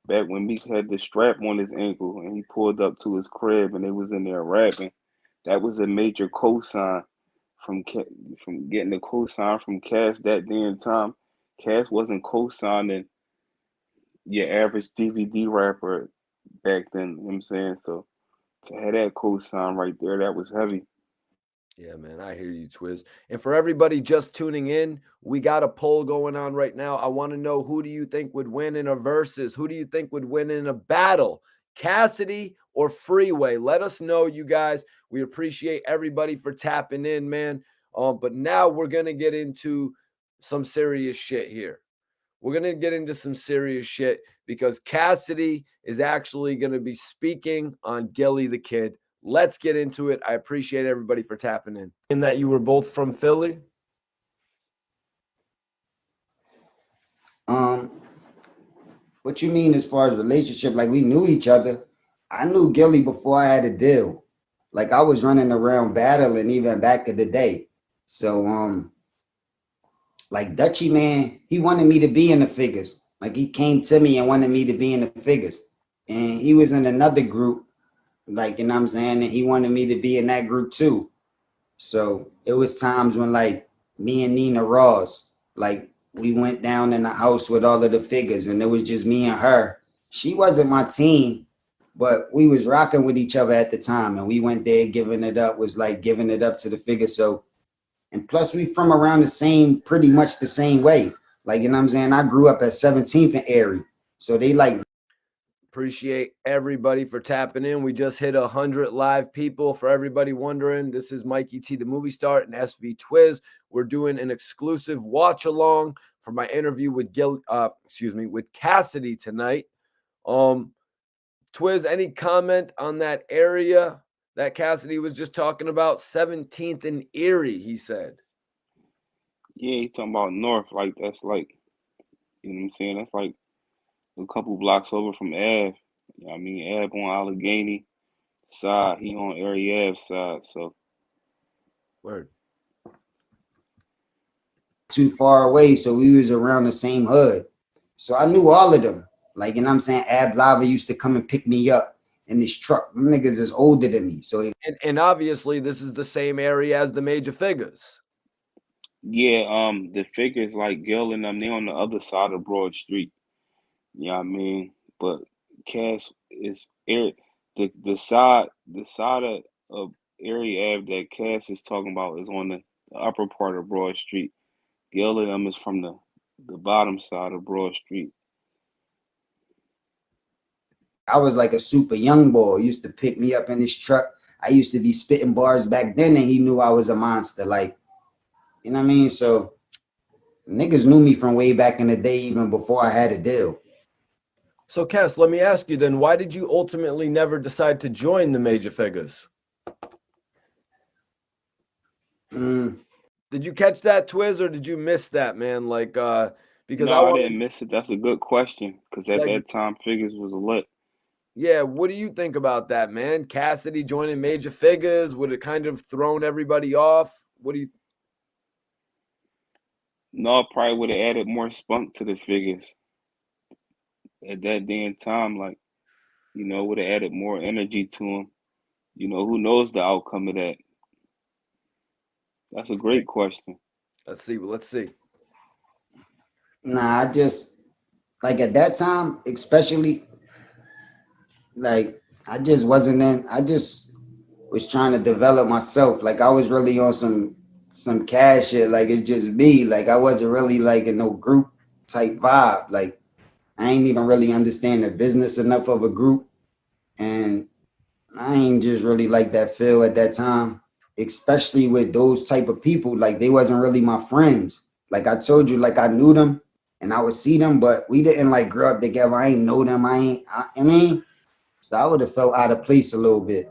Back when Meek had the strap on his ankle and he pulled up to his crib and they was in there rapping, that was a major cosign from getting the cosign from Cass that damn time. Cass wasn't cosigning your average DVD rapper back then, you know what I'm saying? So to have that cosign right there, that was heavy. Yeah, man, I hear you, Twizz. And for everybody just tuning in, we got a poll going on right now. I want to know, who do you think would win in a versus? Who do you think would win in a battle? Cassidy or Freeway? Let us know, you guys. We appreciate everybody for tapping in, man. But now we're going to get into some serious shit here. we're going to get into some serious shit because Cassidy is actually going to be speaking on Gillie Da Kid. Let's get into it. I appreciate everybody for tapping in. In that you were both from Philly? What you mean as far as relationship? Like we knew each other. I knew Gilly before I had a deal. Like I was running around battling even back in the day. So like Dutchy man, he wanted me to be in the figures. Like he came to me and wanted me to be in the figures. And he was in another group, like, you know what I'm saying? And he wanted me to be in that group too. So it was times when like me and Nina Ross, like we went down in the house with all of the figures and it was just me and her. She wasn't my team, but we was rocking with each other at the time. And we went there giving it up, was like giving it up to the figure. So, and plus we from around the same, pretty much the same way. Like, you know what I'm saying? I grew up at 17th and Erie. So they like. Appreciate everybody for tapping in. We just hit 100 live people. For everybody wondering, this is Mikey T, the movie star, and SV Twizz. We're doing an exclusive watch along for my interview with with Cassidy tonight. Twizz, any comment on that area that Cassidy was just talking about? 17th and Erie, he said. Yeah, he talking about north, like that's like, you know what I'm saying? That's like a couple blocks over from Ave. You know what I mean? Ave on Allegheny side, he on Erie Ave side, so. Word. Too far away, so we was around the same hood. So I knew all of them. Like, you know what I'm saying? Ab Lava used to come and pick me up in this truck. Them niggas is older than me. So and obviously this is the same area as the major figures. Yeah, the figures like Gil and them, they on the other side of Broad Street. You know what I mean? But Cass is the side of Erie Ave that Cass is talking about is on the upper part of Broad Street. Gil and them is from the bottom side of Broad Street. I was like a super young boy. He used to pick me up in his truck. I used to be spitting bars back then, and he knew I was a monster. Like, you know what I mean? So niggas knew me from way back in the day, even before I had a deal. So, Cass, let me ask you then, why did you ultimately never decide to join the major figures? Did you catch that, Twizz, or did you miss that, man? Like, because No, I didn't miss it. That's a good question, because at that time, figures was lit. Yeah, what do you think about that, man? Cassidy joining major figures, would it kind of thrown everybody off? What do you? No, it probably would have added more spunk to the figures at that damn time. Like, you know, would have added more energy to them. You know, who knows the outcome of that? That's a great question. Let's see. Let's see. Nah, I just, like at that time, especially, like I just wasn't in. I just was trying to develop myself. Like I was really on some cash shit. Like it's just me. Like I wasn't really like in no group type vibe. Like I ain't even really understand the business enough of a group, and I ain't just really like that feel at that time. Especially with those type of people, like they wasn't really my friends. Like I told you, like I knew them and I would see them, but we didn't like grow up together. I ain't know them. I mean, so I would have felt out of place a little bit.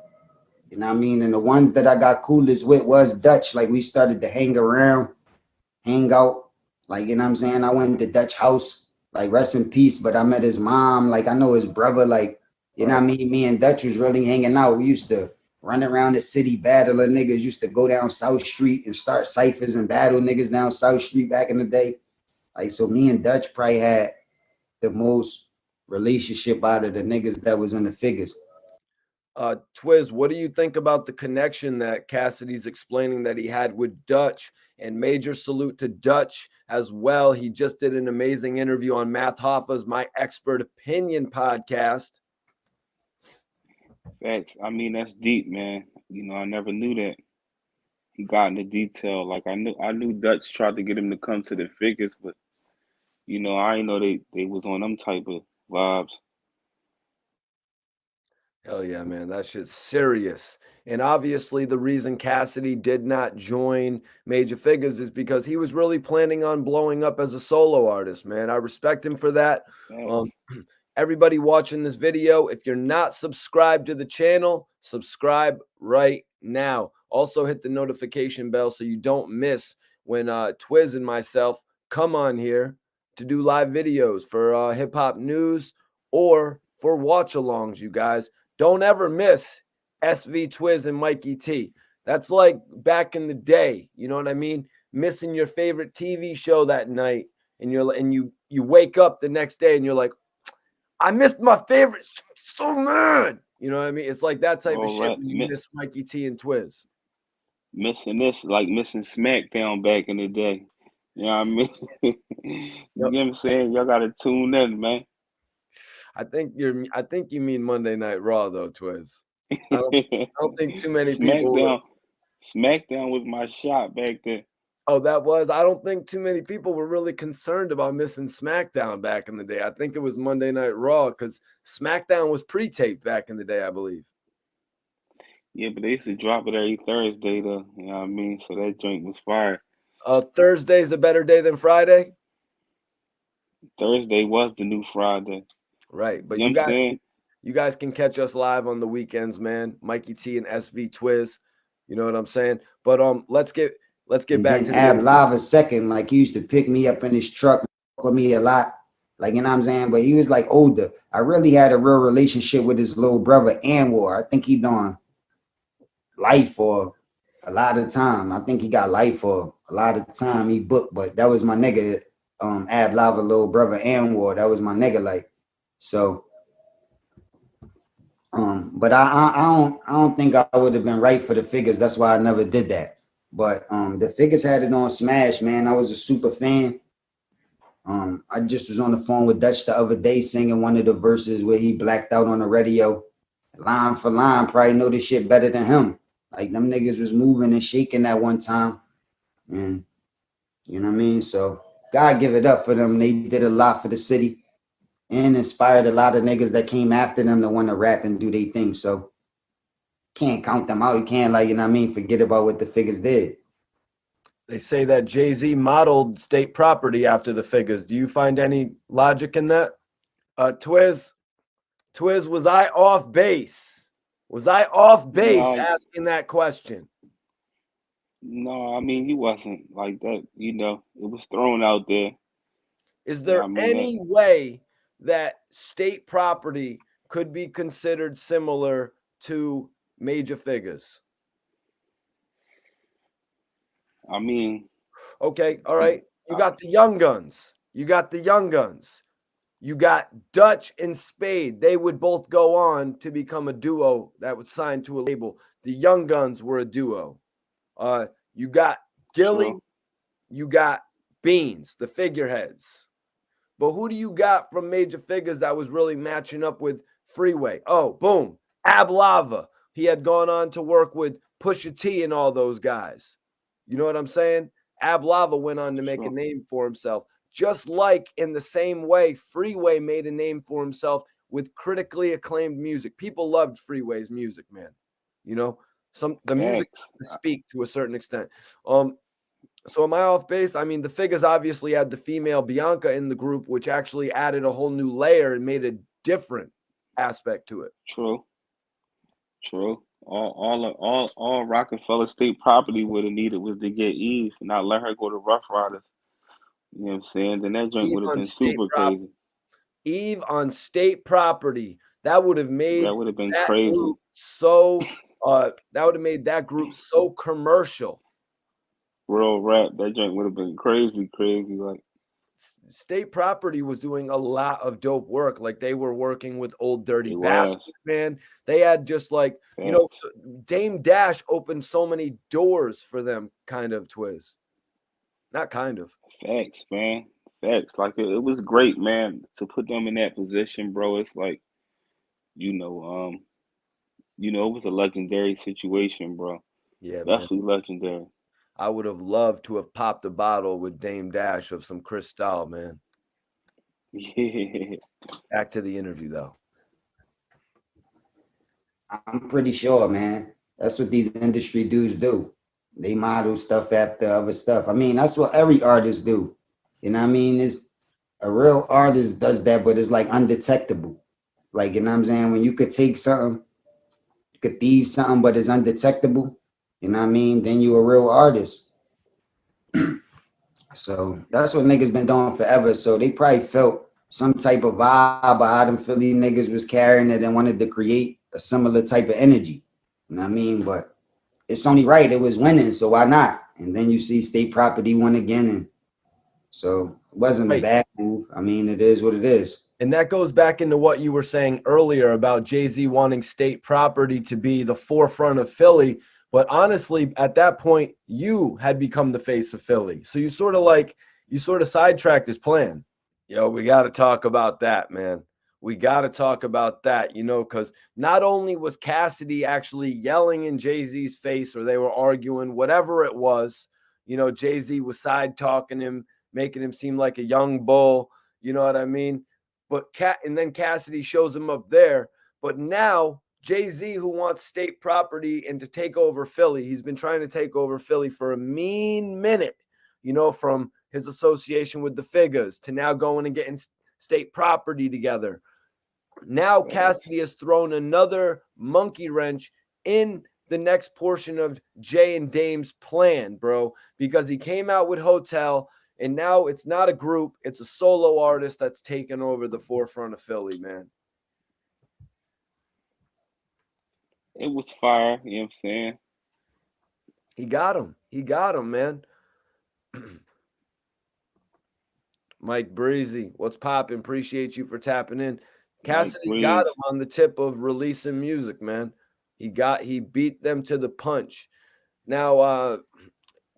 You know what I mean? And the ones that I got coolest with was Dutch. Like we started to hang around, hang out. Like, you know what I'm saying? I went to Dutch house, like rest in peace. But I met his mom. Like I know his brother. Like, you know what I mean? Me and Dutch was really hanging out. We used to run around the city battling niggas. Used to go down South Street and start ciphers and battle niggas down South Street back in the day. Like, so me and Dutch probably had the most relationship out of the niggas that was in the figures. Twizz, what do you think about the connection that Cassidy's explaining that he had with Dutch? And major salute to Dutch as well. He just did an amazing interview on Math Hoffa's My Expert Opinion podcast. Facts. I mean, that's deep, man. You know, I never knew that. He got into detail. Like I knew Dutch tried to get him to come to the figures, but you know, I didn't know they was on them type of vibes. Hell yeah, man. That shit's serious. And obviously, the reason Cassidy did not join Major Figures is because he was really planning on blowing up as a solo artist, man. I respect him for that. Um, Facts. everybody watching this video, if you're not subscribed to the channel, subscribe right now. Also, hit the notification bell so you don't miss when Twizz and myself come on here to do live videos for hip hop news or for watch alongs, you guys. Don't ever miss SV Twizz and Mikey T. That's like back in the day. You know what I mean? Missing your favorite TV show that night, and you wake up the next day and you're like, I missed my favorite. So mad. You know what I mean? It's like that type of Real shit rap. when you miss Mikey T and Twizz. Missing this like missing SmackDown back in the day. You know what I mean? You Yep. know what I'm saying? Y'all gotta tune in, man. I think you mean Monday Night Raw though, Twizz. I don't think too many people were. SmackDown was my shot back then. Oh, that was. I don't think too many people were really concerned about missing SmackDown back in the day. I think it was Monday Night Raw because SmackDown was pre-taped back in the day, I believe. Yeah, but they used to drop it every Thursday though. You know what I mean? So that joint was fire. Thursday's a better day than Friday. Thursday was the new Friday. Right. But You know what I'm saying? you guys can catch us live on the weekends, man. Mikey T and SV Twizz. You know what I'm saying? But let's get And back then to the Ab interview. Lava second, like he used to pick me up in his truck with me a lot. Like, you know what I'm saying? But he was like older. I really had a real relationship with his little brother Anwar. I think he done life for a lot of time. I think he got life for a lot of time he booked, but that was my nigga, Ab Lava little brother Anwar. That was my nigga, like, so but I don't think I would have been right for the figures. That's why I never did that. But the figures had it on Smash, man. I was a super fan. I just was on the phone with Dutch the other day singing one of the verses where he blacked out on the radio. Line for line, probably know this shit better than him. Like them niggas was moving and shaking that one time. And you know what I mean? So God give it up for them. They did a lot for the city and inspired a lot of niggas that came after them to want to rap and do their thing. So can't count them out. You can't, like, you know what I mean, forget about what the figures did. They say that Jay-Z modeled state property after the figures. Do you find any logic in that? Twizz, was I off base? Was I off base No, asking that question? no, I mean he wasn't like that, you know. It was thrown out there. Is You know what there I mean? any way that state property could be considered similar to major figures? I mean, Okay, all right. You got the Young Guns. You got the Young Guns. You got Dutch and Spade. They would both go on to become a duo that would sign to a label. The Young Guns were a duo. You got Gilly. true. You got Beans, the figureheads. But who do you got from major figures that was really matching up with Freeway? Oh, boom. Ab Lava. He had gone on to work with Pusha T and all those guys. You know what I'm saying? Ab Lava went on to make a True. name for himself. Just like in the same way, Freeway made a name for himself with critically acclaimed music. People loved Freeway's music, man. You know, the music Facts. to speak to a certain extent. So am I off base? I mean, the figures obviously had the female Bianca in the group, which actually added a whole new layer and made a different aspect to it. True. True. All Rockefeller State property would have needed was to get Eve, not let her go to Rough Riders. You know what I'm saying? Then that joint Eve would have on been state super prop, crazy. Eve on state property. That would have made That would have been that crazy. group so. That would have made that group so commercial. Real rap. That joint would have been crazy, crazy. Like State property was doing a lot of dope work. Like they were working with Old Dirty it Bastard, was. man. They had just like, Facts. Dame Dash opened so many doors for them, kind of, Twizz. Not kind of. Facts, man. Facts. Like it was great, man, to put them in that position, bro. It's like, you know, it was a legendary situation, bro. Yeah, man. Definitely legendary. I would have loved to have popped a bottle with Dame Dash of some Cristal, man. Yeah. Back to the interview, though. I'm pretty sure, man. That's what these industry dudes do. They model stuff after other stuff. I mean, that's what every artist do. You know what I mean? It's a real artist does that, but it's like undetectable. Like, you know what I'm saying? When you could take something, you could thieve something, but it's undetectable, you know what I mean? Then you a real artist. So that's what niggas been doing forever. So they probably felt some type of vibe of how them Philly niggas was carrying it and wanted to create a similar type of energy. You know what I mean? But it's only right. It was winning, so why not? And then you see state property won again. And so it wasn't a Right. bad move. I mean, it is what it is. And that goes back into what you were saying earlier about Jay-Z wanting state property to be the forefront of Philly. But honestly, at that point, you had become the face of Philly. So you sort of sidetracked his plan. Yo, we got to talk about that, man. We got to talk about that, because not only was Cassidy actually yelling in Jay-Z's face or they were arguing, whatever it was, Jay-Z was side talking him, making him seem like a young bull. You know what I mean? But and then Cassidy shows him up there. But now Jay-Z, who wants state property and to take over Philly, he's been trying to take over Philly for a mean minute, from his association with the Figures to now going and getting state property together. Now Cassidy has thrown another monkey wrench in the next portion of Jay and Dame's plan, bro, because he came out with Hotel, and now it's not a group, it's a solo artist that's taken over the forefront of Philly, man. It was fire, you know what I'm saying? He got him, man. Mike Breezy, what's poppin'? Appreciate you for tapping in. Cassidy got him on the tip of releasing music, man. He beat them to the punch. Now,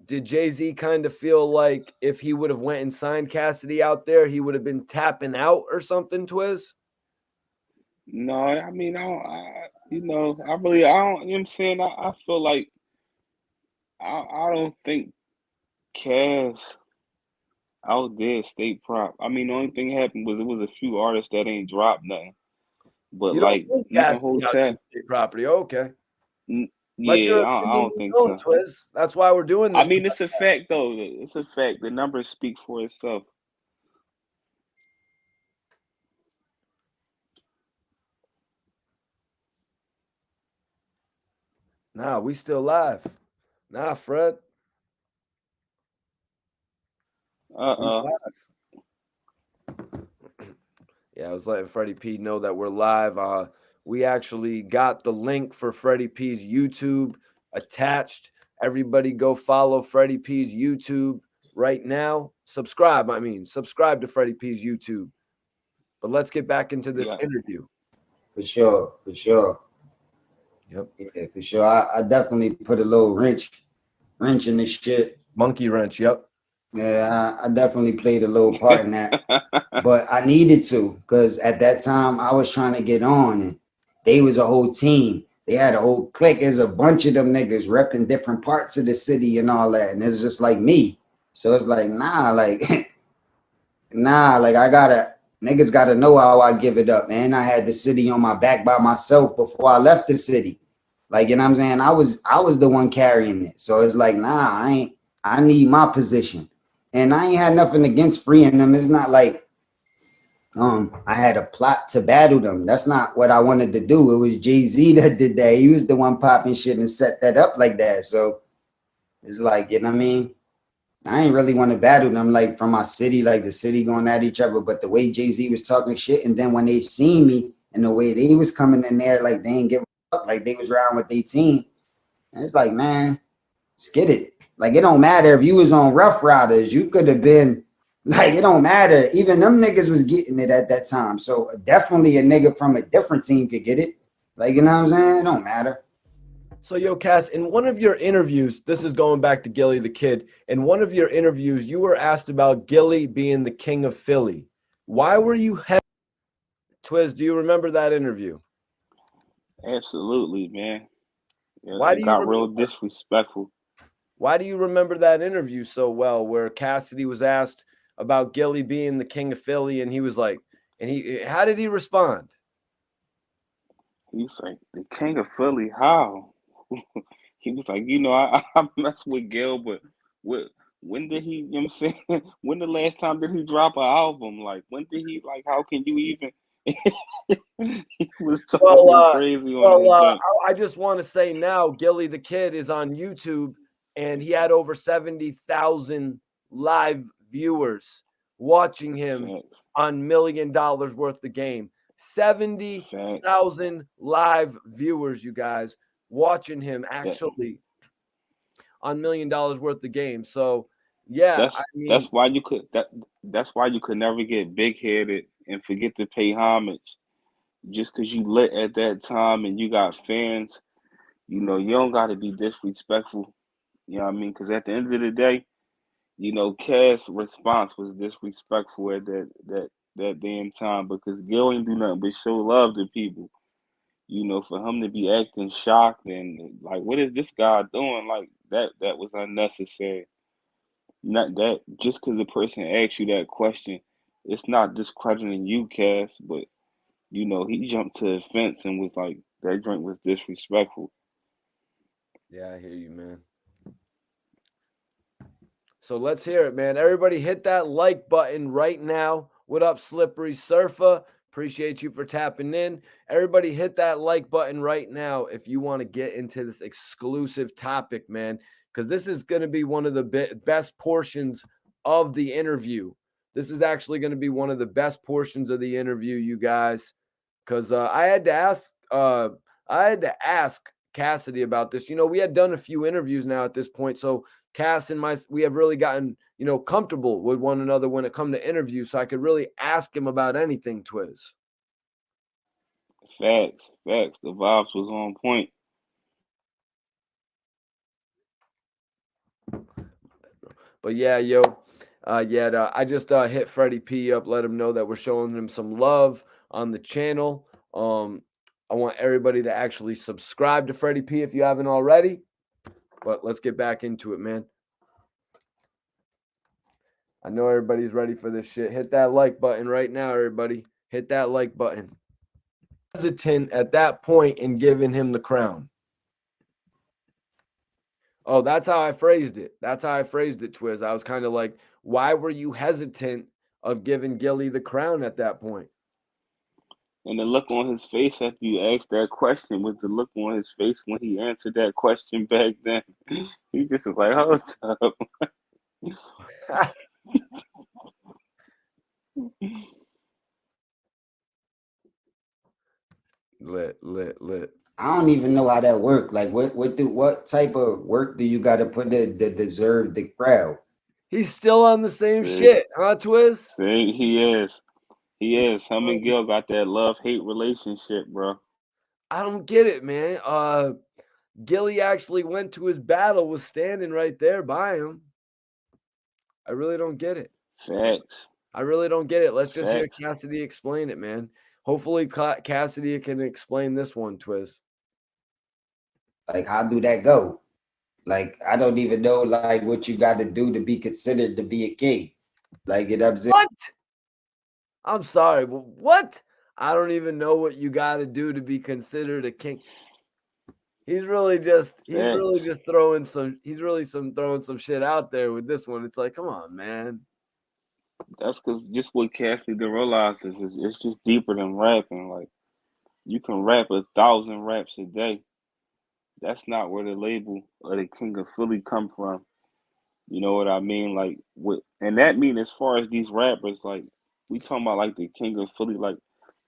did Jay-Z kind of feel like if he would have went and signed Cassidy out there, he would have been tapping out or something, Twizz? No, I mean, I don't, you know what I'm saying? I feel like I don't think Cass outdid State Prop. I mean, the only thing happened was it was a few artists that ain't dropped nothing. But You don't like think even Cassidy Hotel, outdid state property? Okay. Let yeah, your I opinion don't be think known, so. Twizz. That's why we're doing I this. mean, it's a fact though. It's a fact. The numbers speak for itself. Nah, we still live. Nah, Fred. We live. Yeah, I was letting Freddie P know that we're live. We actually got the link for Freddie P's YouTube attached. Everybody go follow Freddie P's YouTube right now. Subscribe to Freddie P's YouTube. But let's get back into this interview. For sure. Yep. Yeah, for sure. I definitely put a little wrench in this shit. Monkey wrench, yep. Yeah, I definitely played a little part in that. But I needed to, because at that time I was trying to get on and they was a whole team. They had a whole clique. There's a bunch of them niggas repping different parts of the city and all that. And it's just like me. So it's like, niggas gotta know how I give it up, man. I had the city on my back by myself before I left the city. Like, you know what I'm saying? I was the one carrying it. So it's like, I need my position. And I ain't had nothing against freeing them. It's not like I had a plot to battle them. That's not what I wanted to do. It was Jay-Z that did that. He was the one popping shit and set that up like that. So it's like, you know what I mean? I ain't really want to battle them like from my city, like the city going at each other. But the way Jay-Z was talking shit, and then when they seen me and the way they was coming in there, like they ain't give a fuck, like they was riding with their team. And it's like, man, just get it. Like, it don't matter if you was on Rough Riders, you could have been like, it don't matter. Even them niggas was getting it at that time. So definitely a nigga from a different team could get it. Like, you know what I'm saying? It don't matter. So, yo, Cass, in one of your interviews, this is going back to Gillie Da Kid. In one of your interviews, you were asked about Gilly being the king of Philly. Why were you Twizz, do you remember that interview? Absolutely, man. Why do you got real disrespectful? Why do you remember that interview so well, where Cassidy was asked about Gilly being the king of Philly, and he was like, how did he respond? He was like, the king of Philly, how? He was like, I mess with Gil, but what when did he, you know what I'm saying? When the last time did he drop an album? Like when did he like how can you even he was Well, talking crazy on well, that joint. I just want to say now, Gilly the Kid is on YouTube, and he had over 70,000 live viewers watching him Facts. on $1 million worth of game. Facts. 70,000 live viewers, you guys, watching him That actually on $1 million worth of game. So, yeah, I mean, that's why you could that's why you could never get big headed and forget to pay homage. Just cause you lit at that time and you got fans, you don't gotta be disrespectful. You know what I mean? Cause at the end of the day, Cass' response was disrespectful at that damn time because Gil ain't do nothing but show love to people. For him to be acting shocked and like, what is this guy doing? Like that was unnecessary. Not that just because the person asked you that question, it's not discrediting you, Cass, but he jumped to the fence and was like, that drink was disrespectful. yeah, I hear you, man. So let's hear it, man. Everybody hit that like button right now. What up, Slippery Surfer? Appreciate you for tapping in. Everybody hit that like button right now if you want to get into this exclusive topic, man, because this is going to be one of the best portions of the interview. This is actually going to be one of the best portions of the interview, you guys, because I had to ask Cassidy about this. We had done a few interviews now at this point, so Cass and we have really gotten, comfortable with one another when it come to interviews. So I could really ask him about anything, Twizz. Facts. The vibes was on point. But yeah, yo, I just hit Freddie P up, let him know that we're showing him some love on the channel. I want everybody to actually subscribe to Freddie P if you haven't already. But let's get back into it, man. I know everybody's ready for this shit. Hit that like button right now, everybody. Hit that like button. Hesitant at that point in giving him the crown. Oh, that's how I phrased it. Twizz. I was kind of like, why were you hesitant of giving Gilly the crown at that point? And the look on his face after you asked that question was the look on his face when he answered that question back then. He just was like, hold up. Lit. I don't even know how that worked. Like, what type of work do you got to put to deserve the crowd? He's still on the same See, shit, huh, Twizz? see, he is. Him and Gil got that love-hate relationship, bro. I don't get it, man. Gilly actually went to his battle, was standing right there by him. I really don't get it. Facts. I really don't get it. Let's just hear Facts. Cassidy explain it, man. Hopefully Cassidy can explain this one, Twizz. Like, how do that go? Like, I don't even know, like, what you got to do to be considered to be a king. Like, it upset. What? I'm sorry, but what? I don't even know what you got to do to be considered a king. He's really just throwing some shit out there with this one. It's like, come on, man. That's because just what Cassidy realizes is it's just deeper than rapping. Like, you can rap 1,000 raps a day. That's not where the label or the King of Philly come from. You know what I mean? Like, and that mean as far as these rappers, like, we talking about like the King of Philly, like,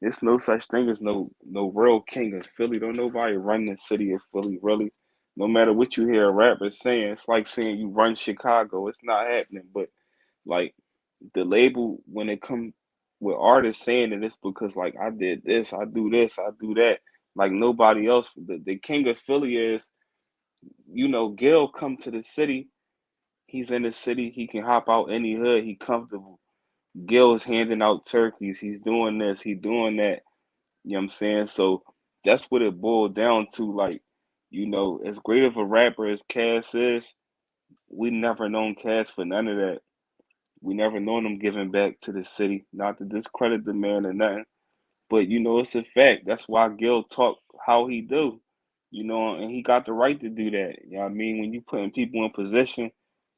there's no such thing as no real King of Philly. Don't nobody run the city of Philly, really. No matter what you hear a rapper saying, it's like saying you run Chicago. It's not happening. But like the label, when it come with artists saying it, it's because like I did this, I do this, I do that. Like nobody else. The King of Philly is, Gil come to the city. He's in the city. He can hop out any hood. He comfortable. Gil's handing out turkeys. He's doing this. He doing that. You know what I'm saying? So that's what it boiled down to. Like, as great of a rapper as Cass is, we never known Cass for none of that. We never known him giving back to the city. Not to discredit the man or nothing, but it's a fact. That's why Gil talk how he do, and he got the right to do that. You know what I mean? When you putting people in position,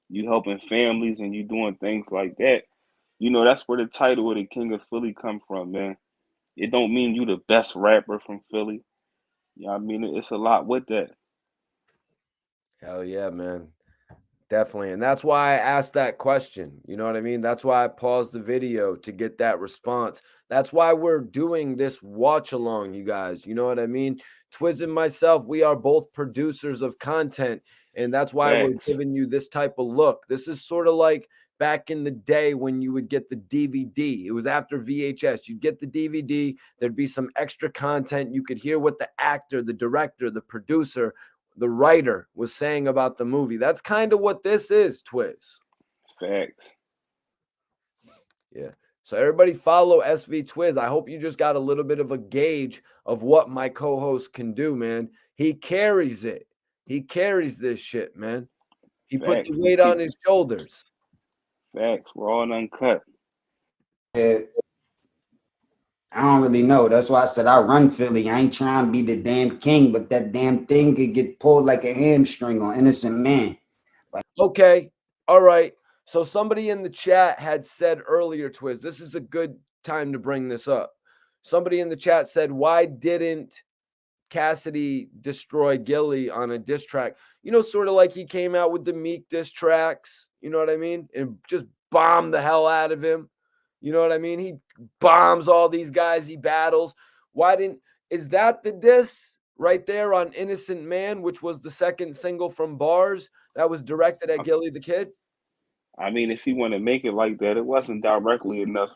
you helping families and you doing things like that, that's where the title of the King of Philly come from, man. It don't mean you the best rapper from Philly. You know what I mean? It's a lot with that. Hell yeah, man. Definitely. And that's why I asked that question. You know what I mean? That's why I paused the video to get that response. That's why we're doing this watch along, you guys. You know what I mean? Twizz and myself, we are both producers of content. And that's why we're Facts. giving you this type of look. This is sort of like back in the day when you would get the DVD. It was after VHS. You'd get the DVD, there'd be some extra content. You could hear what the actor, the director, the producer, the writer was saying about the movie. That's kind of what this is, Twizz. Facts. Yeah. So everybody follow SV Twizz. I hope you just got a little bit of a gauge of what my co-host can do, man. He carries it. He carries this shit, man. He put the Facts. We weight on keep his shoulders. facts. We're all uncut. Yeah, I don't really know. That's why I said I run Philly. I ain't trying to be the damn king, but that damn thing could get pulled like a hamstring on innocent man. Okay. All right. So somebody in the chat had said earlier, Twizz, this is a good time to bring this up. Somebody in the chat said, why didn't Cassidy destroy Gilly on a diss track? Sort of like he came out with the Meek diss tracks, you know what I mean? And just bombed the hell out of him. You know what I mean? He bombs all these guys he battles. Is that the diss right there on Innocent Man, which was the second single from Bars that was directed at Gillie Da Kid? I mean, if you want to make it like that, it wasn't directly enough.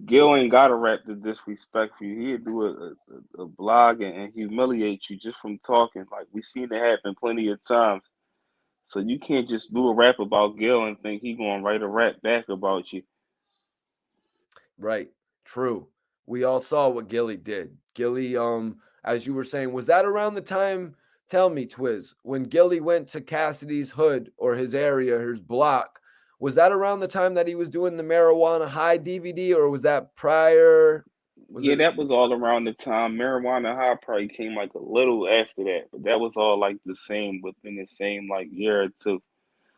Gil ain't got to rap to disrespect you. He'd do a blog and humiliate you just from talking. Like, we seen it happen plenty of times. So you can't just do a rap about Gil and think he gonna write a rap back about you. Right. True. We all saw what Gilly did. Gilly, as you were saying, was that around the time, tell me, Twizz, when Gilly went to Cassidy's hood or his area, his block, was that around the time that he was doing the Marijuana High DVD, or was that prior? Was Yeah, it? that was all around the time. Marijuana High probably came like a little after that, but that was all like the same within the same like year or two.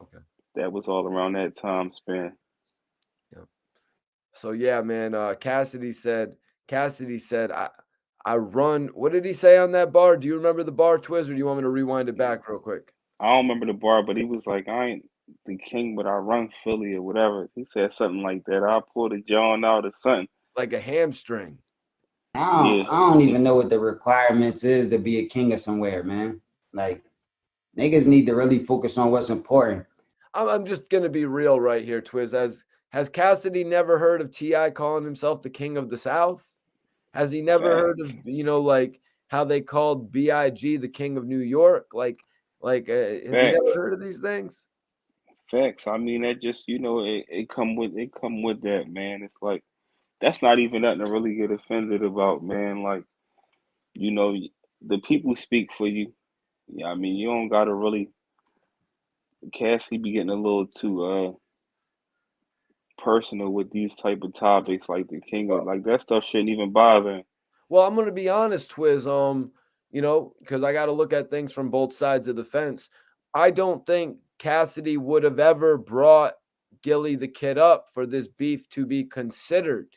Okay. That was all around that time span. Yeah. So yeah, man. Cassidy said, I run. What did he say on that bar? Do you remember the bar, Twizz, or do you want me to rewind it back real quick? I don't remember the bar, but he was like, I ain't the king, but I run Philly or whatever. He said something like that. I'll pull the John out or something. Like a hamstring. Yeah. I don't even know what the requirements is to be a king of somewhere, man. Like niggas need to really focus on what's important. I'm just gonna be real right here, Twizz. Has Cassidy never heard of T.I. calling himself the king of the South? Has he never heard of Facts. like how they called B.I.G. the king of New York? Has he never Facts. heard of these things? Facts. I mean that just it come with that, man. It's like that's not even nothing to really get offended about, man. Like, you know, the people speak for you. Yeah, I mean you don't gotta really Cassie be getting a little too personal with these type of topics like the king of like that stuff shouldn't even bother him. Well, I'm gonna be honest, Twiz. Because I got to look at things from both sides of the fence. I don't think Cassidy would have ever brought Gilly the Kid up for this beef to be considered.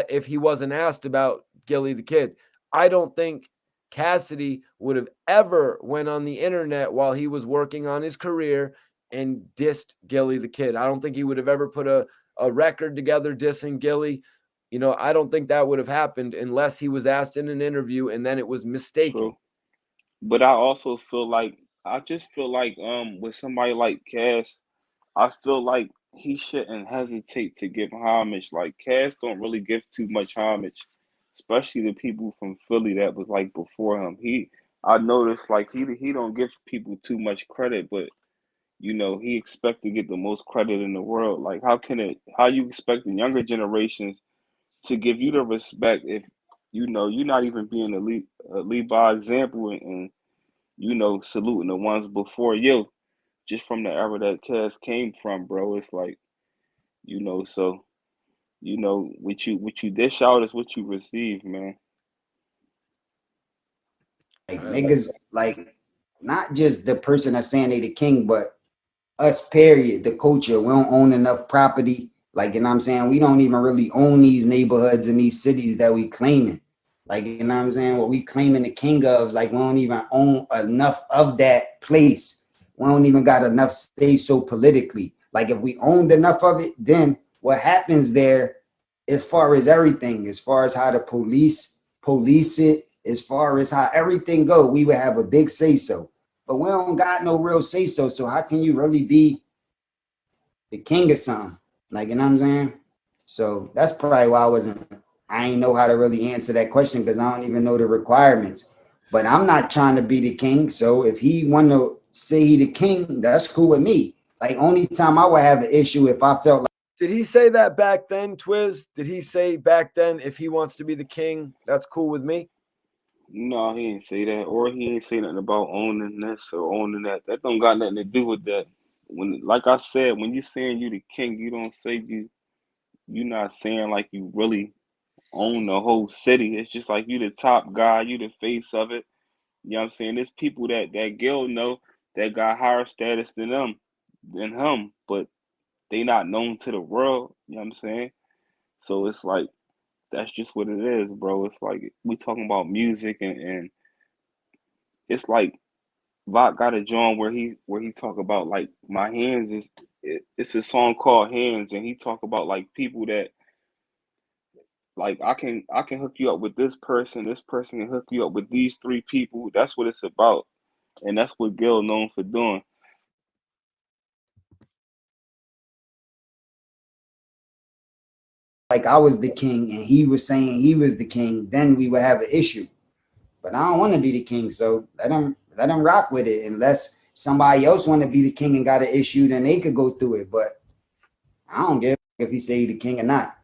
If he wasn't asked about Gilly the Kid, I don't think Cassidy would have ever went on the internet while he was working on his career and dissed Gilly the Kid. I don't think he would have ever put a record together dissing Gilly. I don't think that would have happened unless he was asked in an interview and then it was mistaken. True. But I just feel like with somebody like Cass, I feel like he shouldn't hesitate to give homage. Like Cass don't really give too much homage, especially the people from Philly that was like before him. I noticed like he don't give people too much credit, but he expect to get the most credit in the world. Like how you expect the younger generations to give you the respect if you're not even being a lead by example and saluting the ones before you, just from the era that Cass came from, bro. It's like, so what you dish out is what you receive, man. niggas, like, not just the person that's saying they the king, but us, period, the culture. We don't own enough property. Like, you know what I'm saying? We don't even really own these neighborhoods in these cities that we claiming. Like, you know what I'm saying? What we claiming the king of, like, we don't even own enough of that place. We don't even got enough say so politically. Like, if we owned enough of it, then what happens there, as far as everything, as far as how the police it, as far as how everything go, we would have a big say so. But we don't got no real say so. So how can you really be the king of something? Like, you know what I'm saying? So that's probably why I ain't know how to really answer that question, because I don't even know the requirements. But I'm not trying to be the king. So if he want to say he the king, that's cool with me. Like, only time I would have an issue if I felt like. Did he say that back then, Twizz? Did he say back then if he wants to be the king, that's cool with me? No, he ain't say that, or he ain't say nothing about owning this or owning that. That don't got nothing to do with that. When, like I said, when you saying you the king, you don't say you not saying like you really own the whole city. It's just like you the top guy, you the face of it. You know what I'm saying? There's people that Gil know that got higher status than him, but they not known to the world. You know what I'm saying? So it's like that's just what it is, bro. It's like we talking about music and it's like Vok got a joint where he talk about like my hands it's a song called Hands, and he talk about like people that like I can hook you up with this person can hook you up with these three people. That's what it's about. And that's what Gil known for doing. Like I was the king and he was saying he was the king, then we would have an issue. But I don't want to be the king, so let him rock with it. Unless somebody else want to be the king and got an issue, then they could go through it. But I don't give if he say he the king or not.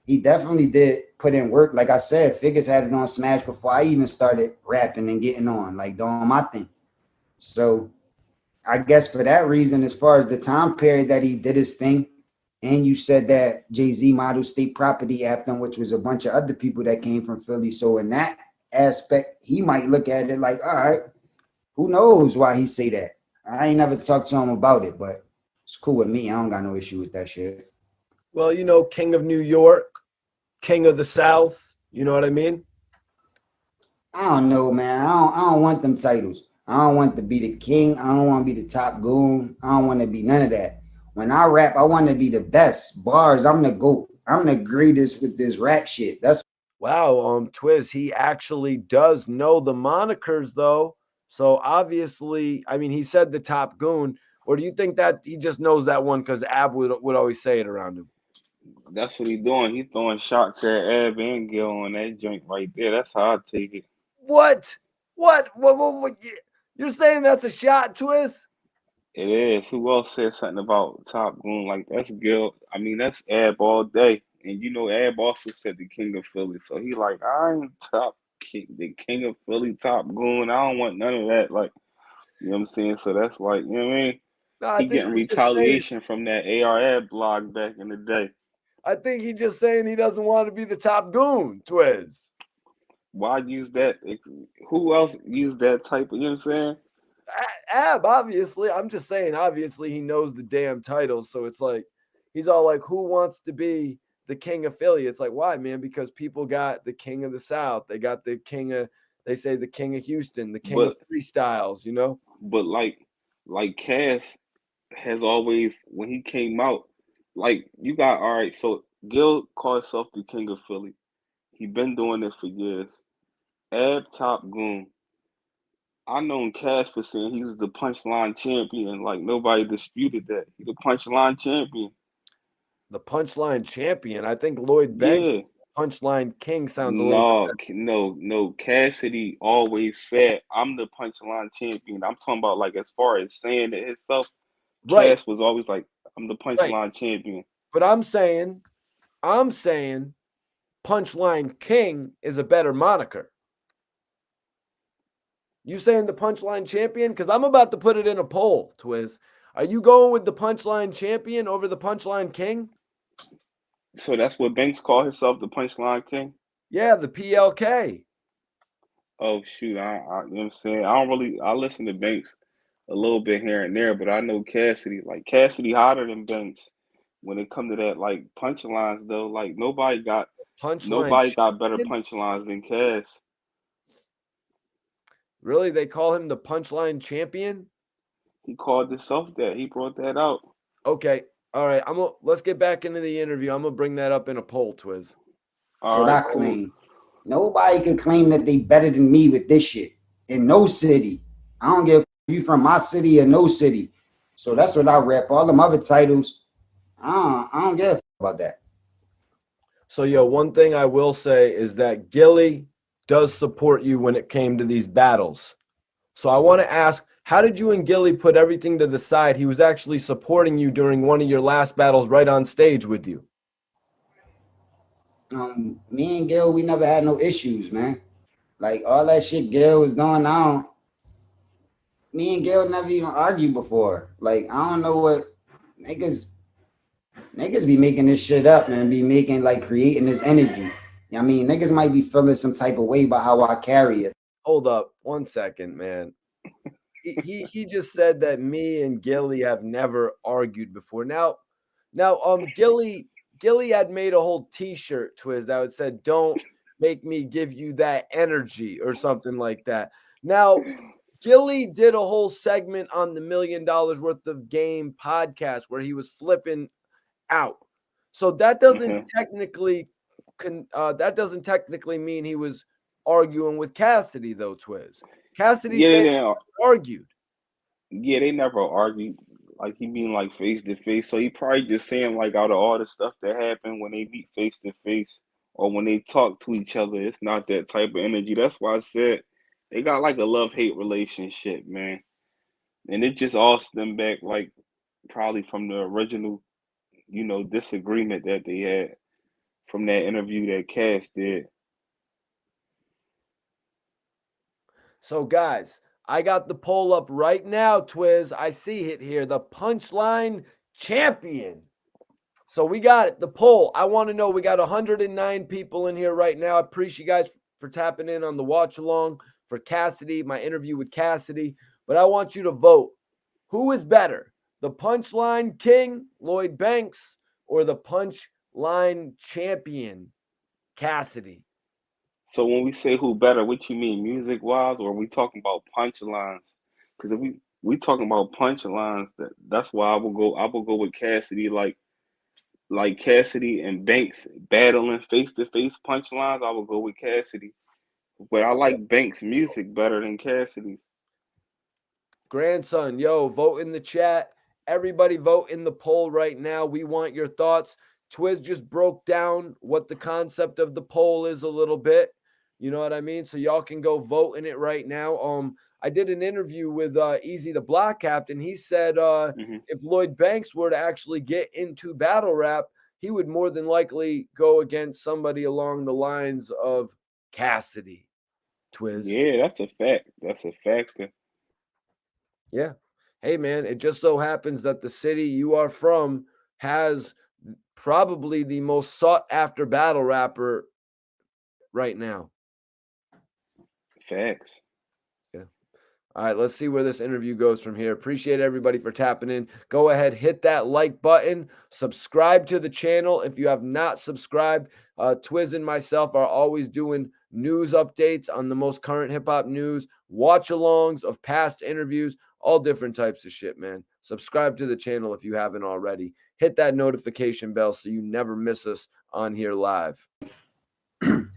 He definitely did put in work. Like I said, Figures had it on Smash before I even started rapping and getting on, like doing my thing. So I guess for that reason, as far as the time period that he did his thing, and you said that Jay-Z modeled state property after him, which was a bunch of other people that came from Philly. So in that aspect, he might look at it like, all right, who knows why he say that? I ain't never talked to him about it, but it's cool with me. I don't got no issue with that shit. Well, you know, King of New York, King of the South. You know what I mean? I don't know, man. I don't want them titles. I don't want to be the king. I don't want to be the top goon. I don't want to be none of that. When I rap, I want to be the best. Bars, I'm the GOAT. I'm the greatest with this rap shit. That's Wow, Twizz, he actually does know the monikers though. So obviously, I mean, he said the top goon, or do you think that he just knows that one because Ab would always say it around him? That's what he doing. He throwing shots at Ab and Gil on that joint right there. That's how I take it. What? What? You're saying that's a shot, Twizz? It is. Who else said something about Top Goon? Like that's Gil. I mean, that's Ab all day. And you know, Ab also said the king of Philly. So he like, I ain't the king of Philly, Top Goon. I don't want none of that. Like, you know what I'm saying? So that's like, you know what I mean? No, I He think getting he's just saying. retaliation from that ARAB blog back in the day. I think he's just saying he doesn't want to be the top goon, Twizz. Why use that? Who else used that type of, you know what I'm saying? Ab, obviously. I'm just saying, obviously, he knows the damn title. So it's like, he's all like, who wants to be the king of Philly? It's like, why, man? Because people got the king of the South. They got the king of, they say the king of Houston, the king of But freestyles, you know? but like Cass has always when he came out, like you got all right, so Gil called himself the king of Philly. He been doing this for years. Ab Top Goon. I known Cass for saying he was the punchline champion. Like nobody disputed that. He the punchline champion. The punchline champion. I think Lloyd Banks, Yeah. punchline king sounds a little bit No, no. Cassidy always said, I'm the punchline champion. I'm talking about like as far as saying it himself, right, Cass was always like, I'm the right. punchline champion. But I'm saying punchline king is a better moniker. You saying the punchline champion? Because I'm about to put it in a poll, Twizz. Are you going with the punchline champion over the punchline king? So that's what Banks called himself, the punchline king. Yeah, the PLK. Oh shoot, you know what I'm saying? I listen to Banks a little bit here and there, but I know Cassidy. Like Cassidy hotter than Banks when it come to that like punchlines though. Like Punchline nobody got better champion? punchlines than Cass. Really? They call him the punchline champion? He called himself that. He brought that out. Okay. All right. Let's get back into the interview. I'm gonna bring that up in a poll, Twiz. All What right, I cool. claim. Nobody can claim that they better than me with this shit. In no city. I don't give if you from my city or no city. So that's what I rep. All them other titles, I don't give a about that. So, yo, one thing I will say is that Gilly does support you when it came to these battles. So I want to ask, how did you and Gilly put everything to the side? He was actually supporting you during one of your last battles right on stage with you. Me and Gil, we never had no issues, man. Like all that shit Gil was doing on, me and Gil never even argued before. Like I don't know what niggas be making this shit up and be making like creating this energy. I mean, niggas might be feeling some type of way about how I carry it. Hold up 1 second, man. He just said that me and Gilly have never argued before. Now, Gilly had made a whole T-shirt, Twiz, that would said, "Don't make me give you that energy" or something like that. Now, Gilly did a whole segment on the $1 million worth of game podcast where he was flipping out. So that doesn't Hmm. technically mean he was arguing with Cassidy, though, Twiz. Cassidy Yeah, said they, he argued. yeah, they never argued. Like he mean like face to face. So he probably just saying like out of all the stuff that happened when they meet face to face or when they talk to each other, it's not that type of energy. That's why I said they got like a love-hate relationship, man. And it just all stemmed back like probably from the original, disagreement that they had from that interview that Cass did. So, guys, I got the poll up right now, Twiz. I see it here. The Punchline champion. So we got it. The poll. I want to know. We got 109 people in here right now. I appreciate you guys for tapping in on the watch along for Cassidy, my interview with Cassidy. But I want you to vote. Who is better, the Punchline King, Lloyd Banks, or the Punchline champion, Cassidy? So when we say who better, what you mean, music wise, or are we talking about punchlines? Because if we talking about punchlines, that's why I will go with Cassidy, like Cassidy and Banks battling face to face punchlines. I will go with Cassidy, but I Okay. like Banks' music better than Cassidy's. Grandson, yo, vote in the chat. Everybody vote in the poll right now. We want your thoughts. Twiz just broke down what the concept of the poll is a little bit. You know what I mean? So y'all can go vote in it right now. I did an interview with Easy the Block Captain. He said Hmm. if Lloyd Banks were to actually get into battle rap, he would more than likely go against somebody along the lines of Cassidy. Twiz. Yeah, that's a fact. That's a factor. Yeah. Hey, man, it just so happens that the city you are from has probably the most sought after battle rapper right now. Facts. Yeah. All right, let's see where this interview goes from here. Appreciate everybody for tapping in. Go ahead, hit that like button, subscribe to the channel if you have not subscribed. Twiz and myself are always doing news updates on the most current hip hop news, watch alongs of past interviews, all different types of shit, man. Subscribe to the channel if you haven't already. Hit that notification bell so you never miss us on here live. And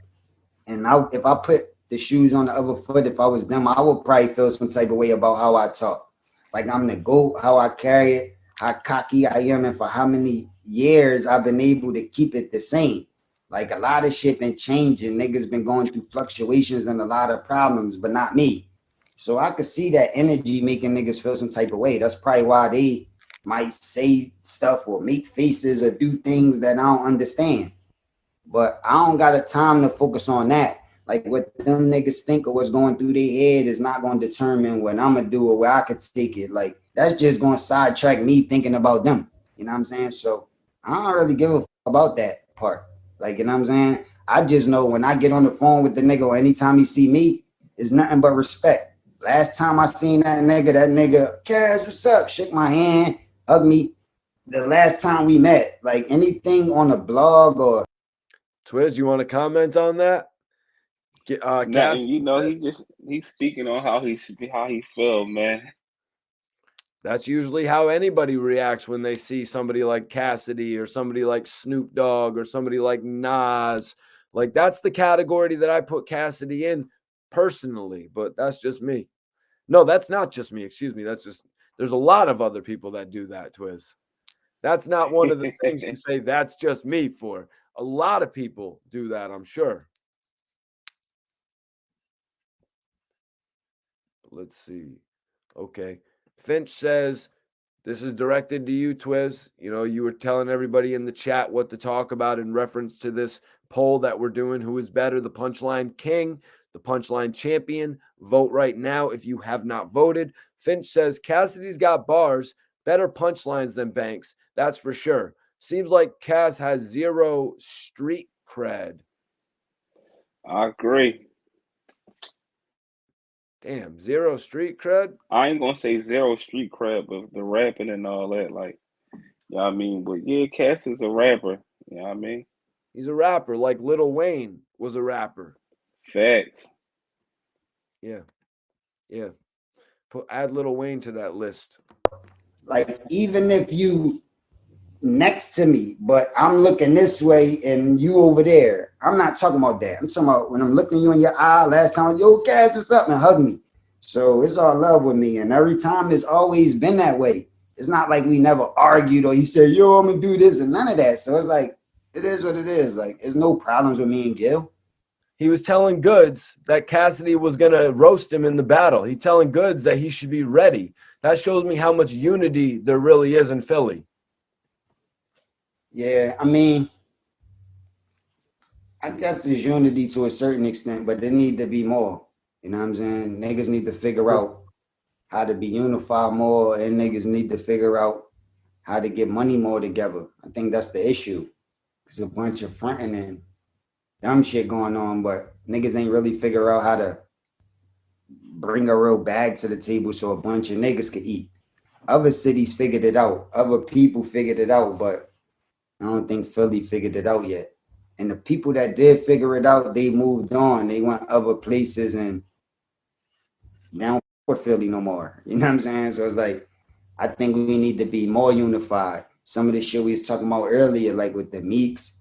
if I put the shoes on the other foot, if I was them, I would probably feel some type of way about how I talk. Like I'm the GOAT, how I carry it, how cocky I am, and for how many years I've been able to keep it the same. Like a lot of shit been changing. Niggas been going through fluctuations and a lot of problems, but not me. So I could see that energy making niggas feel some type of way. That's probably why they might say stuff or make faces or do things that I don't understand. But I don't got a time to focus on that. Like what them niggas think or what's going through their head is not going to determine what I'm gonna do or where I could take it. Like that's just going to sidetrack me thinking about them. You know what I'm saying? So I don't really give a fuck about that part. Like, you know what I'm saying? I just know when I get on the phone with the nigga or anytime he see me, it's nothing but respect. Last time I seen that nigga, Cass, what's up? Shook my hand, hugged me. The last time we met, like anything on a blog or Twizz, you want to comment on that? Nothing, you know, he's speaking on how he feel, man. That's usually how anybody reacts when they see somebody like Cassidy or somebody like Snoop Dogg or somebody like Nas. Like, that's the category that I put Cassidy in personally, but that's just me. No, that's not just me. Excuse me. That's just, there's a lot of other people that do that, Twizz. That's not one of the things you say that's just me for. A lot of people do that, I'm sure. Let's see. Okay. Finch says, this is directed to you, Twizz. You know, you were telling everybody in the chat what to talk about in reference to this poll that we're doing. Who is better, the Punchline King, the Punchline Champion? Vote right now if you have not voted. Finch says, Cassidy's got bars, better punchlines than Banks. That's for sure. Seems like Cass has zero street cred. I agree. Damn, zero street cred? I ain't gonna say zero street cred, but the rapping and all that, like, you know what I mean? But yeah, Cass is a rapper, you know what I mean? He's a rapper, like Lil Wayne was a rapper. Facts. Yeah. Yeah. Add Lil Wayne to that list. like even if you next to me, but I'm looking this way and you over there, I'm not talking about that. I'm talking about when I'm looking you in your eye. Last time, yo, Cass, what's up? And hug me. So it's all love with me. And every time it's always been that way. It's not like we never argued or he said, yo, I'm gonna do this and none of that. So it's like, it is what it is. Like, there's no problems with me and Gil. He was telling Goods that Cassidy was going to roast him in the battle. He's telling Goods that he should be ready. That shows me how much unity there really is in Philly. Yeah, I mean, I guess there's unity to a certain extent, but there need to be more. You know what I'm saying? Niggas need to figure out how to be unified more, and niggas need to figure out how to get money more together. I think that's the issue. It's a bunch of fronting and dumb shit going on, but niggas ain't really figure out how to bring a real bag to the table so a bunch of niggas could eat. Other cities figured it out. Other people figured it out, but I don't think Philly figured it out yet. And the people that did figure it out, they moved on. They went other places and they don't for Philly no more. You know what I'm saying? So it's like, I think we need to be more unified. Some of the shit we was talking about earlier, like with the Meeks,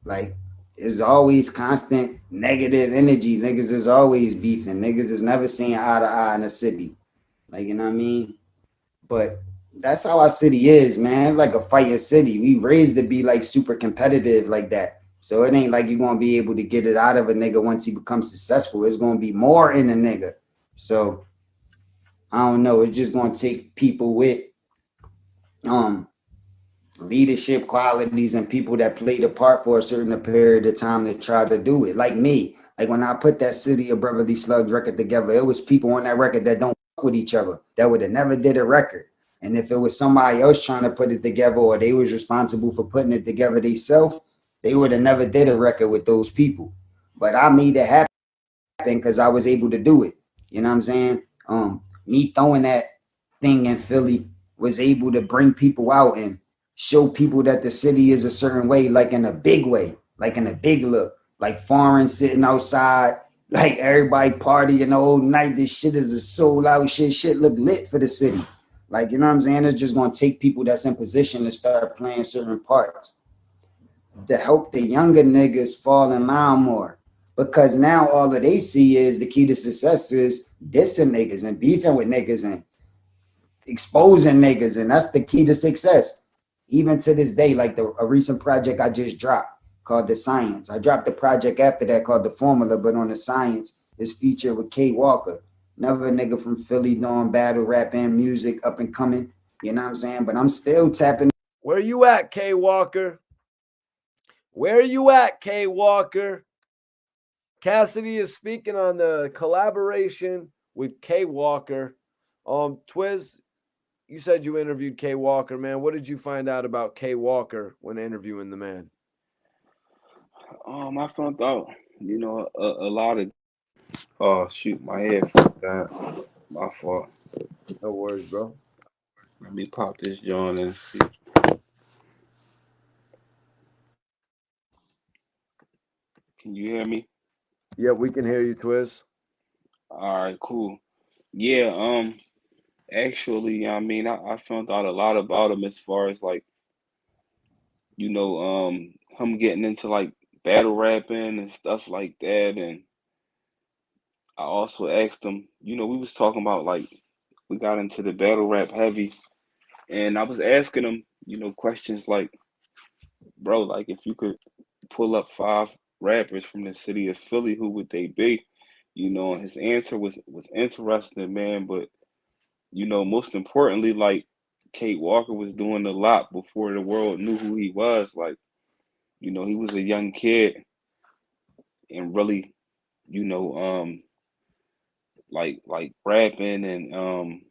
like it's always constant negative energy. Niggas is always beefing. Niggas is never seeing eye to eye in the city. Like, you know what I mean? But that's how our city is, man. It's like a fighting city. We raised to be like super competitive like that. So it ain't like you're going to be able to get it out of a nigga once he becomes successful. It's going to be more in a nigga. So I don't know. It's just going to take people with leadership qualities and people that played a part for a certain period of time to try to do it. Like me. Like when I put that City of Brotherly Slugs record together, it was people on that record that don't fuck with each other, that would have never did a record. And if it was somebody else trying to put it together or they was responsible for putting it together themselves, they would have never did a record with those people. But I made it happen because I was able to do it. You know what I'm saying? Me throwing that thing in Philly was able to bring people out and show people that the city is a certain way, like in a big way, like in a big look, like foreign sitting outside, like everybody partying the whole night. This shit is a sold out shit. Shit look lit for the city. Like, you know what I'm saying? It's just going to take people that's in position to start playing certain parts to help the younger niggas fall in line more. Because now all that they see is the key to success is dissing niggas and beefing with niggas and exposing niggas. And that's the key to success. Even to this day, like a recent project I just dropped called The Science. I dropped the project after that called The Formula, but on The Science is featured with K Walker. Another nigga from Philly doing battle rap and music, up and coming. You know what I'm saying? But I'm still tapping. Where you at, K Walker? Where you at, K Walker? Cassidy is speaking on the collaboration with K Walker. Twizz, you said you interviewed K Walker, man. What did you find out about K Walker when interviewing the man? I found out, you know, a lot of Oh shoot, my headphone died. My fault. No worries, bro. Let me pop this joint and see. Can you hear me? Yeah, we can hear you, Twizz. All right, cool. Yeah, actually, I mean, I found out a lot about him as far as like, him getting into like battle rapping and stuff like that. And I also asked him, we was talking about like we got into the battle rap heavy, and I was asking him, questions like, bro, like if you could pull up five rappers from the city of Philly, who would they be? And his answer was interesting, man. But most importantly, like Kate Walker was doing a lot before the world knew who he was. Like, he was a young kid and really, you know, um, like rapping and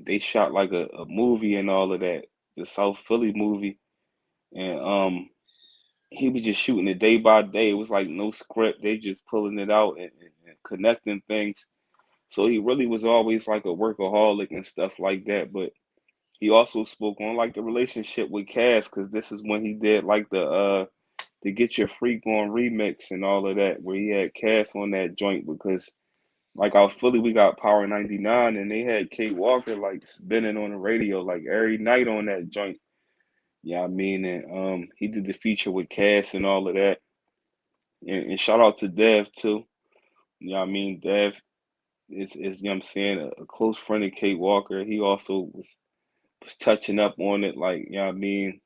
they shot like a movie and all of that, the South Philly movie, and he was just shooting it day by day. It was like no script. They just pulling it out and connecting things. So he really was always like a workaholic and stuff like that. But he also spoke on like the relationship with Cass, because this is when he did like the Get Your Freak On remix and all of that, where he had Cass on that joint. Because like out Philly, we got Power 99, and they had Kate Walker like spinning on the radio like every night on that joint. Yeah, I mean, and he did the feature with Cass and all of that. And shout out to Dev too. I mean, Dev is I'm saying, a close friend of Kate Walker. He also was touching up on it, like, I mean.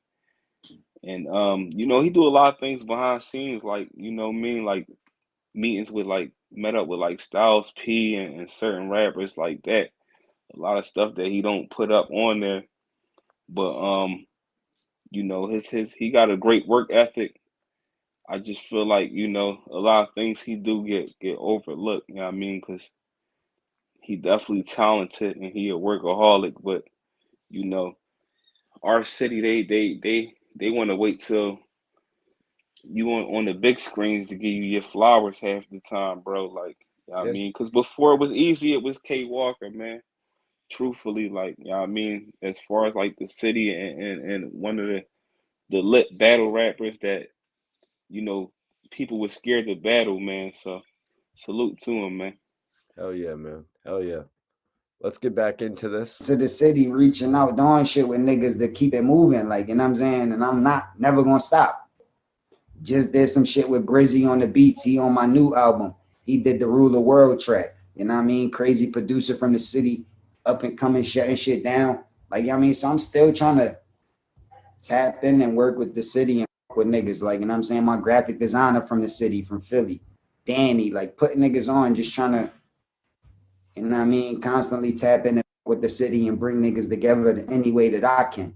And he do a lot of things behind scenes, like, what I mean, like meetings with like met up with like Styles P and certain rappers like that. A lot of stuff that he don't put up on there. But his he got a great work ethic. I just feel like, a lot of things he do get overlooked, you know what I mean? Because he definitely talented and he a workaholic, but you know, our city, they want to wait till you on the big screens to give you your flowers half the time, bro. Like, you know what I Yeah. mean, because before it was easy, it was K Walker, man. Truthfully, like, you know what I mean, as far as like the city and one of the lit battle rappers that you know people were scared to battle, man. So salute to him, man. Hell yeah, man. Hell yeah. Let's get back into this. To the city, reaching out, doing shit with niggas to keep it moving, like, you know what I'm saying? And I'm never gonna stop. Just did some shit with Brizzy on the beats. He on my new album. He did the Rule the World track. You know what I mean? Crazy producer from the city, up and coming, shutting shit down. Like, you know what I mean? So I'm still trying to tap in and work with the city and work with niggas. Like, you know what I'm saying? My graphic designer from the city, from Philly, Danny, like putting niggas on, just trying to, you know what I mean, constantly tap in with the city and bring niggas together any way that I can.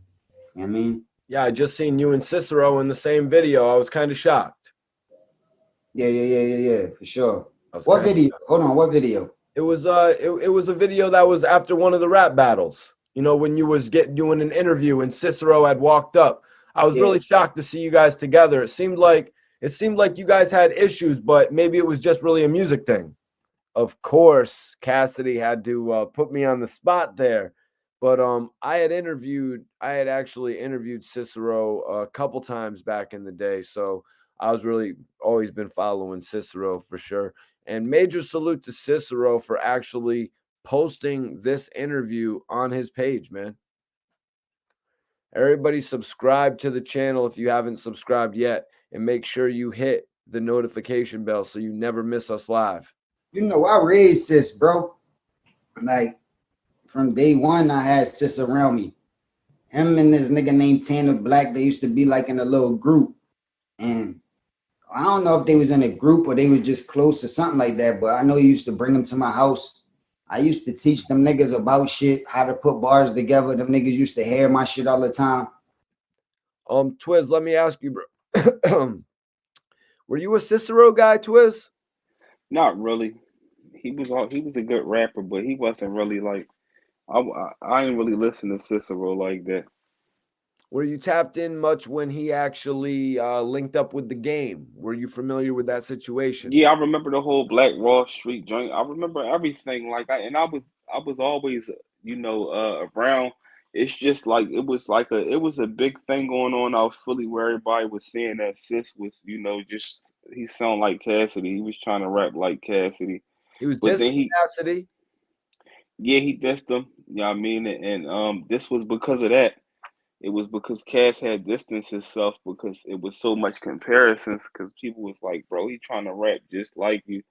You know what I mean? Yeah, I just seen you and Cicero in the same video. I was kind of shocked. Yeah, for sure. I was What kind of video? Hold on, what video? It was it was a video that was after one of the rap battles. You know, when you was doing an interview and Cicero had walked up. I was Yeah. really shocked to see you guys together. It seemed like you guys had issues, but maybe it was just really a music thing. Of course, Cassidy had to put me on the spot there. But I had actually interviewed Cicero a couple times back in the day. So I was really always been following Cicero for sure. And major salute to Cicero for actually posting this interview on his page, man. Everybody subscribe to the channel if you haven't subscribed yet, and make sure you hit the notification bell so you never miss us live. You know, I raised sis, bro. Like, from day one, I had sis around me. Him and this nigga named Tanner Black, they used to be like in a little group. And I don't know if they was in a group or they was just close or something like that, but I know he used to bring them to my house. I used to teach them niggas about shit, how to put bars together. Them niggas used to hear my shit all the time. Twizz, let me ask you, bro. Were you a Cicero guy, Twizz? Not really. He was a good rapper, but he wasn't really like I didn't really listen to Cicero like that. Were you tapped in much when he actually linked up with the game? Were you familiar with that situation? Yeah, I remember the whole Black Wall Street joint. I remember everything. I was always, around. It's just like it was a big thing going on out Philly where everybody was saying that Sis was, just he sound like Cassidy. He was trying to rap like Cassidy. He was But then dissing he Cassidy. yeah, he dissed him. You know what I mean? And this was because of that. It was because Cass had distanced himself because it was so much comparisons because people was like, bro, he trying to rap just like you.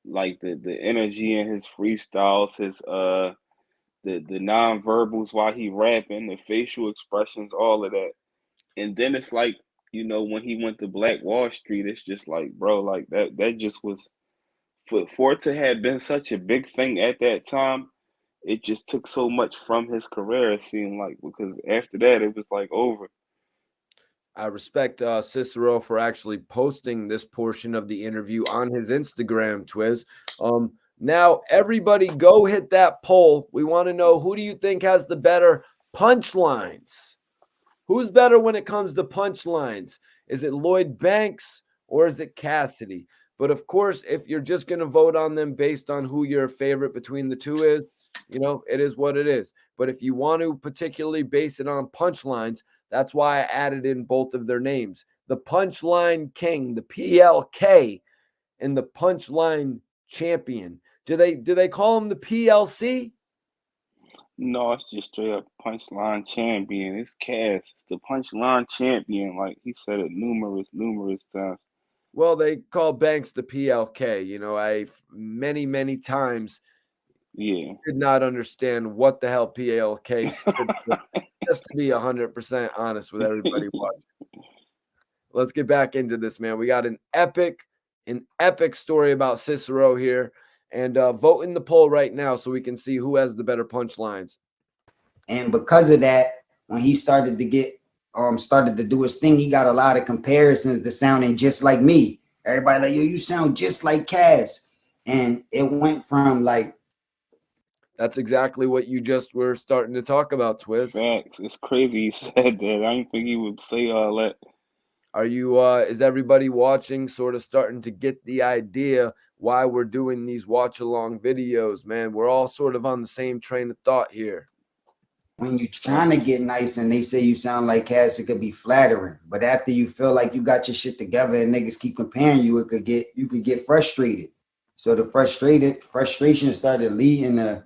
Like the energy in his freestyles, his the non-verbals while he rapping, the facial expressions, all of that. And then it's like, when he went to Black Wall Street, it's just like, bro, like that just was for it to have been such a big thing at that time, it just took so much from his career, it seemed like, because after that it was like over. I respect Cicero for actually posting this portion of the interview on his Instagram, Twizz. Now, everybody go hit that poll. We want to know, who do you think has the better punchlines? Who's better when it comes to punchlines? Is it Lloyd Banks or is it Cassidy? But of course, if you're just going to vote on them based on who your favorite between the two is, it is what it is. But if you want to particularly base it on punchlines, that's why I added in both of their names. The Punchline King, the PLK, and the Punchline Champion. Do they call him the PLC? No, it's just straight up punchline champion. It's Cass. It's the punchline champion. Like he said it numerous times. Well, they call Banks the PLK. I many times Yeah. did not understand what the hell PLK stood for, just to be 100% honest with everybody watching. Let's get back into this, man. We got an epic story about Cicero here. And vote in the poll right now so we can see who has the better punchlines. And because of that, when he started to do his thing, he got a lot of comparisons to sounding just like me. Everybody like, yo, you sound just like Cass. And it went from like, that's exactly what you just were starting to talk about, Twizz. Facts. It's crazy he said that. I didn't think he would say all that. Are you is everybody watching sort of starting to get the idea why we're doing these watch along videos, man? We're all sort of on the same train of thought here. When you're trying to get nice and they say you sound like Cass, it could be flattering. But after you feel like you got your shit together and niggas keep comparing you, you could get frustrated. So the frustration started leading to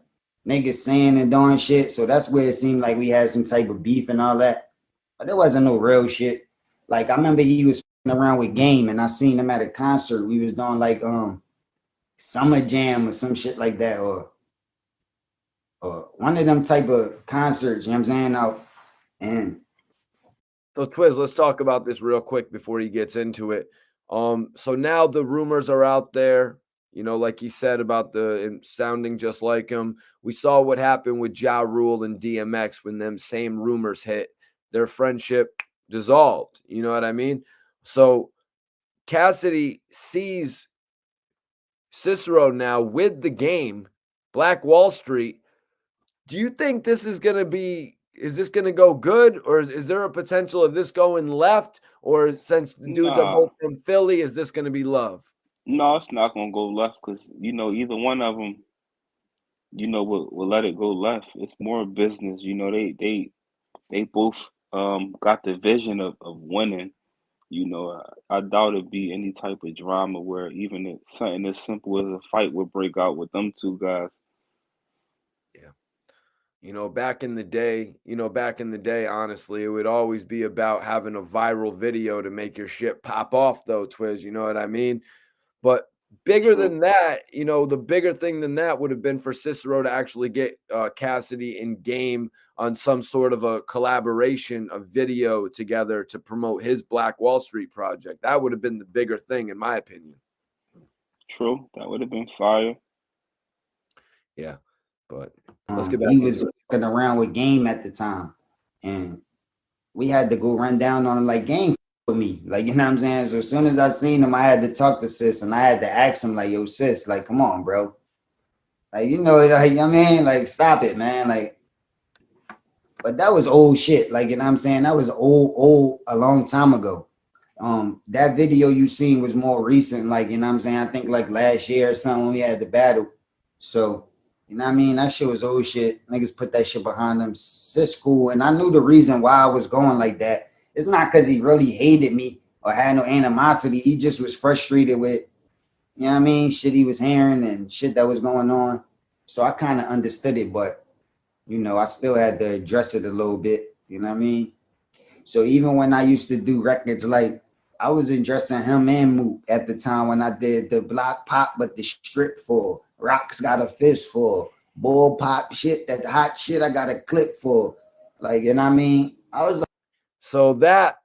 niggas saying and doing shit. So that's where it seemed like we had some type of beef and all that. But there wasn't no real shit. Like I remember he was around with Game and I seen him at a concert. We was doing like Summer Jam or some shit like that, or one of them type of concerts, you know what I'm saying? And so Twizz, let's talk about this real quick before he gets into it. So now the rumors are out there, like he said about the sounding just like him. We saw what happened with Ja Rule and DMX when them same rumors hit. Their friendship dissolved. You know what I mean? So Cassidy sees Cicero now with the game, Black Wall Street. Do you think this is going to go good, or is there a potential of this going left, or since the dudes are both from Philly, is this going to be love? No, it's not going to go left because, either one of them, will let it go left. It's more business. They both got the vision of winning. I doubt it'd be any type of drama where even if something as simple as a fight would break out with them two guys. Yeah. Back in the day, honestly, it would always be about having a viral video to make your shit pop off, though, Twizz. You know what I mean? But bigger than that, the bigger thing than that would have been for Cicero to actually get Cassidy in game on some sort of a collaboration, a video together to promote his Black Wall Street project. That would have been the bigger thing, in my opinion. True. That would have been fire. Yeah. But let's get back. He was looking around with Game at the time. And we had to go run down on him like, Game with me, like, you know what I'm saying? So as soon as I seen him, I had to talk to Sis and I had to ask him like, yo, Sis, like, come on, bro, like, like, I mean, like, stop it, man, like, But that was old shit. Like, you know what I'm saying? That was old, a long time ago. That video you seen was more recent, like, you know what I'm saying? I think like last year or something when we had the battle. So, you know what I mean? That shit was old shit. Niggas put that shit behind them. It's cool. And I knew the reason why I was going like that. It's not because he really hated me or had no animosity. He just was frustrated with, you know what I mean, shit he was hearing and shit that was going on. So I kind of understood it, but you know, I still had to address it a little bit. You know what I mean? So even when I used to do records, like I was addressing him and Mook at the time when I did the block pop, but the strip for Rocks got a fist for bull pop shit, that hot shit I got a clip for. Like, you know what I mean? I was like, So that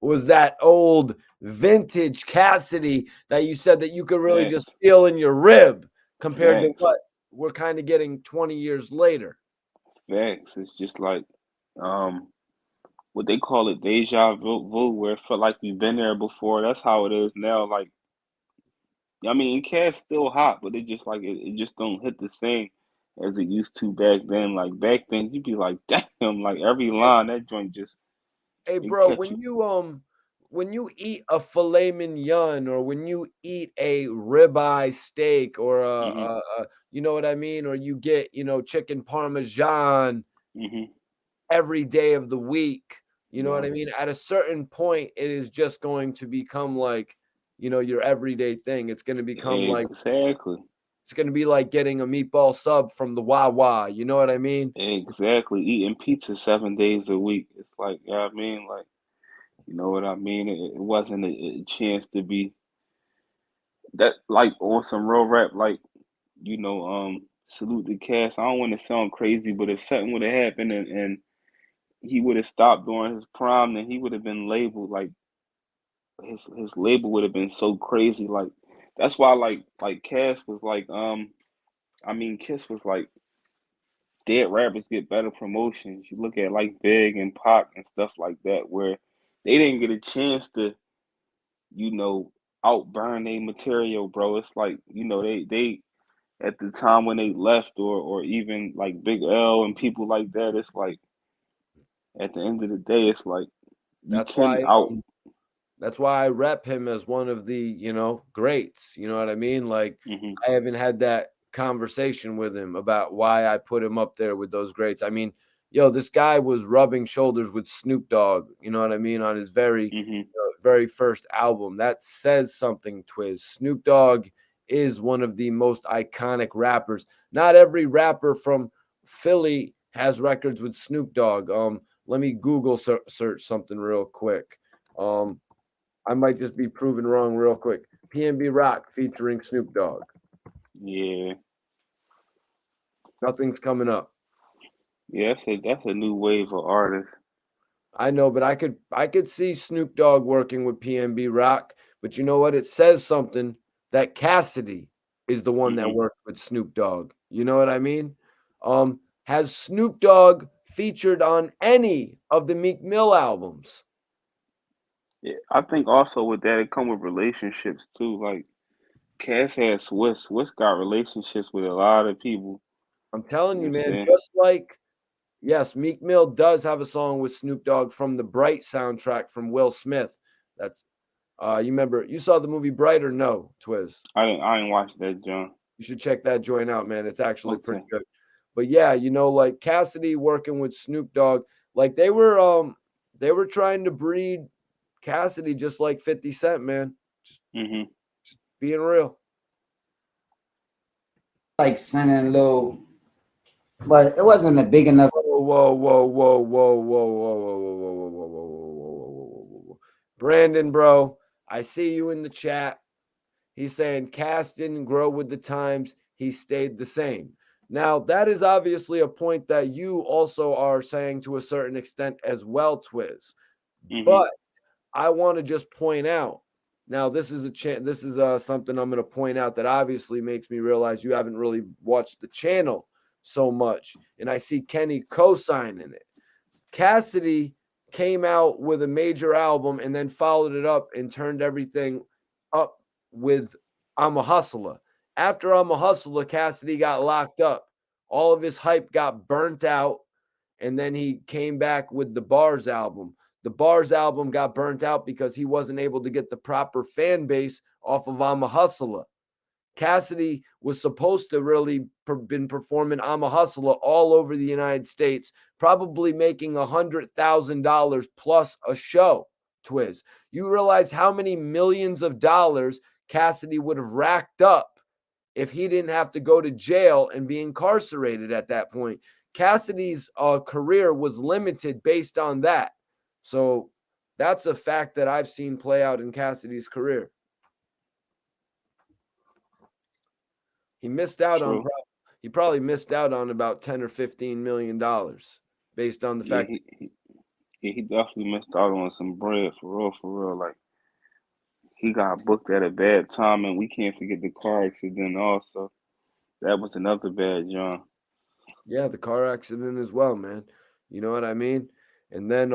was that old vintage Cassidy that you said that you could really just Facts. feel in your rib compared to Facts. what we're kind of getting 20 years later. Facts. It's just like um what they call it deja vu, where it felt like we've been there before. That's how it is now. Like, I mean, Cat's still hot, but it just like it just don't hit the same as it used to back then. Like back then, you'd be like, damn, like every line that joint just Hey, it bro, catch you. when you eat a filet mignon or when you eat a ribeye steak or Mhm. you know what I mean, or you get chicken parmesan Mhm. every day of the week, you know what Yeah. I mean? At a certain point, it is just going to become like your everyday thing. It's going to become like Exactly. it's going to be like getting a meatball sub from the Wawa. You know what I mean? Exactly. Eating pizza 7 days a week. It's like, yeah, I mean, like, you know what I mean? It wasn't a chance to be that like on some real rap, like, salute the cast. I don't want to sound crazy, but if something would have happened and he would have stopped during his prime, then he would have been labeled like his label would have been so crazy. Like that's why like Cass was like I mean Kiss was like dead rappers get better promotions. You look at like Big and Pac and stuff like that, where they didn't get a chance to, you know, outburn their material, bro. It's like, they at the time when they left or even like Big L and people like that, it's like at the end of the day, it's like you That's can why out That's why I rep him as one of the, greats. You know what I mean? Like, hmm I haven't had that conversation with him about why I put him up there with those greats. I mean, this guy was rubbing shoulders with Snoop Dogg, you know what I mean, on his hmm very first album. That says something, Twizz. Snoop Dogg is one of the most iconic rappers. Not every rapper from Philly has records with Snoop Dogg. Let me Google search something real quick. I might just be proven wrong real quick. PNB Rock featuring Snoop Dogg. yeah. Nothing's coming up. Yeah, that's a new wave of artists. I know, but I could see Snoop Dogg working with PNB Rock. But you know what? It says something that Cassidy is the one that hmm worked with Snoop Dogg. You know what I mean? Has Snoop Dogg featured on any of the Meek Mill albums? Yeah, I think also with that it come with relationships too. Like Cass had Swiss. Swiss got relationships with a lot of people. I'm You telling know you, what I'm man, saying? just like yes, Meek Mill does have a song with Snoop Dogg from the Bright soundtrack from Will Smith. That's you remember you saw the movie Bright or no, Twizz? I didn't watch that, John. You should check that joint out, man. It's actually pretty Okay. good. But yeah, like Cassidy working with Snoop Dogg, like they were trying to breed Cassidy just like 50 Cent, man. Just hmm being real. like sending little, but it wasn't a big enough. Whoa, whoa, whoa, whoa, whoa, whoa, whoa, whoa, whoa, whoa, whoa, whoa, whoa, whoa, whoa. Brandon, bro, I see you in the chat. He's saying Cass didn't grow with the times, he stayed the same. Now, that is obviously a point that you also are saying to a certain extent as well, Twizz. hmm But I want to just point out. Now, this is something I'm going to point out that obviously makes me realize you haven't really watched the channel so much, and I see Kenny co-signing it. Cassidy came out with a major album and then followed it up and turned everything up with I'm a Hustler. After I'm a Hustler, Cassidy got locked up. All of his hype got burnt out. and then he came back with the Bars album. The Bars album got burnt out because he wasn't able to get the proper fan base off of I'm a Hustler. Cassidy was supposed to really been performing I'm a Hustler all over the United States, probably making $100,000 plus a show. Twizz, you realize how many millions of dollars Cassidy would have racked up if he didn't have to go to jail and be incarcerated at that point. Cassidy's career was limited based on that. So that's a fact that I've seen play out in Cassidy's career. He missed out True. on he probably missed out on about 10 or 15 million dollars based on the Yeah, fact he definitely missed out on some bread for real, for real. Like he got booked at a bad time, and we can't forget the car accident also. That was another bad John. yeah, the car accident as well, man. You know what I mean? And then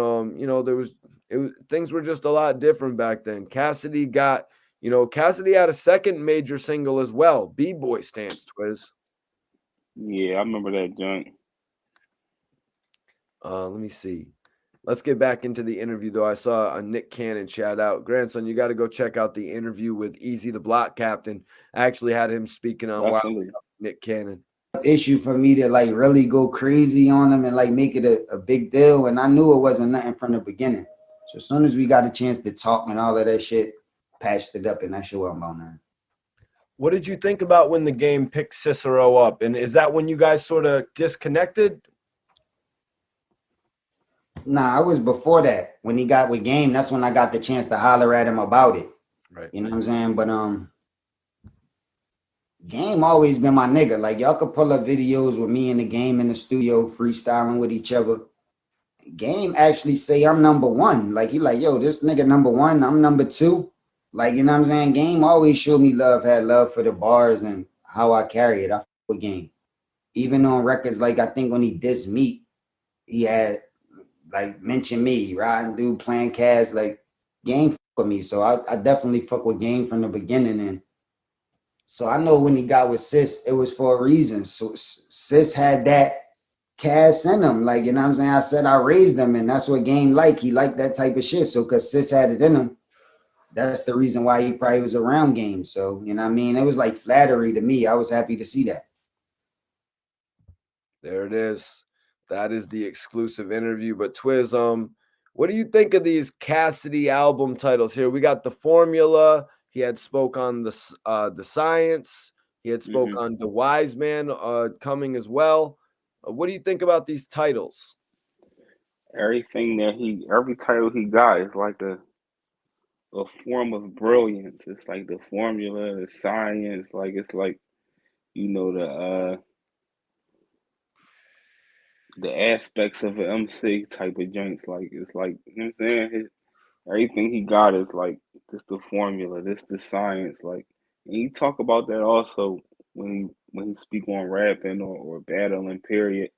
things were just a lot different back then. Cassidy had a second major single as well, B-Boy Stance, Twizz. Yeah, I remember that joint. Let me see. Let's get back into the interview, though. I saw a Nick Cannon shout out. Grandson, you got to go check out the interview with Easy the Block Captain. I actually had him speaking on Definitely. Nick Cannon. Issue for me to like really go crazy on him and like make it a big deal. And I knew it wasn't nothing from the beginning. So as soon as we got a chance to talk and all of that shit, patched it up, and that shit wasn't about nothing. What did you think about when the game picked Cicero up? And is that when you guys sort of disconnected? Nah, it was before that. When he got with Game, that's when I got the chance to holler at him about it. Right. You know what I'm saying? But Game always been my nigga. Like y'all could pull up videos with me and the Game in the studio freestyling with each other. Game actually say I'm number one. Like he like, yo, this nigga number one, I'm number two. Like, you know what I'm saying? Game always showed me love, had love for the bars and how I carry it. I fuck with Game. Even on records, like I think when he dissed Meek, he had like mentioned me, riding through playing Cass, like Game fuck with me. So I definitely fuck with Game from the beginning. And so I know when he got with Sis, it was for a reason. So Sis had that Cass in him. Like, you know what I'm saying? I said I raised him, and that's what Game like. He liked that type of shit. So because Sis had it in him, that's the reason why he probably was around Game. So, you know what I mean? It was like flattery to me. I was happy to see that. There it is. That is the exclusive interview. But Twizz, what do you think of these Cassidy album titles here? We got The Formula. He had spoke on the Science. He had spoke on The Wise Man coming as well. What do you think about these titles? Every title he got is like a form of brilliance. It's like the formula, the science, like it's like, you know, the aspects of an MC type of joints. Like it's like, you know what I'm saying? Everything he got is like this the formula, this the science. Like, and he talk about that also when he speak on rapping or battling. Period.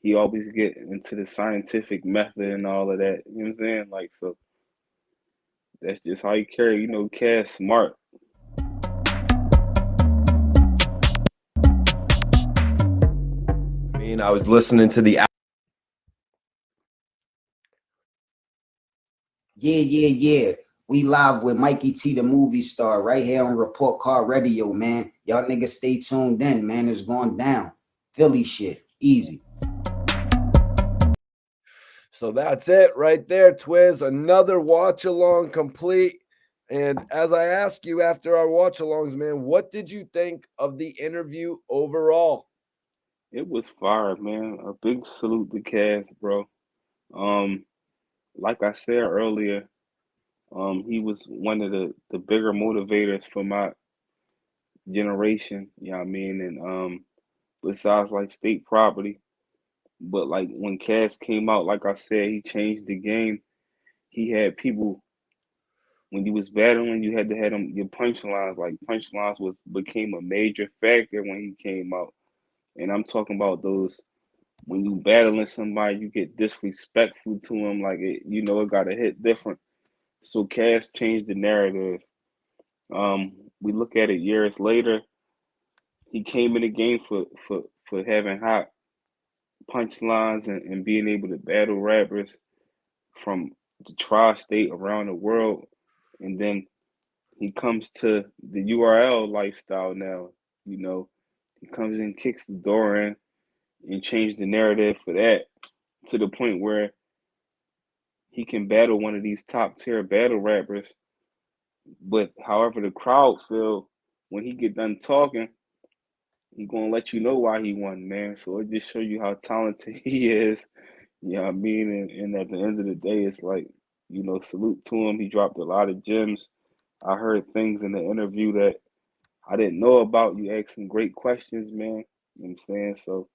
He always get into the scientific method and all of that. You know what I'm saying? Like, so that's just how he carry. You know, Cass smart. I mean, I was listening to the Yeah. We live with Mikey T, the movie star, right here on Report Card Radio, man. Y'all niggas stay tuned in, man. It's going down. Philly shit. Easy. So that's it right there, Twizz. Another watch along complete. And as I ask you after our watch alongs, man, what did you think of the interview overall? It was fire, man. A big salute to Cass, bro. Like I said earlier, he was one of the bigger motivators for my generation. You know what I mean? And besides like state property, but like when Cass came out, like I said, he changed the game. He had people when you was battling, you had to have them your punchlines. Like punchlines became a major factor when he came out. And I'm talking about those when you battling somebody, you get disrespectful to him, like it, you know, it got to hit different. So Cass changed the narrative. We look at it years later. He came in the game for having hot punchlines and being able to battle rappers from the tri-state around the world, and then he comes to the URL lifestyle now. You know, he comes in, kicks the door in, and changes the narrative for that to the point where he can battle one of these top tier battle rappers. But however the crowd feel when he get done talking, he gonna let you know why he won, man. So it just show you how talented he is. You know what I mean? And at the end of the day, it's like, salute to him. He dropped a lot of gems. I heard things in the interview that I didn't know about. You asked some great questions, man. You know what I'm saying? So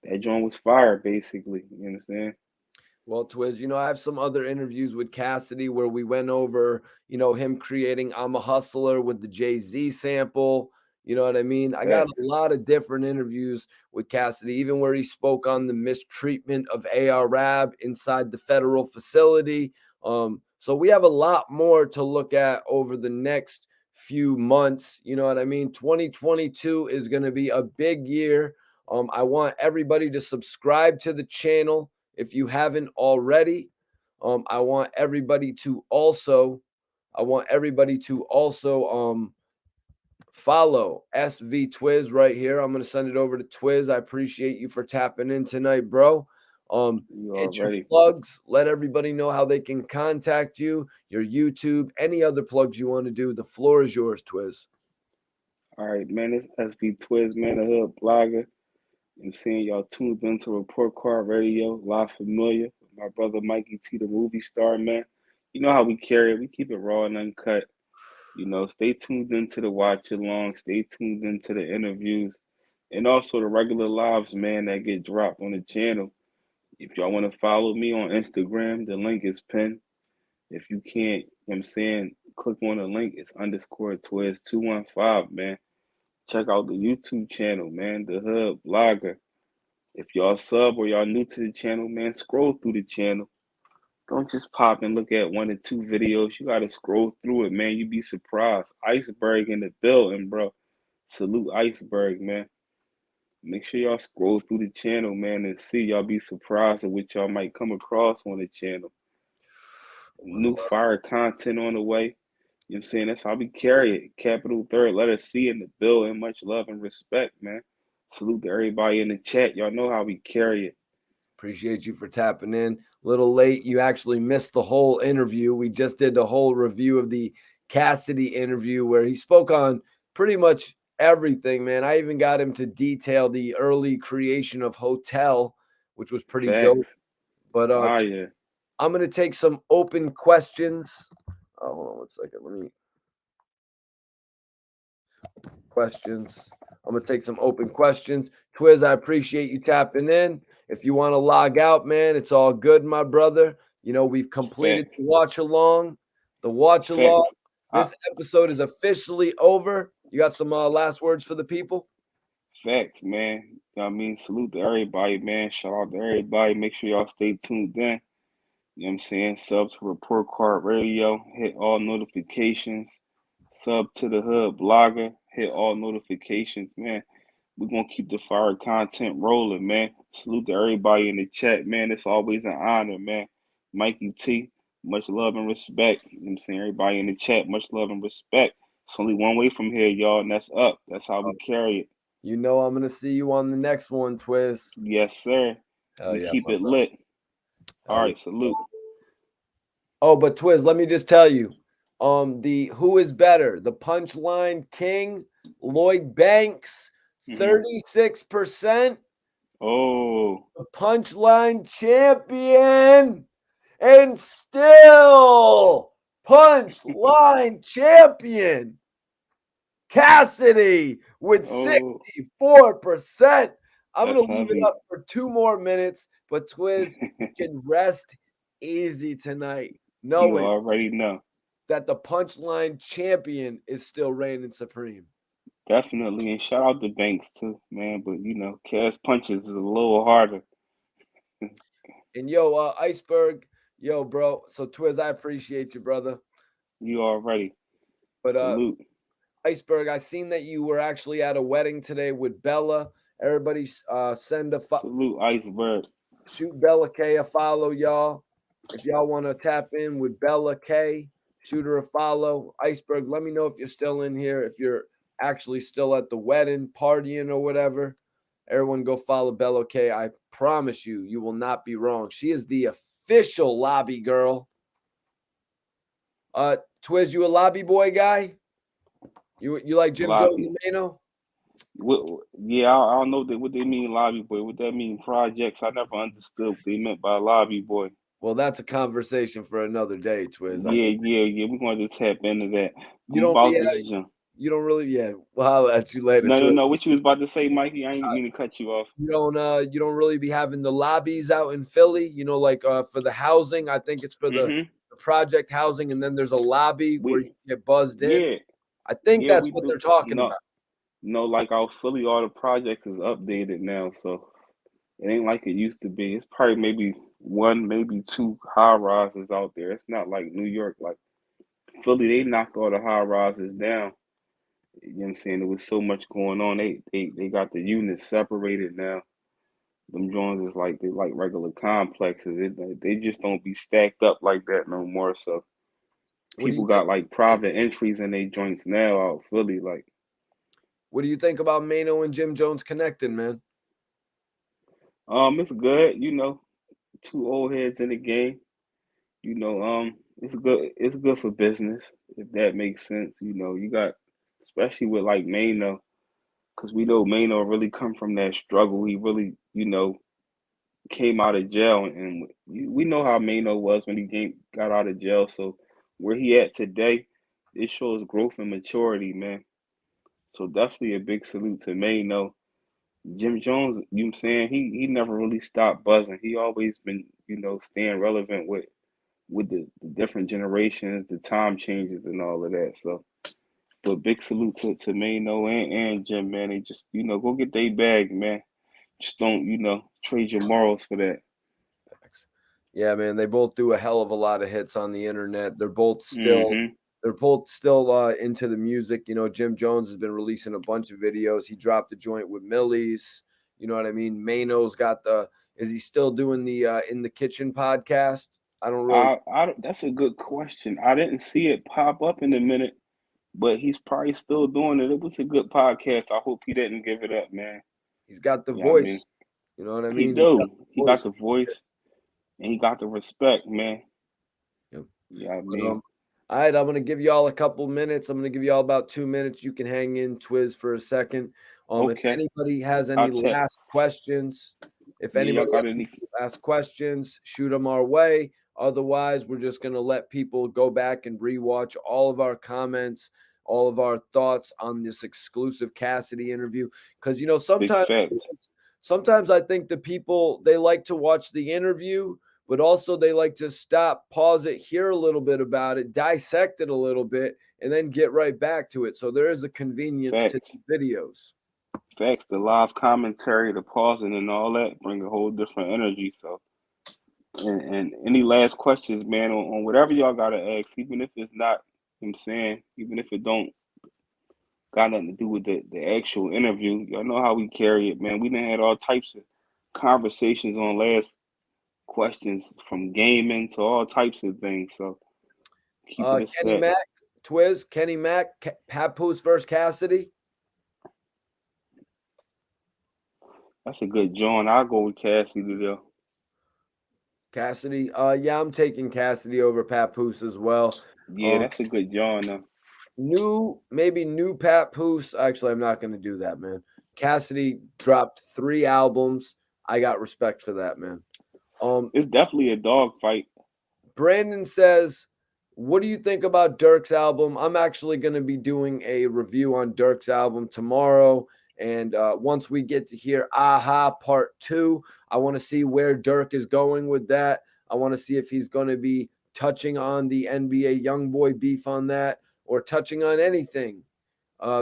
that joint was fire, basically. You know what I'm saying? Well, Twizz, I have some other interviews with Cassidy where we went over, him creating I'm a Hustler with the Jay-Z sample. You know what I mean? I got Fact, a lot of different interviews with Cassidy, even where he spoke on the mistreatment of AR-Rab inside the federal facility. So we have a lot more to look at over the next few months. You know what I mean? 2022 is going to be a big year. I want everybody to subscribe to the channel if you haven't already. I want everybody to also follow SV Twizz right here. I'm gonna send it over to Twizz. I appreciate you for tapping in tonight, bro. you Hit your already. plugs. Let everybody know how they can contact you, your YouTube, any other plugs you want to do. The floor is yours, Twizz. All right, man. It's SB Twizz, man, the hood blogger. I'm seeing y'all tuned into Report Card Radio, La Familia. My brother Mikey T, the movie star, man. You know how we carry it. We keep it raw and uncut. Stay tuned into the watch along. Stay tuned into the interviews. And also the regular lives, man, that get dropped on the channel. If y'all want to follow me on Instagram, the link is pinned. If you can't, I'm saying, click on the link. It's underscore Twizz215, man. Check out the YouTube channel, man, the Hood Blogger. If y'all sub or y'all new to the channel, man, scroll through the channel. Don't just pop and look at 1 or 2 videos. You gotta scroll through it, man. You'd be surprised. Iceberg in the building, bro. Salute Iceberg, man. Make sure y'all scroll through the channel, man, and see. Y'all be surprised at what y'all might come across on the channel. New fire content on the way. You know what I'm saying? That's how we carry it. Capital third letter C in the building. Much love and respect, man. Salute to everybody in the chat. Y'all know how we carry it. Appreciate you for tapping in. A little late. You actually missed the whole interview. We just did the whole review of the Cassidy interview where he spoke on pretty much everything, man. I even got him to detail the early creation of Hotel, which was pretty dope. Facts. But Fire. I'm going to take some open questions. Hold on 1 second. Let me questions. I'm going to take some open questions. Twizz, I appreciate you tapping in. If you want to log out, man, it's all good, my brother. We've completed Facts. the watch along. The watch along. Facts. This episode is officially over. You got some last words for the people? Facts, man. You know what I mean? Salute to everybody, man. Shout out to everybody. Make sure y'all stay tuned in. You know what I'm saying? Sub to Report Card Radio. Hit all notifications. Sub to the Hood Blogger. Hit all notifications, man. We're going to keep the fire content rolling, man. Salute to everybody in the chat, man. It's always an honor, man. Mikey T, much love and respect. You know what I'm saying? Everybody in the chat, much love and respect. It's only one way from here, y'all, and that's up. That's how we carry it. I'm going to see you on the next one, Twizz. Yes, sir. Hell We yeah, keep it brother. lit. Hell All yeah. right, salute. Oh, but Twizz, let me just tell you, the who is better, the Punchline King, Lloyd Banks, 36%. Oh, The Punchline Champion, and still Punchline Champion, Cassidy with oh, 64%. I'm that's going to leave it heavy. up for 2 more minutes, but Twizz, you can rest easy tonight, You knowing already know. that the Punchline Champion is still reigning supreme. Definitely. And shout out to Banks too, man. But Cass punches is a little harder. And yo, Iceberg, yo, bro. So Twizz, I appreciate you, brother. You already. But Salute. Iceberg, I seen that you were actually at a wedding today with Bella Everybody send a Salute Iceberg. shoot Bella K a follow, y'all. If y'all want to tap in with Bella K, shoot her a follow. Iceberg, let me know if you're still in here, if you're actually still at the wedding, partying or whatever. Everyone go follow Bella K. I promise you, you will not be wrong. She is the official lobby girl. Twizz, you a lobby boy guy? You like Jim Jones and Mano? Yeah, I don't know what they mean lobby boy. What that mean projects? I never understood what they meant by lobby boy. Well, that's a conversation for another day, Twizz. Yeah. We're going to tap into that. You don't really. Yeah, well, I'll let you later. No. What you was about to say, Mikey? I ain't mean to cut you off. You don't really be having the lobbies out in Philly. You know, like for the housing. I think it's for the project housing, and then there's a lobby where you get buzzed in. Yeah, I think that's what they're talking about. No, like our Philly, all the projects is updated now, so it ain't like it used to be. It's probably maybe one, maybe two high rises out there. It's not like New York, like Philly. They knocked all the high rises down. You know what I'm saying? There was so much going on. They got the units separated now. Them joints is like they like regular complexes. They just don't be stacked up like that no more. So people got like private entries in their joints now out Philly. Like, what do you think about Mano and Jim Jones connecting, man? It's good. You know, two old heads in the game. You know, it's good. It's good for business if that makes sense. You know, you got especially with like Mano, because we know Mano really come from that struggle. He really, you know, came out of jail, and we know how Mano was when he got out of jail. So where he at today, it shows growth and maturity, man. So definitely a big salute to Mano. Jim Jones, you know what I'm saying? He never really stopped buzzing. He always been, you know, staying relevant with the different generations, the time changes and all of that. So but big salute to Mano and Jim, man. They just, you know, go get their bag, man. Just don't, you know, trade your morals for that. Yeah, man, they both do a hell of a lot of hits on the internet. They're both still into the music. You know, Jim Jones has been releasing a bunch of videos. He dropped a joint with Millie's. You know what I mean? Mano's got is he still doing the In the Kitchen podcast? I don't really. That's a good question. I didn't see it pop up in a minute, but he's probably still doing it. It was a good podcast. I hope he didn't give it up, man. He's got the voice. You know what I mean? He got the voice, and he got the respect, man. Yep. Yeah, I mean. All right, I'm going to give y'all a couple minutes. I'm going to give y'all about 2 minutes. You can hang in, Twizz, for a second. If anybody has any last questions, ask questions, shoot them our way. Otherwise, we're just going to let people go back and rewatch all of our comments, all of our thoughts on this exclusive Cassidy interview. Because, you know, sometimes I think the people, they like to watch the interview, but also they like to stop, pause it, hear a little bit about it, dissect it a little bit, and then get right back to it. So there is a convenience to the videos. Facts, the live commentary, the pausing and all that bring a whole different energy. So, and any last questions, man, on whatever y'all got to ask, even if it's not, you know what I'm saying, even if it don't got nothing to do with the actual interview, y'all know how we carry it, man. We done had all types of conversations on last questions, from gaming to all types of things. So keep it Kenny Mac, Twizz, Kenny Mac, Papoose versus Cassidy. That's a good joint. I'll go with Cassidy though. Cassidy, yeah, I'm taking Cassidy over Papoose as well. Yeah, that's a good joint though. New Papoose. Actually, I'm not going to do that, man. Cassidy dropped 3 albums. I got respect for that, man. It's definitely a dog fight. Brandon says, what do you think about Durk's album? I'm actually going to be doing a review on Durk's album tomorrow. And once we get to hear Aha Part 2, I want to see where Durk is going with that. I want to see if he's going to be touching on the NBA Youngboy beef on that, or touching on anything.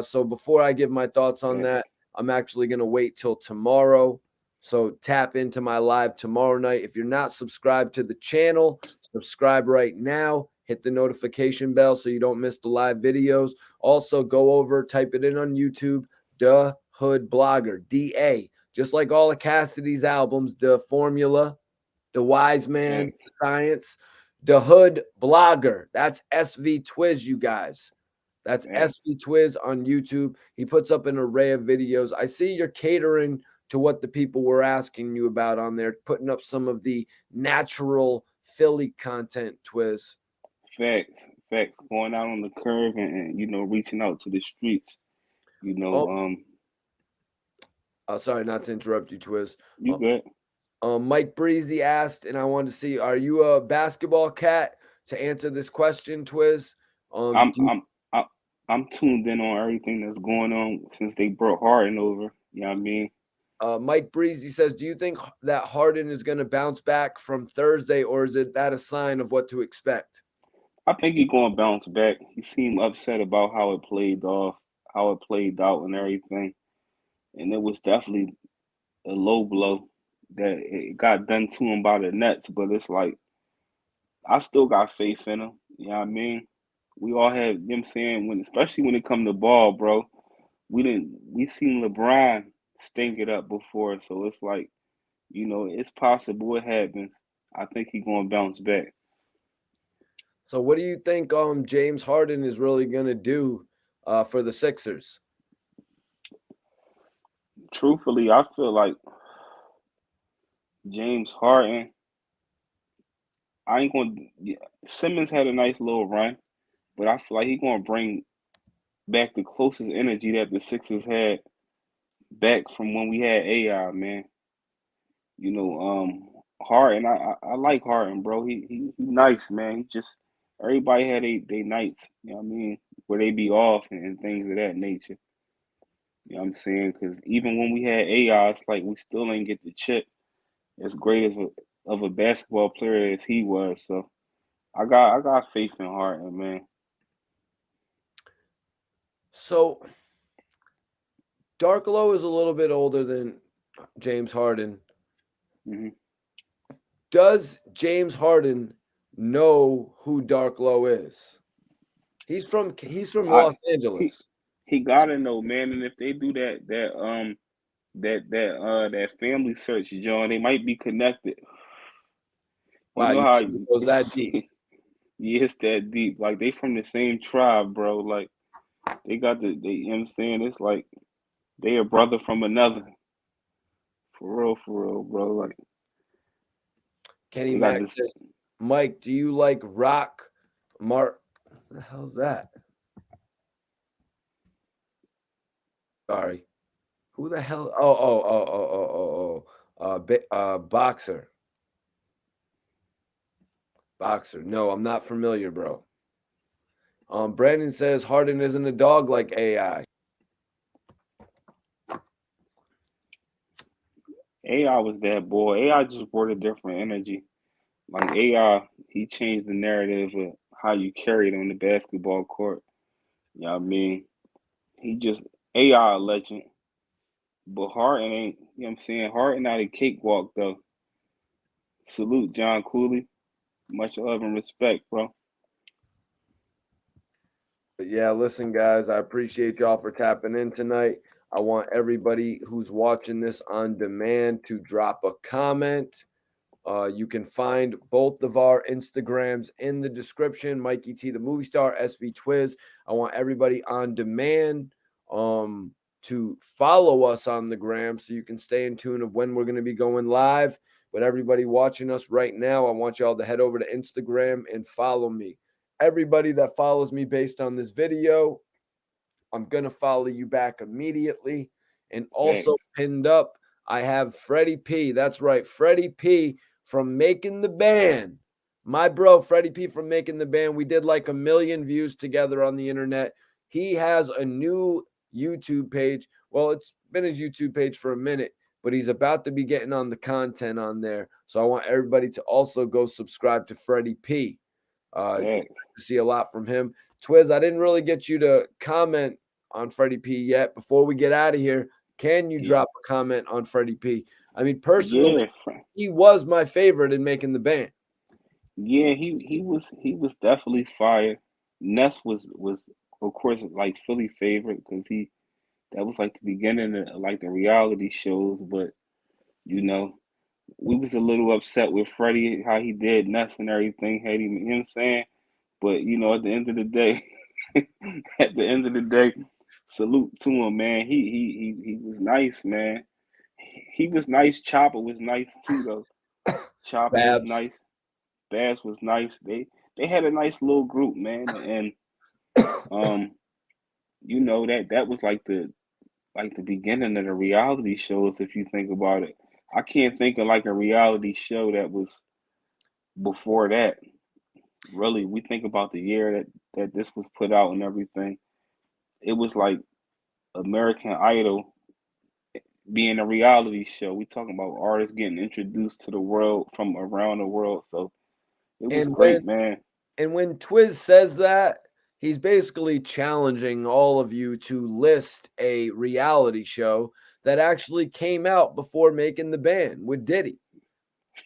So before I give my thoughts on that, I'm actually going to wait till tomorrow. So tap into my live tomorrow night. If you're not subscribed to the channel, subscribe right now. Hit the notification bell so you don't miss the live videos. Also, go over, type it in on YouTube, Da Hood Blogger, DA. Just like all of Cassidy's albums, the Formula, the Wise Man, Thanks. Science, the Hood Blogger. That's SV Twizz, you guys. That's Thanks. SV Twizz on YouTube. He puts up an array of videos. I see you're catering to what the people were asking you about on there, putting up some of the natural Philly content, Twizz. Facts. Facts. Going out on the curve and you know, reaching out to the streets. You know, Sorry, not to interrupt you, Twizz. you good. Mike Breezy asked, and I wanted to see, are you a basketball cat? To answer this question, Twizz, I'm do you, I'm I'm I'm tuned in on everything that's going on since they brought Harden over. You know what I mean? Mike Breezy says, do you think that Harden is going to bounce back from Thursday, or is it that a sign of what to expect? I think he's gonna bounce back. He seemed upset about how it played off, how it played out and everything. And it was definitely a low blow that it got done to him by the Nets, but it's like I still got faith in him. You know what I mean? We all have, you know what I'm saying, when especially when it come to ball, bro. We seen LeBron stink it up before, so it's like, you know, it's possible it happens. I think he's gonna bounce back. So, what do you think James Harden is really going to do for the Sixers? Truthfully, I feel like James Harden, I ain't gonna yeah, Simmons had a nice little run, but I feel like he's gonna bring back the closest energy that the Sixers had back from when we had AI, man. You know, Harden, I like Harden, bro. He nice, man. He just everybody had they nights, you know what I mean, where they be off and things of that nature. You know what I'm saying? Because even when we had AI, it's like we still ain't get the chip as great as of a basketball player as he was. So I got faith in Harden, man. So, Dark Low is a little bit older than James Harden. Hmm. Does James Harden know who Dark Low is? He's from I Los he Angeles. he gotta know, man. And if they do that family search, John, they might be connected. You Wow, know you how think it goes that deep? yeah, it's that deep. Like they from the same tribe, bro. Like they got you know what I'm saying? It's like they a brother from another. For real, bro. Like Kenny they got Mack this. says, Mike, do you like rock? What the hell's that? Sorry. Who the hell? Boxer. Boxer. No, I'm not familiar, bro. Brandon says Harden isn't a dog like AI. AI was that boy. AI just brought a different energy. Like AI, he changed the narrative of how you carried on the basketball court. You know what I mean? He just AI a legend. But Harden ain't, you know what I'm saying? Harden not a cakewalk though. Salute John Cooley. Much love and respect, bro. But yeah, listen, guys, I appreciate y'all for tapping in tonight. I want everybody who's watching this on demand to drop a comment. You can find both of our Instagrams in the description. Mikey T, the movie star, SV Twizz. I want everybody on demand to follow us on the gram so you can stay in tune of when we're going to be going live. But everybody watching us right now, I want y'all to head over to Instagram and follow me. Everybody that follows me based on this video, I'm going to follow you back immediately. And Facts. also pinned up, I have Freddie P. That's right, Freddie P from Making the Band. My bro, Freddie P from Making the Band. We did like 1 million views together on the internet. He has a new YouTube page. Well, it's been his YouTube page for a minute, but he's about to be getting on the content on there. So I want everybody to also go subscribe to Freddie P. Facts. To see a lot from him. Twizz, I didn't really get you to comment on Freddie P yet. Before we get out of here, can you drop a comment on Freddie P? I mean, personally, Yeah, he was my favorite in Making the Band. yeah, he was definitely fire. Ness was of course like Philly favorite because that was like the beginning of like the reality shows. But you know, we was a little upset with Freddie how he did nuts and everything. Had him, you know what I'm saying? But you know, at the end of the day, at the end of the day, salute to him, man. He was nice, man. He was nice. Chopper was nice too, though. Chopper was Babs. nice. Bass was nice. They had a nice little group, man, and um, you know that was like the beginning of the reality shows. If you think about it, I can't think of like a reality show that was before that. Really, we think about the year that this was put out and everything. It was like American Idol being a reality show. We talking about artists getting introduced to the world from around the world. So it was And when great, man. and when Twizz says that, he's basically challenging all of you to list a reality show that actually came out before making the band with Diddy.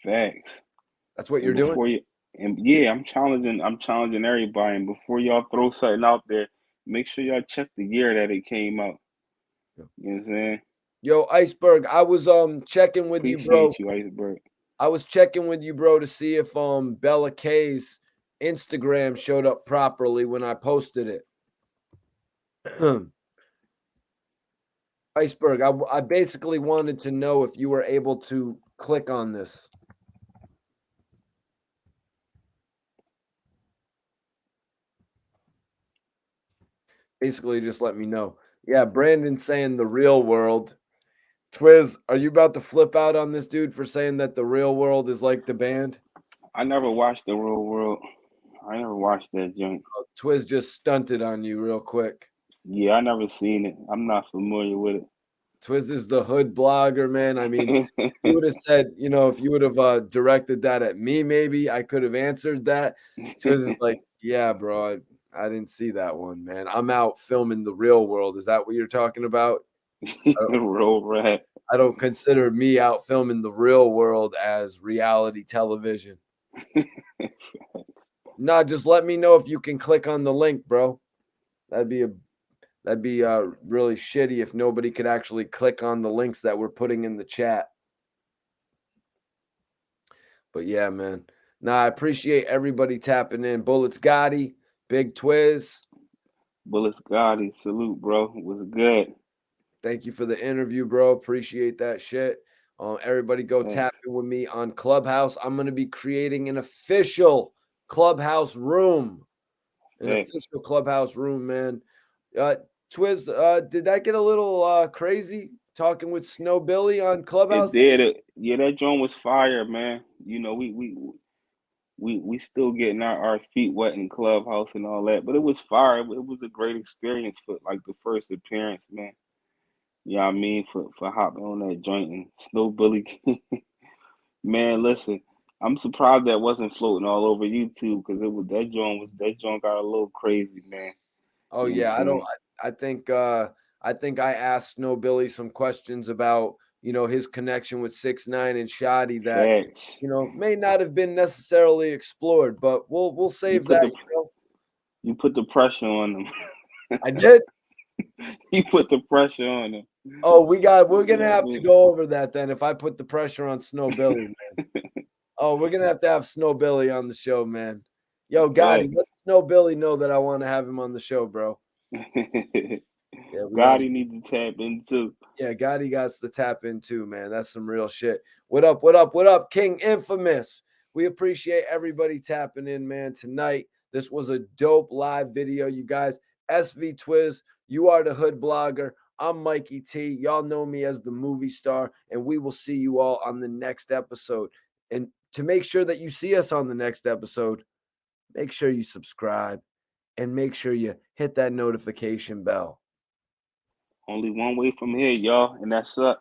Facts. That's what And you're doing? before you and yeah, I'm challenging everybody. And before y'all throw something out there, make sure y'all check the year that it came out. Yeah. You know what I'm saying? Yo, Iceberg, I was checking with you, bro. Appreciate you, Iceberg. I was checking with you, bro, to see if Bella K's Instagram showed up properly when I posted it. Iceberg, I basically wanted to know if you were able to click on this. Basically, just let me know. Yeah, Brandon's saying the real world. Twizz, are you about to flip out on this dude for saying that the real world is like the band? I never watched The Real World. I never watched that joint. Twizz just stunted on you real quick. Yeah, I never seen it. I'm not familiar with Twizz is the hood blogger, man. I mean, it. you would have said, if you would have directed that at me, maybe I could have answered that. Twizz is like, yeah, bro, I didn't see that one, man. I'm out filming the real world. Is that what you're talking about? Real rat. I don't consider me out filming the real world as reality television. Nah, just let me know if you can click on the link, bro. That'd be really shitty if nobody could actually click on the links that we're putting in the chat. But yeah, man. Nah, I appreciate everybody tapping in. Bullets Gotti, Big Twizz. Bullets Gotti, salute, bro. Was good. Thank you for the interview, bro. Appreciate that shit. Everybody go Thanks. tap in with me on Clubhouse. I'm going to be creating an official Clubhouse room. An Thanks. official Clubhouse room, man. Twizz, did that get a little crazy talking with Snow Billy on Clubhouse? It did it. Yeah, that joint was fire, man. You know, we still getting our feet wet in Clubhouse and all that, but it was fire. It was a great experience for like the first appearance, man. You know what I mean? For hopping on that joint and Snow Billy. Man, listen, I'm surprised that wasn't floating all over YouTube because it was that joint got a little crazy, man. Oh You know what I'm yeah, I don't. saying? I think I asked Snow Billy some questions about his connection with 6ix9ine and Shoddy that Facts. may not have been necessarily explored, but we'll You save put that. the you put the pressure on them. I did. You put the pressure on them. Oh, we're You gonna know what I have to mean? go over that then. If I put the pressure on Snow Billy, man. Oh, we're gonna have to have Snow Billy on the show, man. Yo, Gotti, let Facts. Snow Billy know that I want to have him on the show, bro. Yeah, we got. Gotti need to tap in too. Yeah, Gotti got to tap in too, man. That's some real shit. What up? What up? What up, King Infamous? We appreciate everybody tapping in, man. Tonight, this was a dope live video, you guys. SV Twizz, you are the hood blogger. I'm Mikey T. Y'all know me as the movie star, and we will see you all on the next episode. And to make sure that you see us on the next episode, make sure you subscribe and make sure you hit that notification bell. Only one way from here, y'all, and that's up.